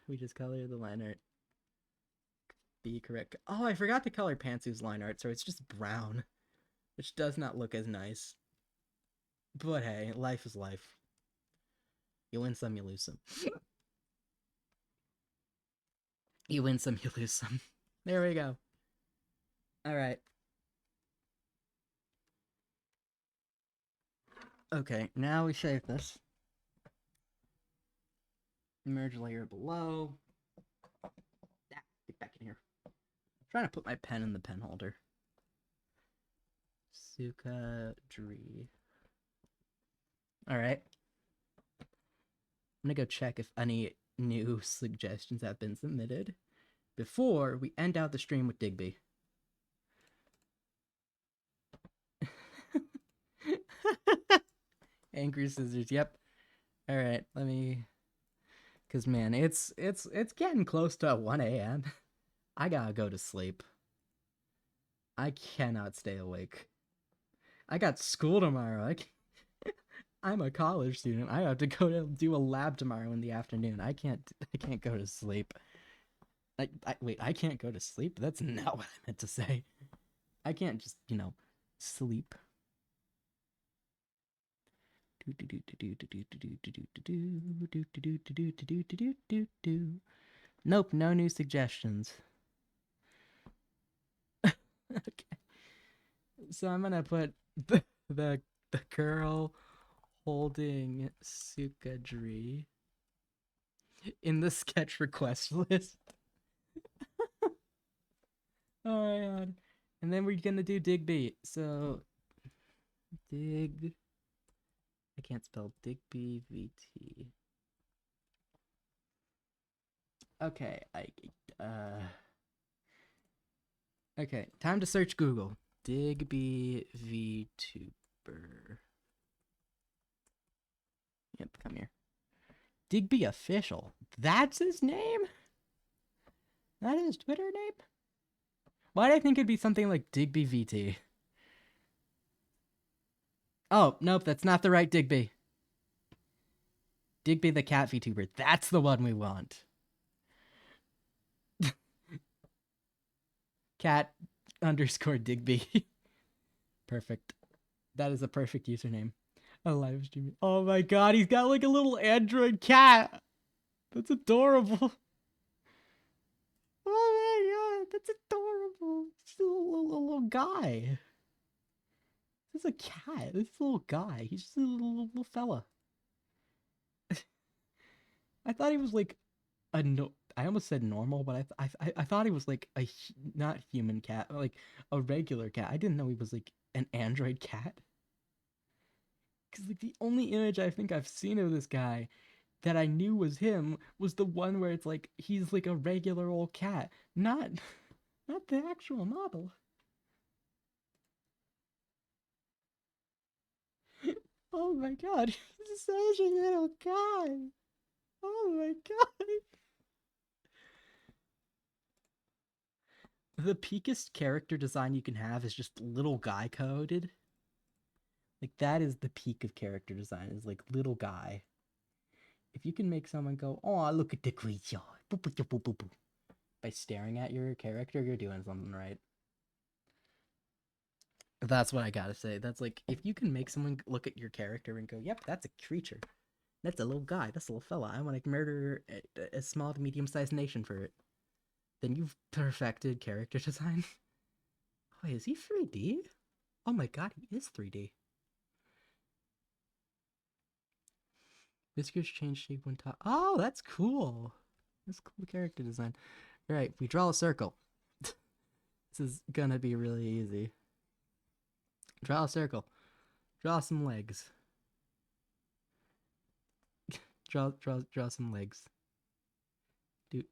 we just color the line art. Be correct. Oh, I forgot to color Pantsu's line art, so it's just brown, which does not look as nice. But hey, life is life. You win some, you lose some. You win some, you lose some. There we go. All right. Okay, now we save this. Merge layer below. Ah, get back in here. I'm trying to put my pen in the pen holder. Sucatry. Alright. I'm gonna go check if any new suggestions have been submitted before we end out the stream with Digby. Angry scissors, yep. Alright, let me... Cause man, it's getting close to 1 a.m. I gotta go to sleep. I cannot stay awake. I got school tomorrow. I'm a college student. I have to go to do a lab tomorrow in the afternoon. I can't go to sleep. Wait, I can't go to sleep? That's not what I meant to say. I can't just, sleep. Nope, no new suggestions. Okay. So I'm gonna put the girl holding Sukadri in the sketch request list. Oh my god. And then we're gonna do Digby. So Dig I can't spell Digby VT. Okay, okay, time to search Google. Digby VTuber. Yep, come here. Digby Official. That's his name? That is his Twitter name? Why did I think it'd be something like Digby VT? Oh, nope, that's not the right Digby. Digby the cat VTuber. That's the one we want. Cat _ Digby. Perfect. That is a perfect username. A live stream. Oh my god, he's got like a little android cat. That's adorable. Oh my god, that's adorable. It's a little guy. This is a cat. This is a little guy. He's just a little fella. I thought he was like a no. I almost said normal, but I thought he was like a not human cat, like a regular cat. I didn't know he was like an android cat. Because like the only image I think I've seen of this guy that I knew was him was the one where it's like he's like a regular old cat, not not the actual model. Oh my god, he's such a little guy. Oh my god. the peakest character design you can have is just little guy coded. Like that is the peak of character design, is like little guy. If you can make someone go, "Oh, look at the creature," by staring at your character, you're doing something right. That's what I gotta say. That's like, if you can make someone look at your character and go, "Yep, that's a creature. That's a little guy. That's a little fella. I want to murder a small to medium-sized nation for it." Then you've perfected character design. Wait, is he 3D? Oh my god, he is 3D. Whiskers change shape when top. Oh, that's cool. That's cool character design. All right, we draw a circle. This is gonna be really easy. Draw a circle. Draw some legs. Draw some legs. Dude,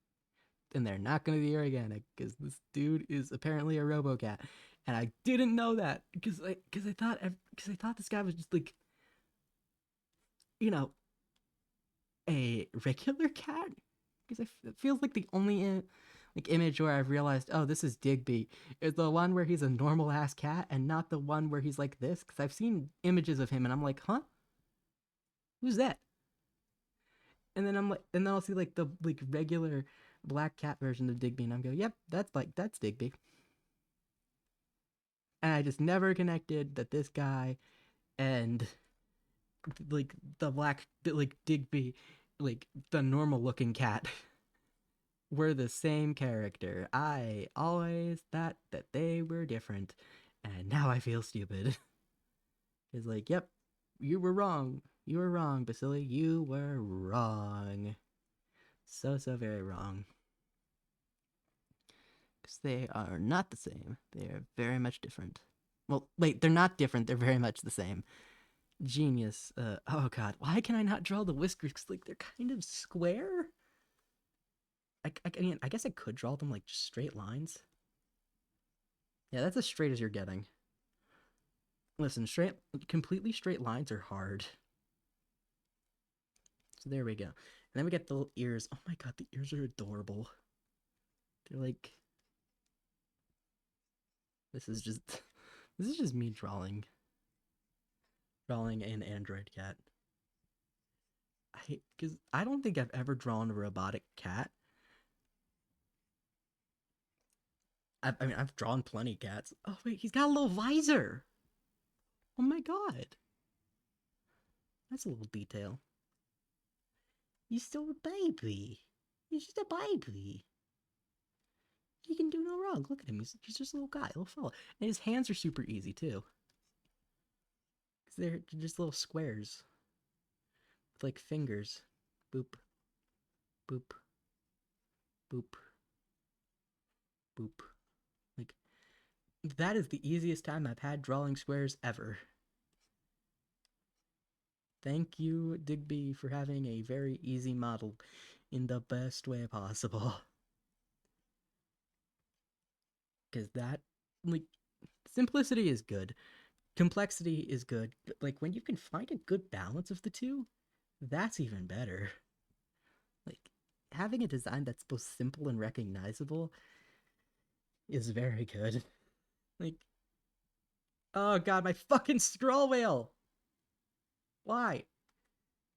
and they're not gonna be organic because this dude is apparently a RoboCat, and I didn't know that because I thought this guy was just like, you know, a regular cat. Because it feels like the only like image where I've realized, oh, this is Digby, is the one where he's a normal ass cat and not the one where he's like this. Because I've seen images of him and I'm like, huh, who's that? And then I'll see like the like regular black cat version of Digby, and I'm go, yep, that's Digby. And I just never connected that this guy and like the black like Digby, like the normal looking cat, were the same character. I always thought that they were different, and now I feel stupid. It's like, yep, you were wrong. You were wrong, Basili. You were wrong. So very wrong. Because they are not the same. They are very much different. Well, wait, they're not different. They're very much the same. Genius. Oh god, why can I not draw the whiskers? Cause, like, they're kind of square. I mean, I guess I could draw them like just straight lines. Yeah, that's as straight as you're getting. Listen, completely straight lines are hard. So there we go. And then we get the little ears. Oh my god, the ears are adorable. They're like, this is just this is just me drawing an android cat. Because I don't think I've ever drawn a robotic cat. I mean, I've drawn plenty of cats. Oh wait, he's got a little visor. Oh my god, that's a little detail. He's still a baby. He's just a baby. He can do no wrong. Look at him. He's just a little guy, a little fella. And his hands are super easy too. Because they're just little squares with like fingers. Boop, boop, boop, boop. Like, that is the easiest time I've had drawing squares ever. Thank you, Digby, for having a very easy model in the best way possible. Because that, like, simplicity is good. Complexity is good. But, like, when you can find a good balance of the two, that's even better. Like, having a design that's both simple and recognizable is very good. Like, oh god, my fucking scroll wheel! Why?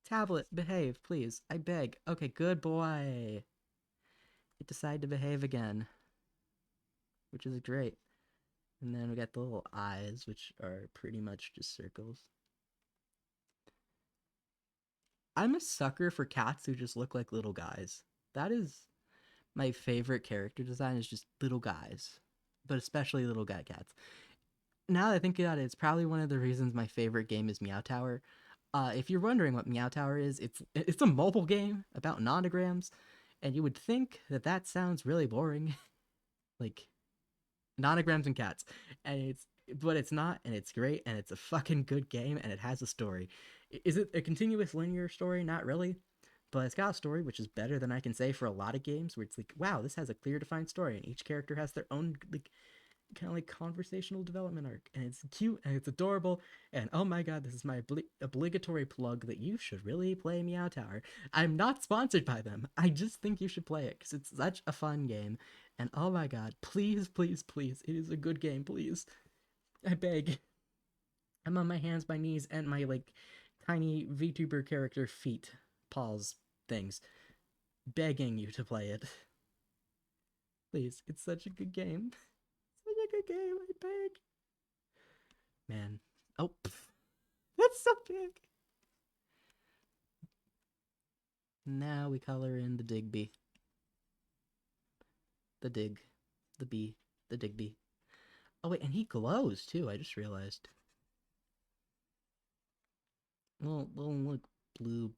Tablet, behave, please. I beg. Okay, good boy. It decided to behave again, which is great. And then we got the little eyes, which are pretty much just circles. I'm a sucker for cats who just look like little guys. That is my favorite character design, is just little guys, but especially little guy cats. Now that I think about it, it's probably one of the reasons my favorite game is Meow Tower. If you're wondering what Meow Tower is, it's a mobile game about nonograms, and you would think that that sounds really boring, like nonograms and cats, and it's not, and it's great, and it's a fucking good game, and it has a story. Is it a continuous linear story? Not really, but it's got a story, which is better than I can say for a lot of games where it's like, wow, this has a clear defined story, and each character has their own like kind of like conversational development arc, and it's cute and it's adorable. And oh my god, this is my obligatory plug that you should really play Meow Tower. I'm not sponsored by them. I just think you should play it because it's such a fun game. And oh my god, please, please, please, it is a good game. Please, I beg. I'm on my hands, my knees, and my like tiny VTuber character feet, paws, things, begging you to play it. Please, it's such a good game. Such a good game. I beg. Man. Oh, that's so big. Now we color in the Digby. The Dig. The bee. The Digby. Oh, wait, and he glows too. I just realized. Little like blue.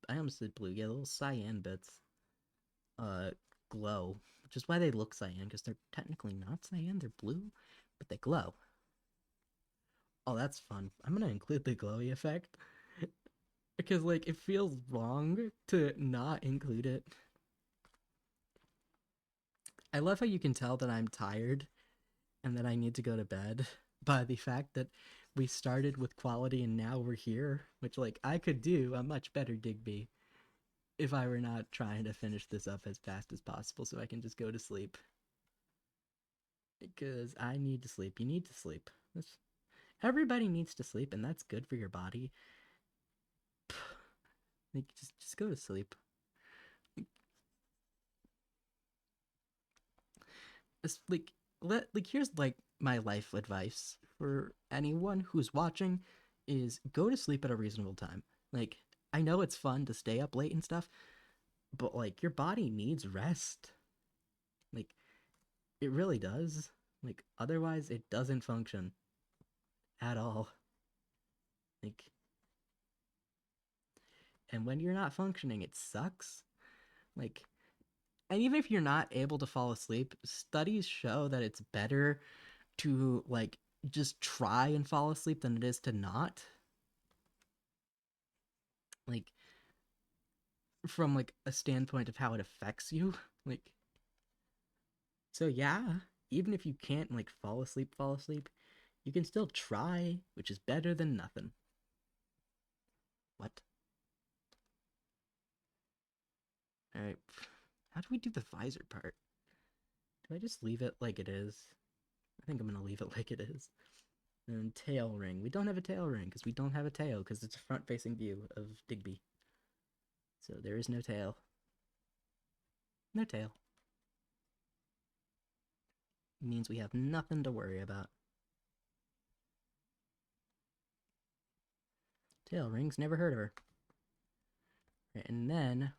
I almost said blue. Yeah, little cyan bits. Uh, glow. Which is why they look cyan, because they're technically not cyan. They're blue, but they glow. Oh, that's fun. I'm gonna include the glowy effect. Because, like, it feels wrong to not include it. I love how you can tell that I'm tired and that I need to go to bed by the fact that we started with quality and now we're here, which, like, I could do a much better Digby if I were not trying to finish this up as fast as possible so I can just go to sleep. Because I need to sleep. You need to sleep. Everybody needs to sleep, and that's good for your body. Like, just go to sleep. It's like here's like my life advice for anyone who's watching is go to sleep at a reasonable time. Like, I know it's fun to stay up late and stuff, but like your body needs rest. Like, it really does. Like, otherwise it doesn't function at all. Like, and when you're not functioning, it sucks. Like, and even if you're not able to fall asleep, studies show that it's better to like just try and fall asleep than it is to not. Like, from like a standpoint of how it affects you. Like, so yeah, even if you can't like fall asleep, you can still try, which is better than nothing. What? All right. How do we do the visor part? Do I just leave it like it is? I think I'm gonna leave it like it is. And tail ring. We don't have a tail ring because we don't have a tail because it's a front-facing view of Digby. So there is no tail. No tail. It means we have nothing to worry about. Tail rings, never heard of her. Right, and then,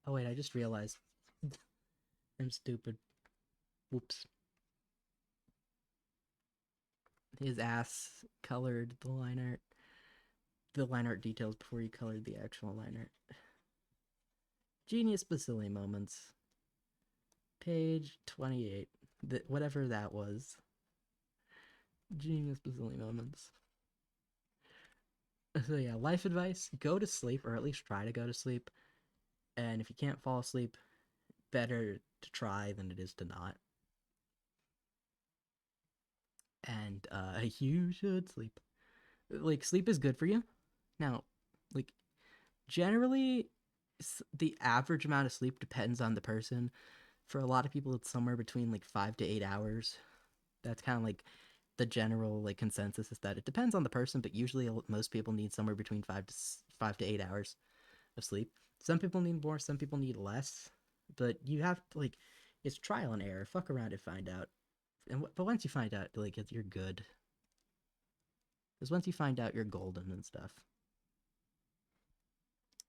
oh wait, I just realized I'm stupid. Whoops. His ass colored the line art details before he colored the actual line art. Genius Basili moments. Page 28. Whatever that was. Genius Basili moments. So yeah, life advice, go to sleep, or at least try to go to sleep. And if you can't fall asleep, better to try than it is to not. And you should sleep. Like, sleep is good for you. Now, like, generally, the average amount of sleep depends on the person. For a lot of people, it's somewhere between like 5 to 8 hours. That's kind of like the general like consensus is that it depends on the person, but usually most people need somewhere between 5 to 8 hours of sleep. Some people need more, some people need less, but you have to like it's trial and error. Fuck around and find out. But once you find out, like you're good. Because once you find out, you're golden and stuff.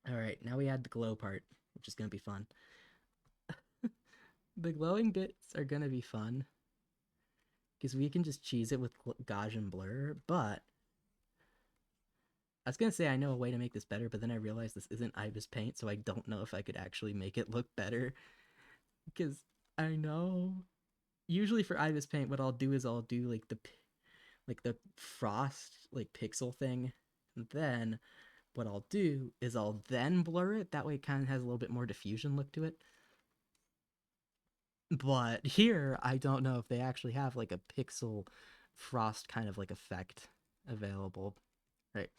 All right, now we add the glow part, which is gonna be fun. The glowing bits are gonna be fun because we can just cheese it with Gaussian blur. But I was gonna say I know a way to make this better, but then I realized this isn't Ibis Paint, so I don't know if I could actually make it look better. Because I know usually for Ibis Paint, what I'll do is I'll do like the frost like pixel thing, and then what I'll do is I'll then blur it. That way, it kind of has a little bit more diffusion look to it. But here, I don't know if they actually have like a pixel frost kind of like effect available. Right.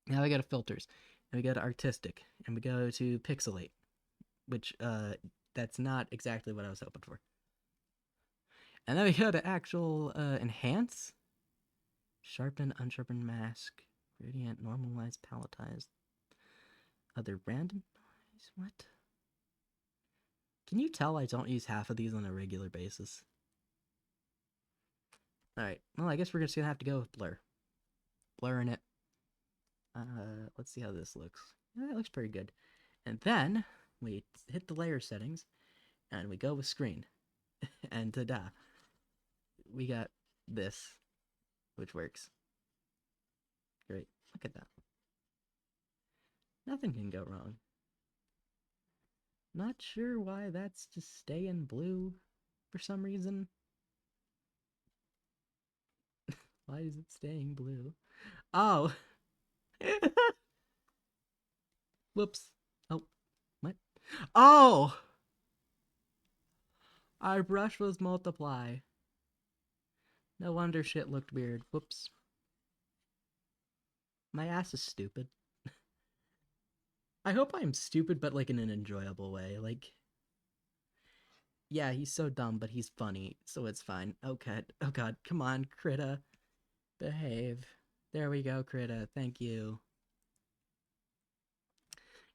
Now we go to filters, and we go to artistic, and we go to pixelate, which that's not exactly what I was hoping for. And then we go to actual enhance, sharpen, unsharpen mask, gradient, normalize, palletize, other random noise. What? Can you tell I don't use half of these on a regular basis? All right. Well, I guess we're just gonna have to go with blur. Blurring it. Let's see how this looks. Yeah, that looks pretty good. And then we hit the layer settings, and we go with screen, and ta-da, we got this, which works. Great. Look at that. Nothing can go wrong. Not sure why that's just staying blue for some reason. Why is it staying blue? Oh! Whoops. Oh, what? Oh! Our brush was multiply. No wonder shit looked weird. Whoops. My ass is stupid. I hope I'm stupid, but like in an enjoyable way. Like, yeah, he's so dumb, but he's funny, so it's fine. Oh god, oh god, come on, Krita. Behave. There we go, Krita. Thank you.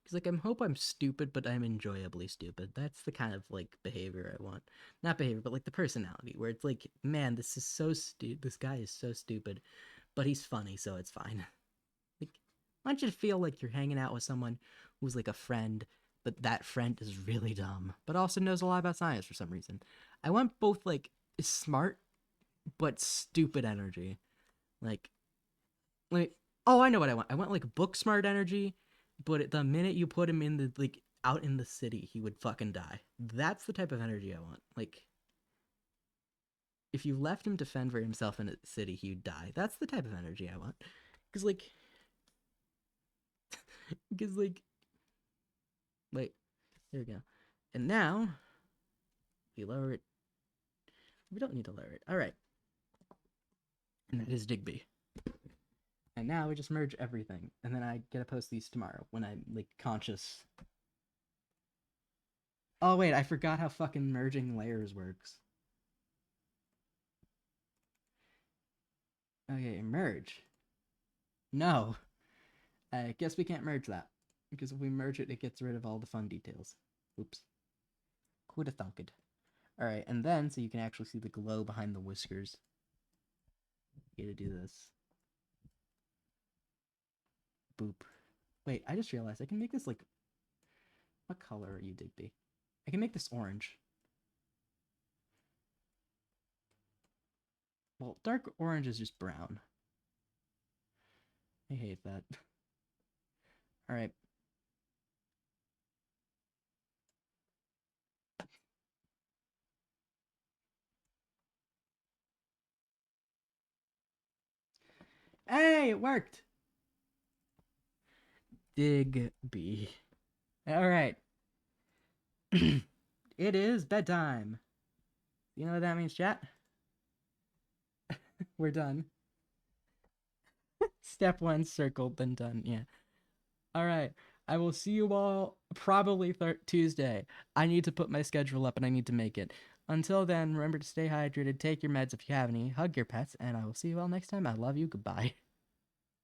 Because, like, I hope I'm stupid, but I'm enjoyably stupid. That's the kind of, like, behavior I want. Not behavior, but, like, the personality, where it's like, man, this is so stupid. This guy is so stupid, but he's funny, so it's fine. Like, I want you to feel like you're hanging out with someone who's, like, a friend, but that friend is really dumb, but also knows a lot about science for some reason. I want both, like, smart, but stupid energy. Like, like, oh, I know what I want. I want like book smart energy, but the minute you put him in the like out in the city, he would fucking die. That's the type of energy I want. Like, if you left him to fend for himself in a city, he'd die. That's the type of energy I want. Cause like, cause like, wait, there we go. And now we lower it. We don't need to lower it. All right, and that is Digby. And now we just merge everything, and then I get to post these tomorrow when I'm like conscious. Oh wait, I forgot how fucking merging layers works. Okay, merge. No, I guess we can't merge that because if we merge it, it gets rid of all the fun details. Oops. Who'da thunk it? All right, and then so you can actually see the glow behind the whiskers. You gotta do this. Boop. Wait, I just realized I can make this like. What color are you, Digby? I can make this orange. Well, dark orange is just brown. I hate that. All right. Hey, it worked. Digby. All right. It is bedtime. You know what that means, chat? We're done. Step one circled, then done. Yeah. All right. I will see you all probably Tuesday. I need to put my schedule up and I need to make it. Until then, remember to stay hydrated, take your meds if you have any, hug your pets, and I will see you all next time. I love you. Goodbye.